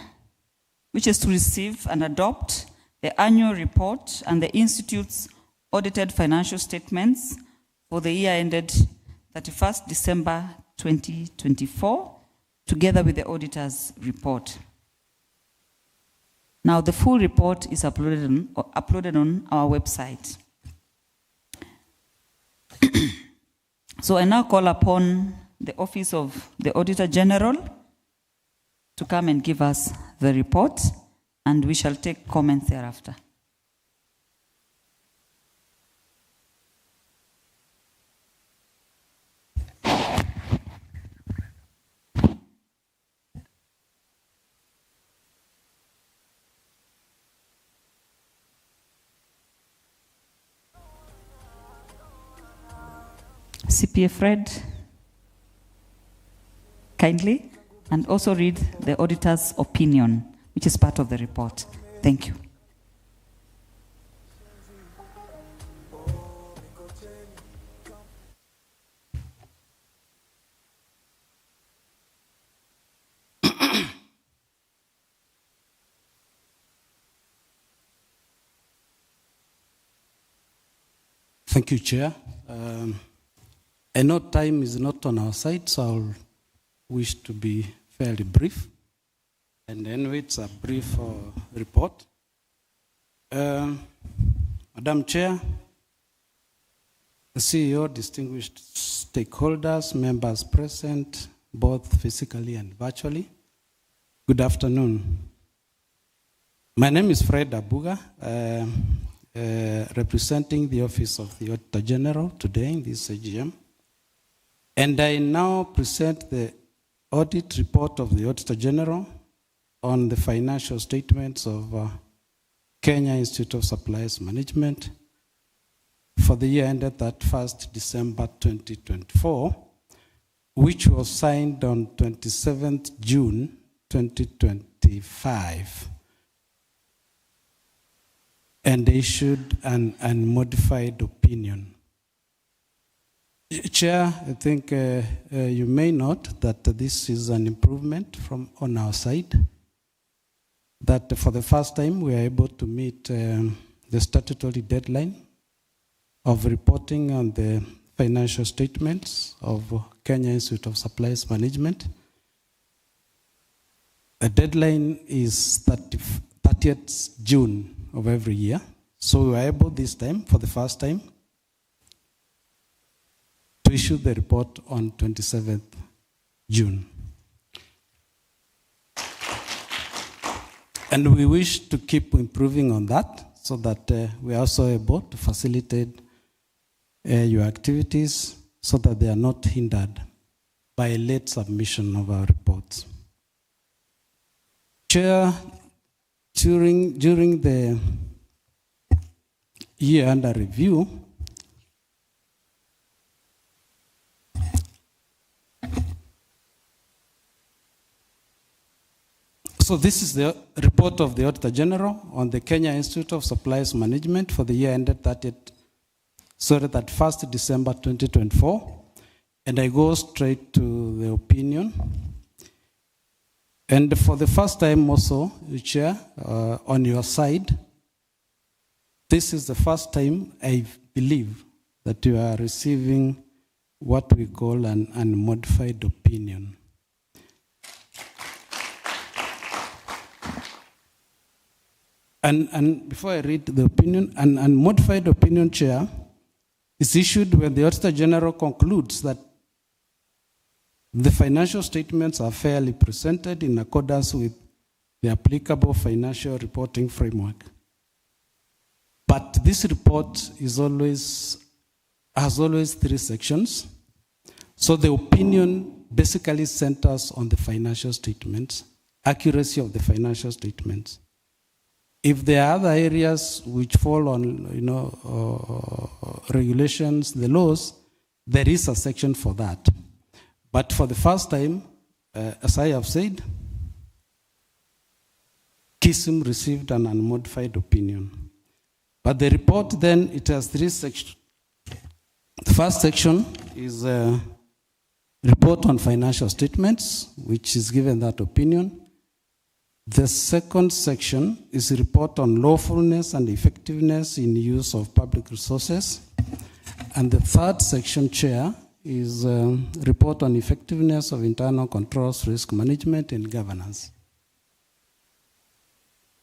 which is to receive and adopt the annual report and the Institute's audited financial statements for the year ended 31st December 2024, together with the auditor's report. Now, the full report is uploaded on our website. So I now call upon the Office of the Auditor General to come and give us the report, and we shall take comments thereafter. CPA Fred, kindly, and also read the auditor's opinion, which is part of the report. Thank you. Thank you, Chair. I know time is not on our side, so I'll wish to be fairly brief. And anyway, it's a brief report. Madam Chair, the CEO, distinguished stakeholders, members present, both physically and virtually, good afternoon. My name is Fred Abuga, representing the Office of the Auditor General today in this AGM. And I now present the audit report of the Auditor General on the financial statements of Kenya Institute of Supplies Management for the year ended 31st December 2024, which was signed on 27th June 2025 and issued an unmodified opinion. Chair, I think you may note that this is an improvement from on our side, that for the first time we are able to meet the statutory deadline of reporting on the financial statements of Kenya Institute of Supplies Management. The deadline is 30th June of every year. So we were able this time, for the first time, to issue the report on 27th June. And we wish to keep improving on that so that we are also able to facilitate your activities so that they are not hindered by a late submission of our reports. Chair, during the year under review, so this is the report of the Auditor General on the Kenya Institute of Supplies Management for the year ended 1st December 2024. And I go straight to the opinion. And for the first time also, Chair, on your side, this is the first time I believe that you are receiving what we call an unmodified opinion. And before I read the opinion, an unmodified opinion, Chair, is issued when the Auditor General concludes that the financial statements are fairly presented in accordance with the applicable financial reporting framework. But this report has always 3 sections. So the opinion basically centers on the financial statements, accuracy of the financial statements. If there are other areas which fall on, regulations, the laws, there is a section for that. But for the first time, as I have said, KISM received an unmodified opinion. But the report then, it has 3 sections. The first section is a report on financial statements, which is given that opinion. The second section is a report on lawfulness and effectiveness in use of public resources. And the third section, Chair, is a report on effectiveness of internal controls, risk management, and governance.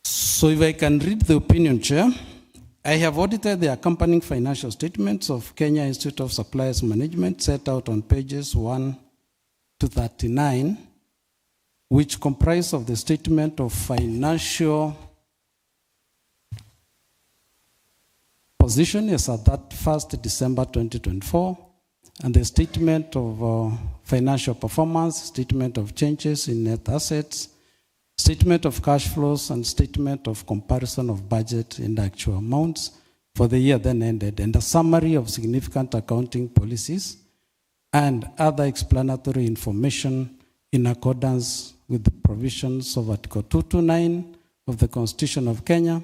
So if I can read the opinion, Chair, I have audited the accompanying financial statements of Kenya Institute of Supplies Management set out on pages 1 to 39, which comprise of the statement of financial position as at that 1st December 2024, and the statement of financial performance, statement of changes in net assets, statement of cash flows, and statement of comparison of budget and actual amounts for the year then ended, and a summary of significant accounting policies and other explanatory information in accordance with the provisions of Article 229 of the Constitution of Kenya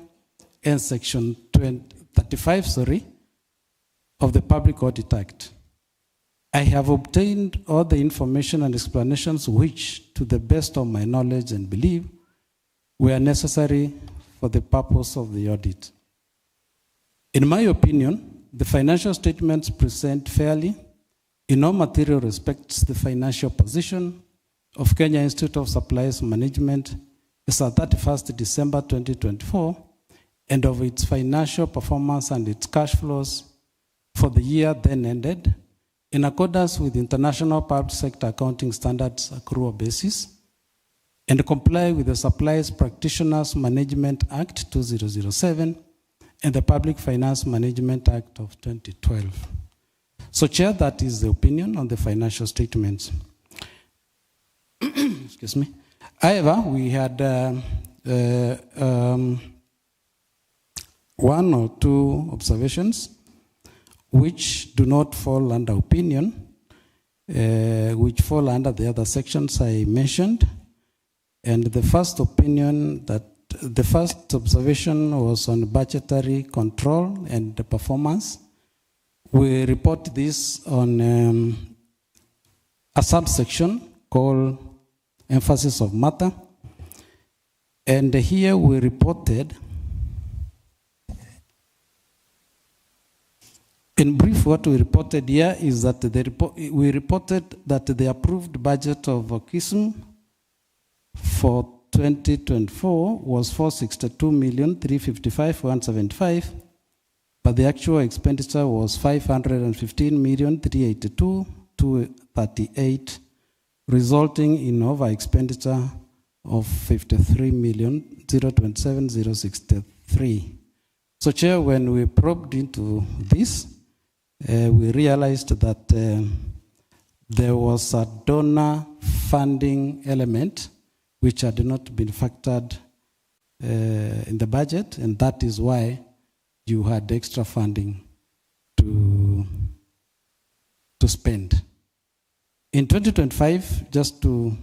and Section 35 of the Public Audit Act. I have obtained all the information and explanations which, to the best of my knowledge and belief, were necessary for the purpose of the audit. In my opinion, the financial statements present fairly, in all material respects, the financial position of Kenya Institute of Supplies Management as at 31st December 2024, and of its financial performance and its cash flows for the year then ended, in accordance with International Public Sector Accounting Standards accrual basis, and comply with the Supplies Practitioners Management Act 2007 and the Public Finance Management Act of 2012. So, Chair, that is the opinion on the financial statements. Excuse me. However, we had 1 or 2 observations which do not fall under opinion, which fall under the other sections I mentioned. And the first observation was on budgetary control and the performance, we report this on a subsection called emphasis of matter. And here we reported, in brief, what we reported here is that we reported that the approved budget of KISM for 2024 was 462,355,175, but the actual expenditure was 515,382,238, resulting in over expenditure of 53,027,063. So, Chair, when we probed into this, we realized that there was a donor funding element which had not been factored in the budget, and that is why you had extra funding to spend. In 2025, just to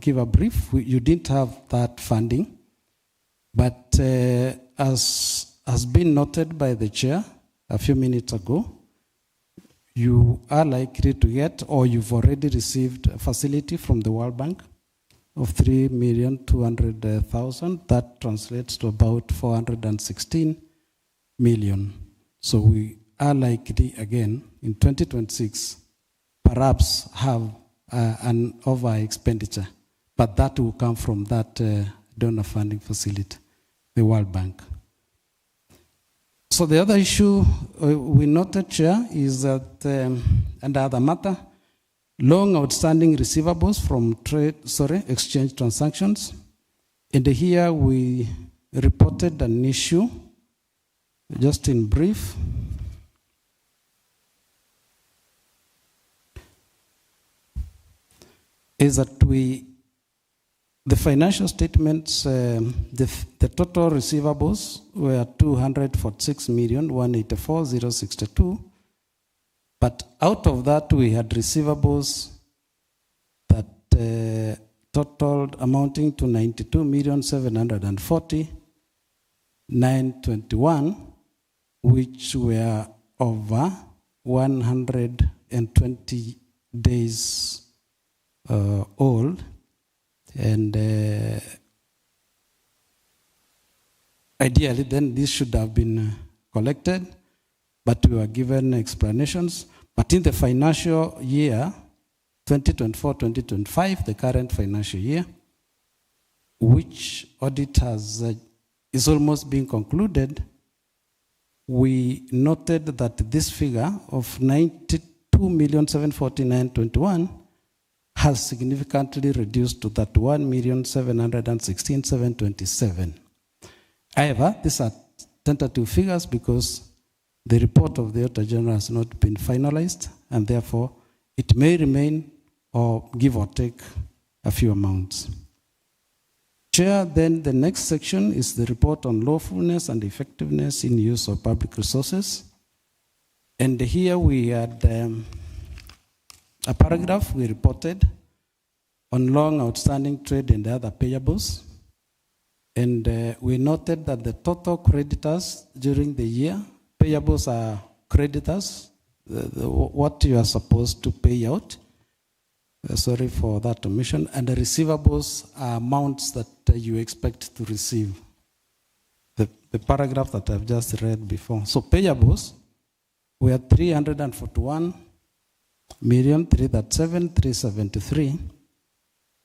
give a brief, you didn't have that funding, but as has been noted by the chair a few minutes ago, you are likely to get, or you've already received, a facility from the World Bank of 3,200,000. That translates to about 416 million. So we are likely again in 2026 perhaps have an over expenditure, but that will come from that donor funding facility, the World Bank. So the other issue we noted, Chair, is that under other matter, long outstanding receivables from exchange transactions. And here we reported an issue, just in brief. Is that the financial statements, the total receivables were 246,184,062, but out of that we had receivables that totaled amounting to 92,740,921, which were over 120 days old, and ideally then this should have been collected, but we were given explanations. But in the financial year 2024-2025, the current financial year, which audit is almost being concluded, we noted that this figure of 92,749,021 has significantly reduced to that 1,716,727. However, these are tentative figures because the report of the Auditor General has not been finalized, and therefore it may remain or give or take a few amounts. Chair, then the next section is the report on lawfulness and effectiveness in use of public resources. And here we had a paragraph we reported on long outstanding trade and other payables. And we noted that the total creditors during the year, payables are creditors, what you are supposed to pay out. Sorry for that omission. And the receivables are amounts that you expect to receive. The paragraph that I've just read before. So payables were 341,337,373,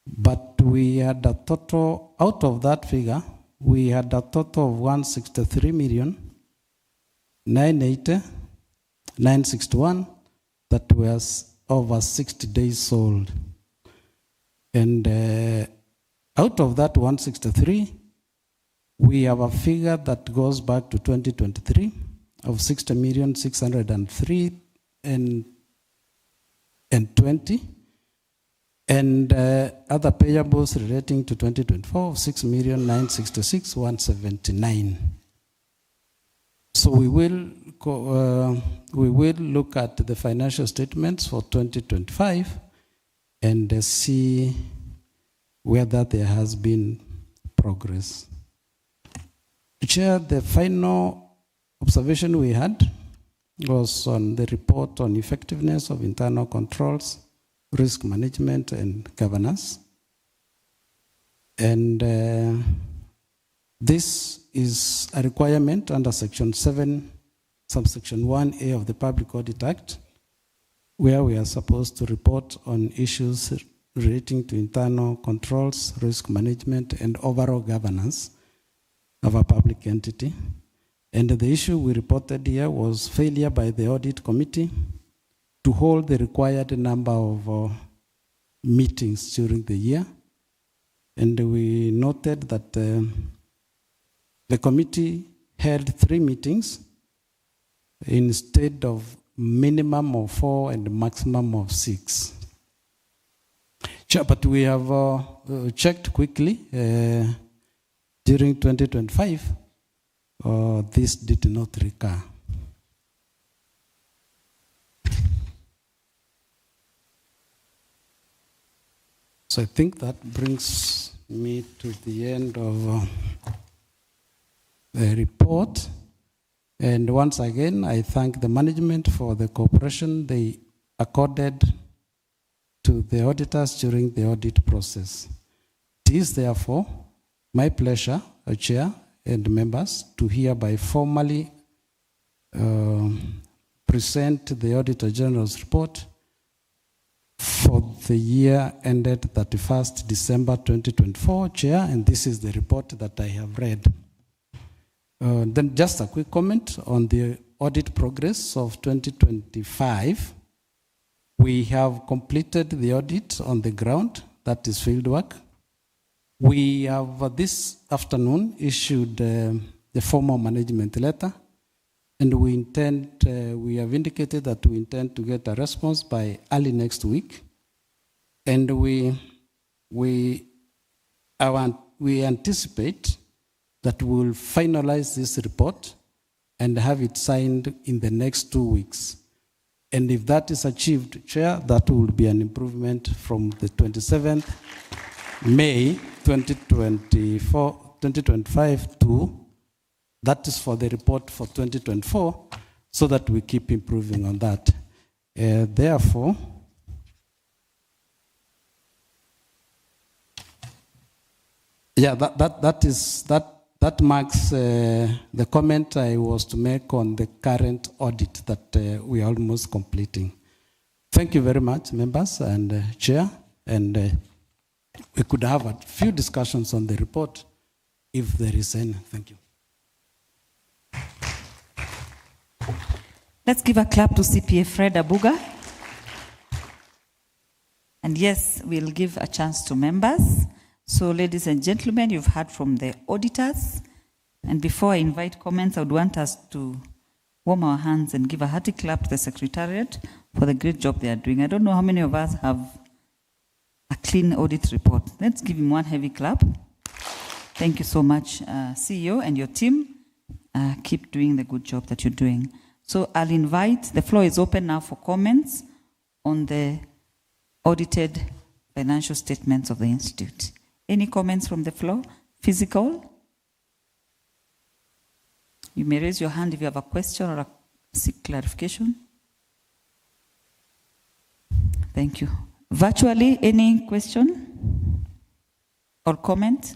but we had a total, out of that figure, we had a total of 163,980,961 that was over 60 days old. And out of that 163, we have a figure that goes back to 2023 of 60,603,020, and other payables relating to 2024 of 6,966,179. So we will look at the financial statements for 2025 and see whether there has been progress. Chair, the final observation we had was on the report on effectiveness of internal controls, risk management, and governance. And this is a requirement under Section 7, subsection 1A of the Public Audit Act, where we are supposed to report on issues relating to internal controls, risk management, and overall governance of a public entity. And the issue we reported here was failure by the audit committee to hold the required number of meetings during the year. And we noted that the committee held 3 meetings instead of minimum of 4 and maximum of 6. Sure, but we have checked quickly during 2025. This did not recur. So I think that brings me to the end of the report. And once again, I thank the management for the cooperation they accorded to the auditors during the audit process. It is therefore my pleasure, as Chair and members, to hereby formally present the Auditor General's report for the year ended 31st December 2024, Chair, and this is the report that I have read. Then just a quick comment on the audit progress of 2025. We have completed the audit on the ground, that is fieldwork. We have this afternoon issued the formal management letter, and we have indicated that we intend to get a response by early next week. And we anticipate that we will finalize this report and have it signed in the next 2 weeks. And if that is achieved, Chair, that will be an improvement from the 27th May 2025 to, that is for the report for 2024, so that we keep improving on that. Therefore, yeah, that marks the comment I was to make on the current audit that we are almost completing. Thank you very much, members and Chair, and we could have a few discussions on the report if there is any. Thank you. Let's give a clap to CPA Fred Abuga. And yes, we'll give a chance to members. So, ladies and gentlemen, you've heard from the auditors. And before I invite comments, I would want us to warm our hands and give a hearty clap to the Secretariat for the great job they are doing. I don't know how many of us have a clean audit report. Let's give him one heavy clap. Thank you so much, CEO and your team. Keep doing the good job that you're doing. So I'll invite, the floor is open now for comments on the audited financial statements of the Institute. Any comments from the floor? Physical? You may raise your hand if you have a question or a seek clarification. Thank you. Virtually, any question or comment?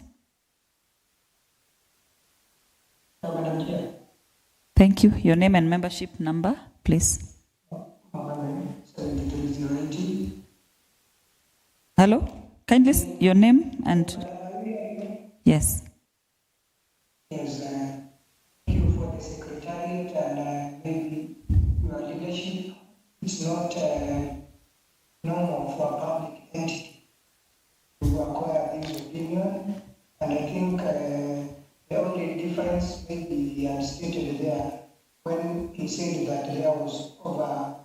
Madam Chair. Thank you. Your name and membership number, please. 7280. Hello? Kindly, your name and... Yes. Yes, thank you for the Secretariat and maybe your leadership. It's not normal for a public entity to acquire this opinion, and I think the only difference maybe he had stated there when he said that there was over,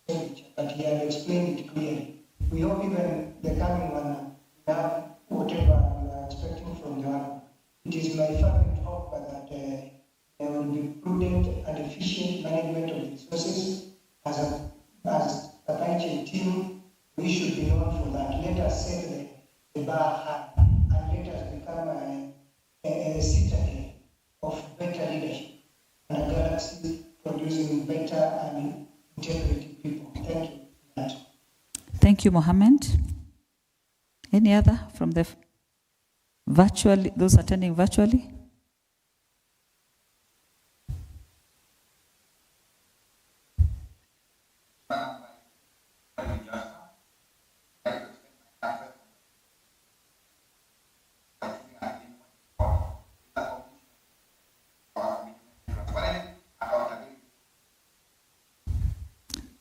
but he had explained it clearly. We hope even the coming one have whatever we are expecting from the one. It is my fervent hope that there will be prudent and efficient management of resources as a budget team. We should be known for that. Let us set the bar high and let us become a citadel of better leadership and a galaxy producing better better and integrity people. Thank you for that. Thank you, Mohammed. Any other from the virtually, those attending virtually?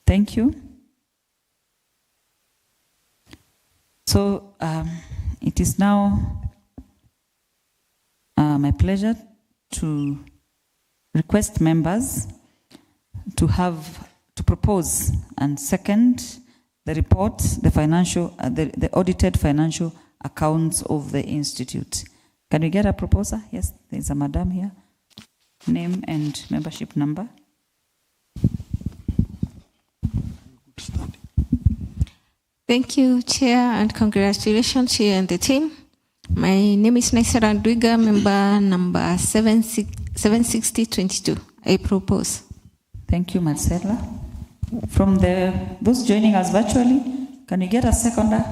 Thank you. So it is now my pleasure to request members to propose and second the report, the audited financial accounts of the Institute. Can we get a proposer? Yes, there's a madam here. Name and membership number. Thank you, Chair, and congratulations to you and the team. My name is Naisara Ndwiga, member number 76022. I propose. Thank you, Marcella. From those joining us virtually, can you get a seconder?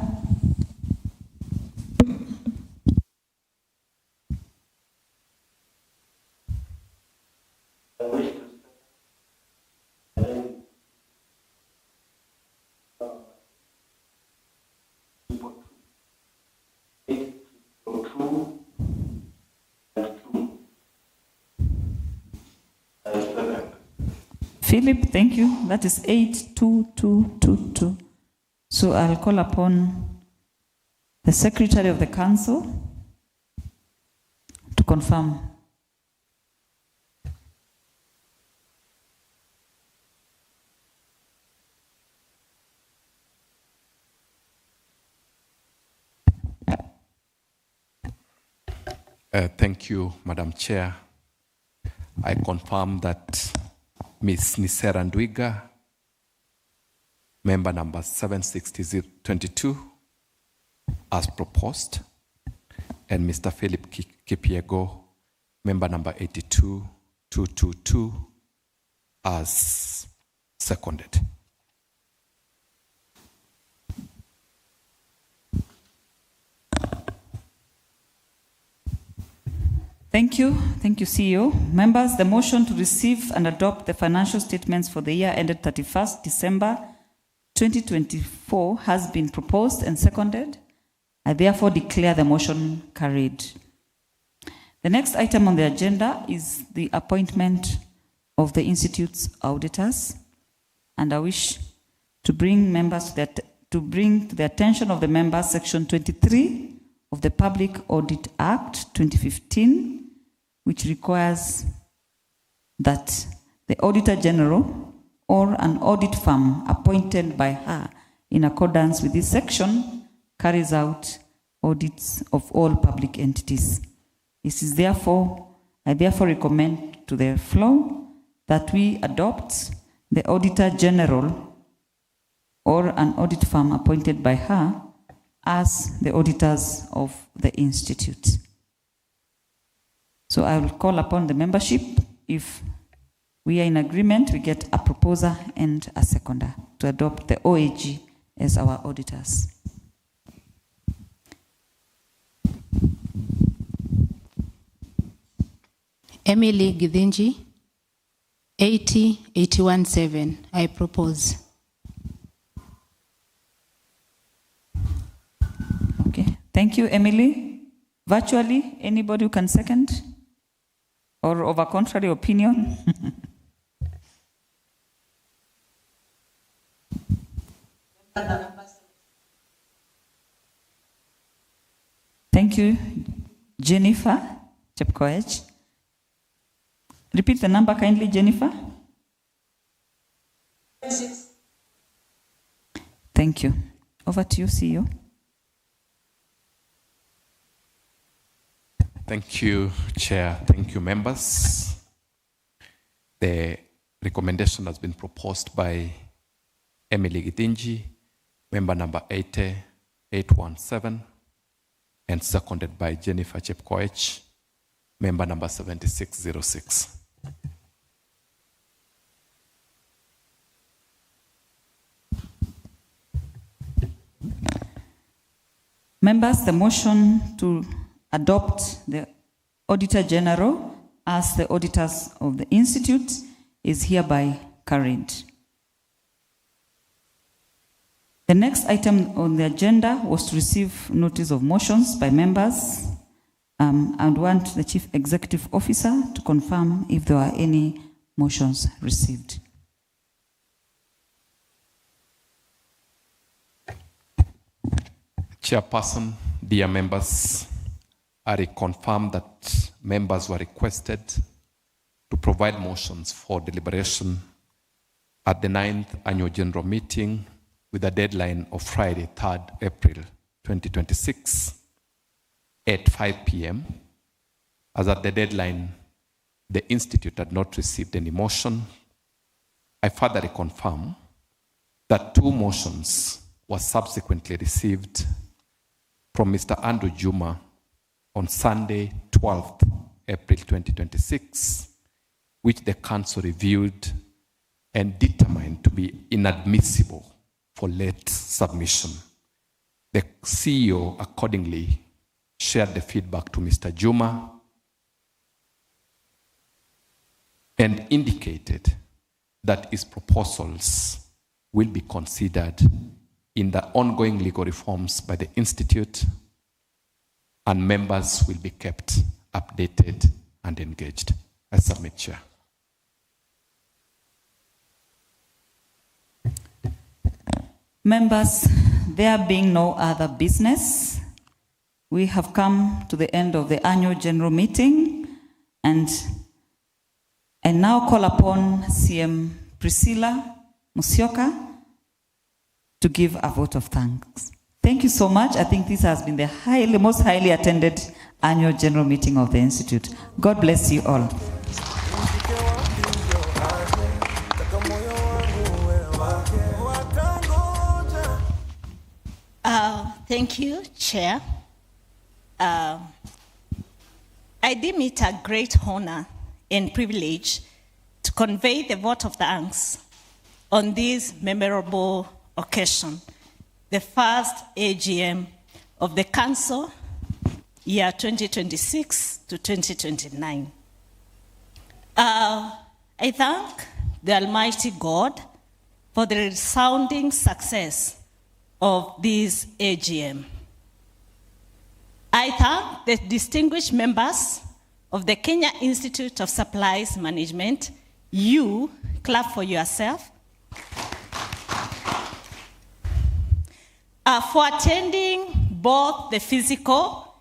Philip, thank you. That is 82222. So I'll call upon the Secretary of the Council to confirm. Thank you, Madam Chair. I confirm that Ms. Nisera Ndwiga, member number 76022, as proposed, and Mr. Philip Kipiego, member number 82222, as seconded. Thank you, CEO. Members, the motion to receive and adopt the financial statements for the year ended 31st December 2024 has been proposed and seconded. I therefore declare the motion carried. The next item on the agenda is the appointment of the Institute's auditors, and I wish to bring to the attention of the members Section 23 of the Public Audit Act 2015, which requires that the Auditor General or an audit firm appointed by her in accordance with this section carries out audits of all public entities. I therefore recommend to the floor that we adopt the Auditor General or an audit firm appointed by her as the auditors of the Institute. So I will call upon the membership. If we are in agreement, we get a proposer and a seconder to adopt the OAG as our auditors. Emily Githinji, 80817. I propose. Okay, thank you, Emily. Virtually, anybody who can second? Or of a contrary opinion? Thank you, Jennifer Chepkoech. Repeat the number kindly, Jennifer. Thank you. Over to you, CEO. Thank you, Chair. Thank you, members. The recommendation has been proposed by Emily Githinji, member number 80817, and seconded by Jennifer Chepkoech, member number 7606. Members, the motion to adopt the Auditor General as the auditors of the Institute is hereby carried. The next item on the agenda was to receive notice of motions by members and want the Chief Executive Officer to confirm if there are any motions received. Chairperson, dear members, I reconfirm that members were requested to provide motions for deliberation at the 9th Annual General Meeting with a deadline of Friday, 3rd April 2026 at 5 p.m. As at the deadline, the Institute had not received any motion. I further reconfirm that 2 motions were subsequently received from Mr. Andrew Juma on Sunday, 12th April 2026, which the Council reviewed and determined to be inadmissible for late submission. The CEO accordingly shared the feedback to Mr. Juma and indicated that his proposals will be considered in the ongoing legal reforms by the Institute, and members will be kept updated and engaged. I submit, Chair. Members, there being no other business, we have come to the end of the annual general meeting, and I now call upon CM Priscilla Musyoka to give a vote of thanks. Thank you so much. I think this has been the most highly attended annual general meeting of the Institute. God bless you all. Thank you, Chair. I deem it a great honor and privilege to convey the vote of thanks on this memorable occasion, the first AGM of the Council, year 2026 to 2029. I thank the Almighty God for the resounding success of this AGM. I thank the distinguished members of the Kenya Institute of Supplies Management. You, clap for yourself, for attending both the physical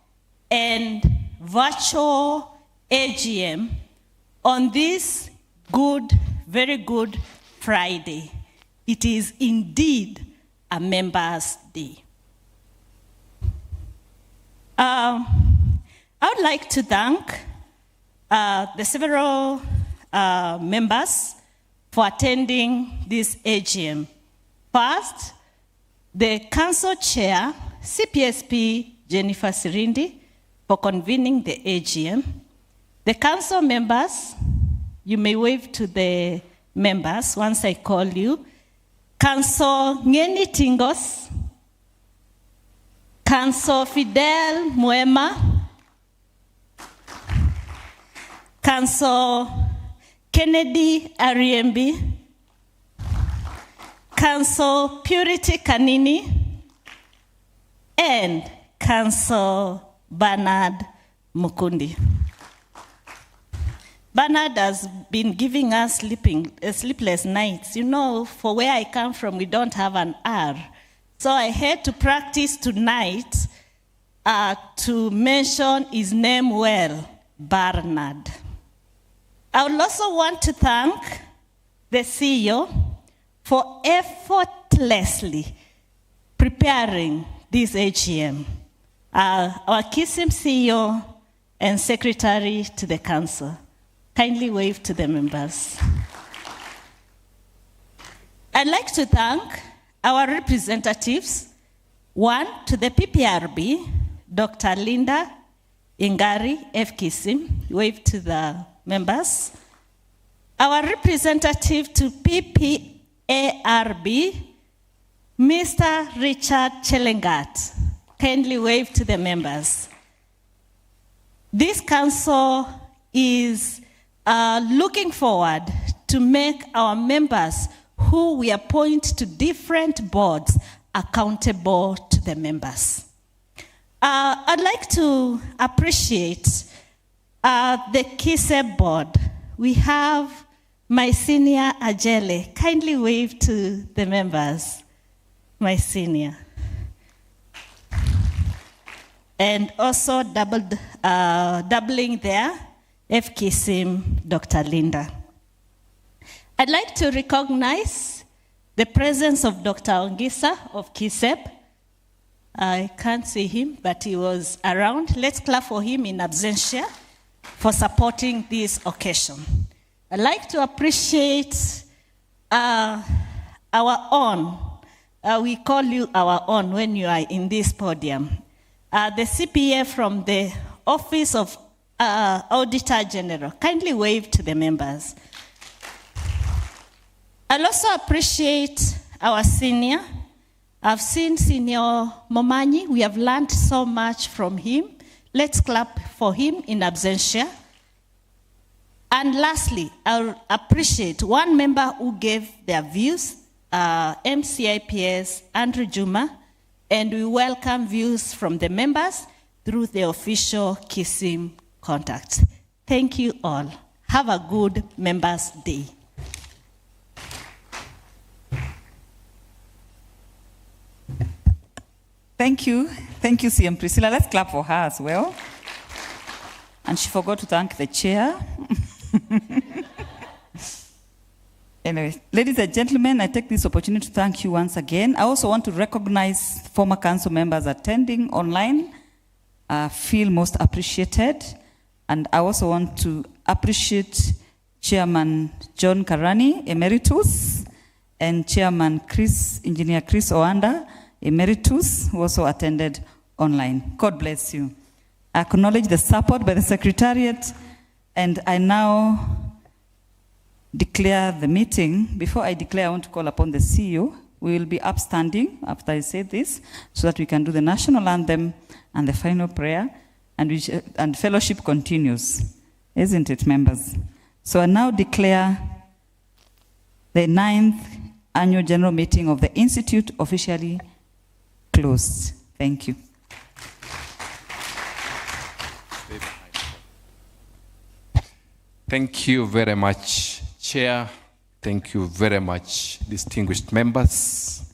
and virtual AGM on this good, very good Friday. It is indeed a Members' Day. I would like to thank the several members for attending this AGM. First, the Council Chair, CPSP Jennifer Sirindi, for convening the AGM. The Council members, you may wave to the members once I call you. Council Ngeni Tingos, Council Fidel Muema, Council Kennedy Ariembi, Council Purity Kanini, and Council Bernard Mukundi. Bernard has been giving us sleepless nights. You know, for where I come from, we don't have an R. So I had to practice tonight to mention his name well, Bernard. I would also want to thank the CEO for effortlessly preparing this AGM. Our KISM CEO and Secretary to the Council. Kindly wave to the members. I'd like to thank our representatives. One, to the PPRB, Dr. Linda Ingari, FKISM. Wave to the members. Our representative to PPARB, Mr. Richard Chelengat. kindly wave to the members. This council is looking forward to make our members who we appoint to different boards accountable to the members. I'd like to appreciate the KISM board. We have my senior Ajele. Kindly wave to the members, my senior. And also doubling there, FKISM, Dr. Linda. I'd like to recognize the presence of Dr. Ongisa of KISM. I can't see him, but he was around. Let's clap for him in absentia for supporting this occasion. I'd like to appreciate our own. We call you our own when you are in this podium. The CPA from the Office of Auditor General. Kindly wave to the members. I'll also appreciate our senior. I've seen Senior Momanyi. We have learned so much from him. Let's clap for him in absentia. And lastly, I'll appreciate one member who gave their views, MCIPS, Andrew Juma, and we welcome views from the members through the official KISM contacts. Thank you all. Have a good Members' Day. Thank you, CM Priscilla. Let's clap for her as well. And she forgot to thank the chair. Anyway, ladies and gentlemen, I take this opportunity to thank you once again. I also want to recognize former council members attending online. Feel most appreciated. And I also want to appreciate Chairman John Karani, Emeritus, and Chairman Engineer Chris Oanda, Emeritus, who also attended online. God bless you. I acknowledge the support by the Secretariat, and I now declare the meeting. Before I declare, I want to call upon the CEO. We will be upstanding after I say this, so that we can do the national anthem and the final prayer, and fellowship continues. Isn't it, members? So I now declare the 9th annual general meeting of the Institute officially closed. Thank you. Thank you very much, Chair. Thank you very much, distinguished members.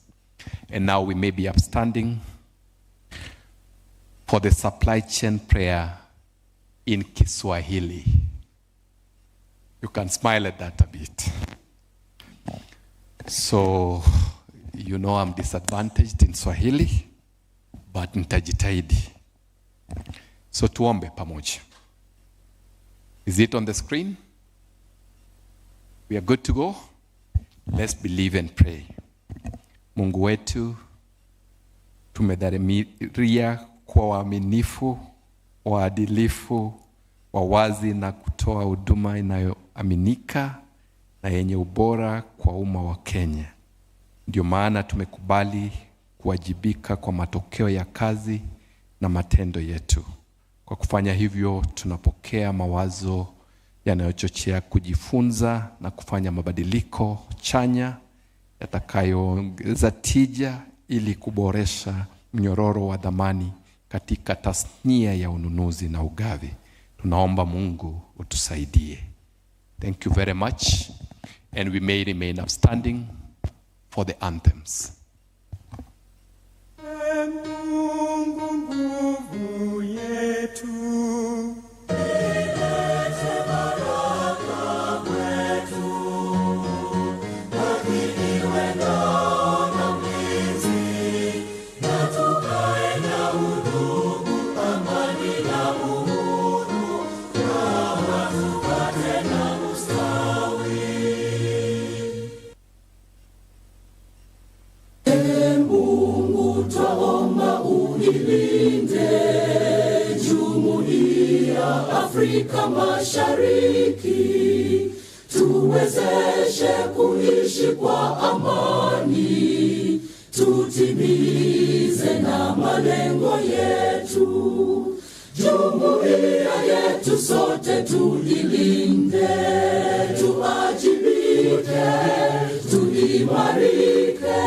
And now we may be upstanding for the supply chain prayer in Kiswahili. You can smile at that a bit. So, you know I'm disadvantaged in Swahili, but nitajitahidi. So tuombe pamoja. Is it on the screen? We are good to go? Let's believe and pray. Mungu wetu, tumedhamiria kwa waaminifu, waadilifu, wawazi na kutoa huduma inayoaminika na yenye ubora kwa umma wa Kenya. Ndio maana tumekubali kuwajibika kwa matokeo ya kazi na matendo yetu. Kwa kufanya hivyo, tunapokea mawazo yanayochochea kujifunza na kufanya mabadiliko chanya yatakayoongeza tija ili kuboresha mnyororo wa dhamani katika tasnia ya ununuzi na ugavi. Tunaomba Mungu utusaidie. Thank you very much, and we may remain upstanding for the anthems. Afrika Mashariki, tuwezeshe kuishi kwa amani, tutimize na malengo yetu. Jumuiya yetu sote tuilinde, tuajibike, tuimarike.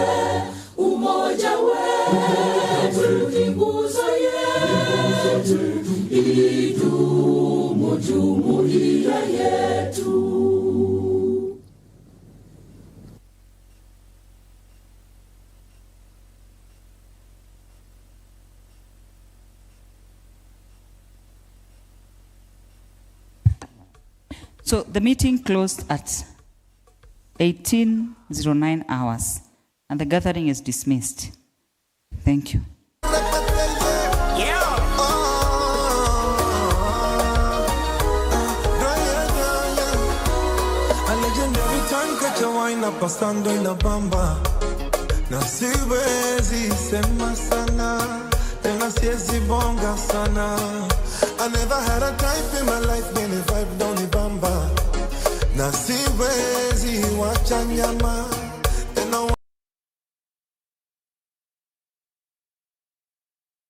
Umoja wetu ni nguzo yetu, idumu jumuiya yetu. So the meeting closed at 18:09 hours, and the gathering is dismissed. Thank you. A legendary time catch a wine up pasando in a bamba. Na siwezi sema sana, tena siwezi bonga sana. I never had a type in my life, many vibe down the bamba. Na siwezi wacha nyama.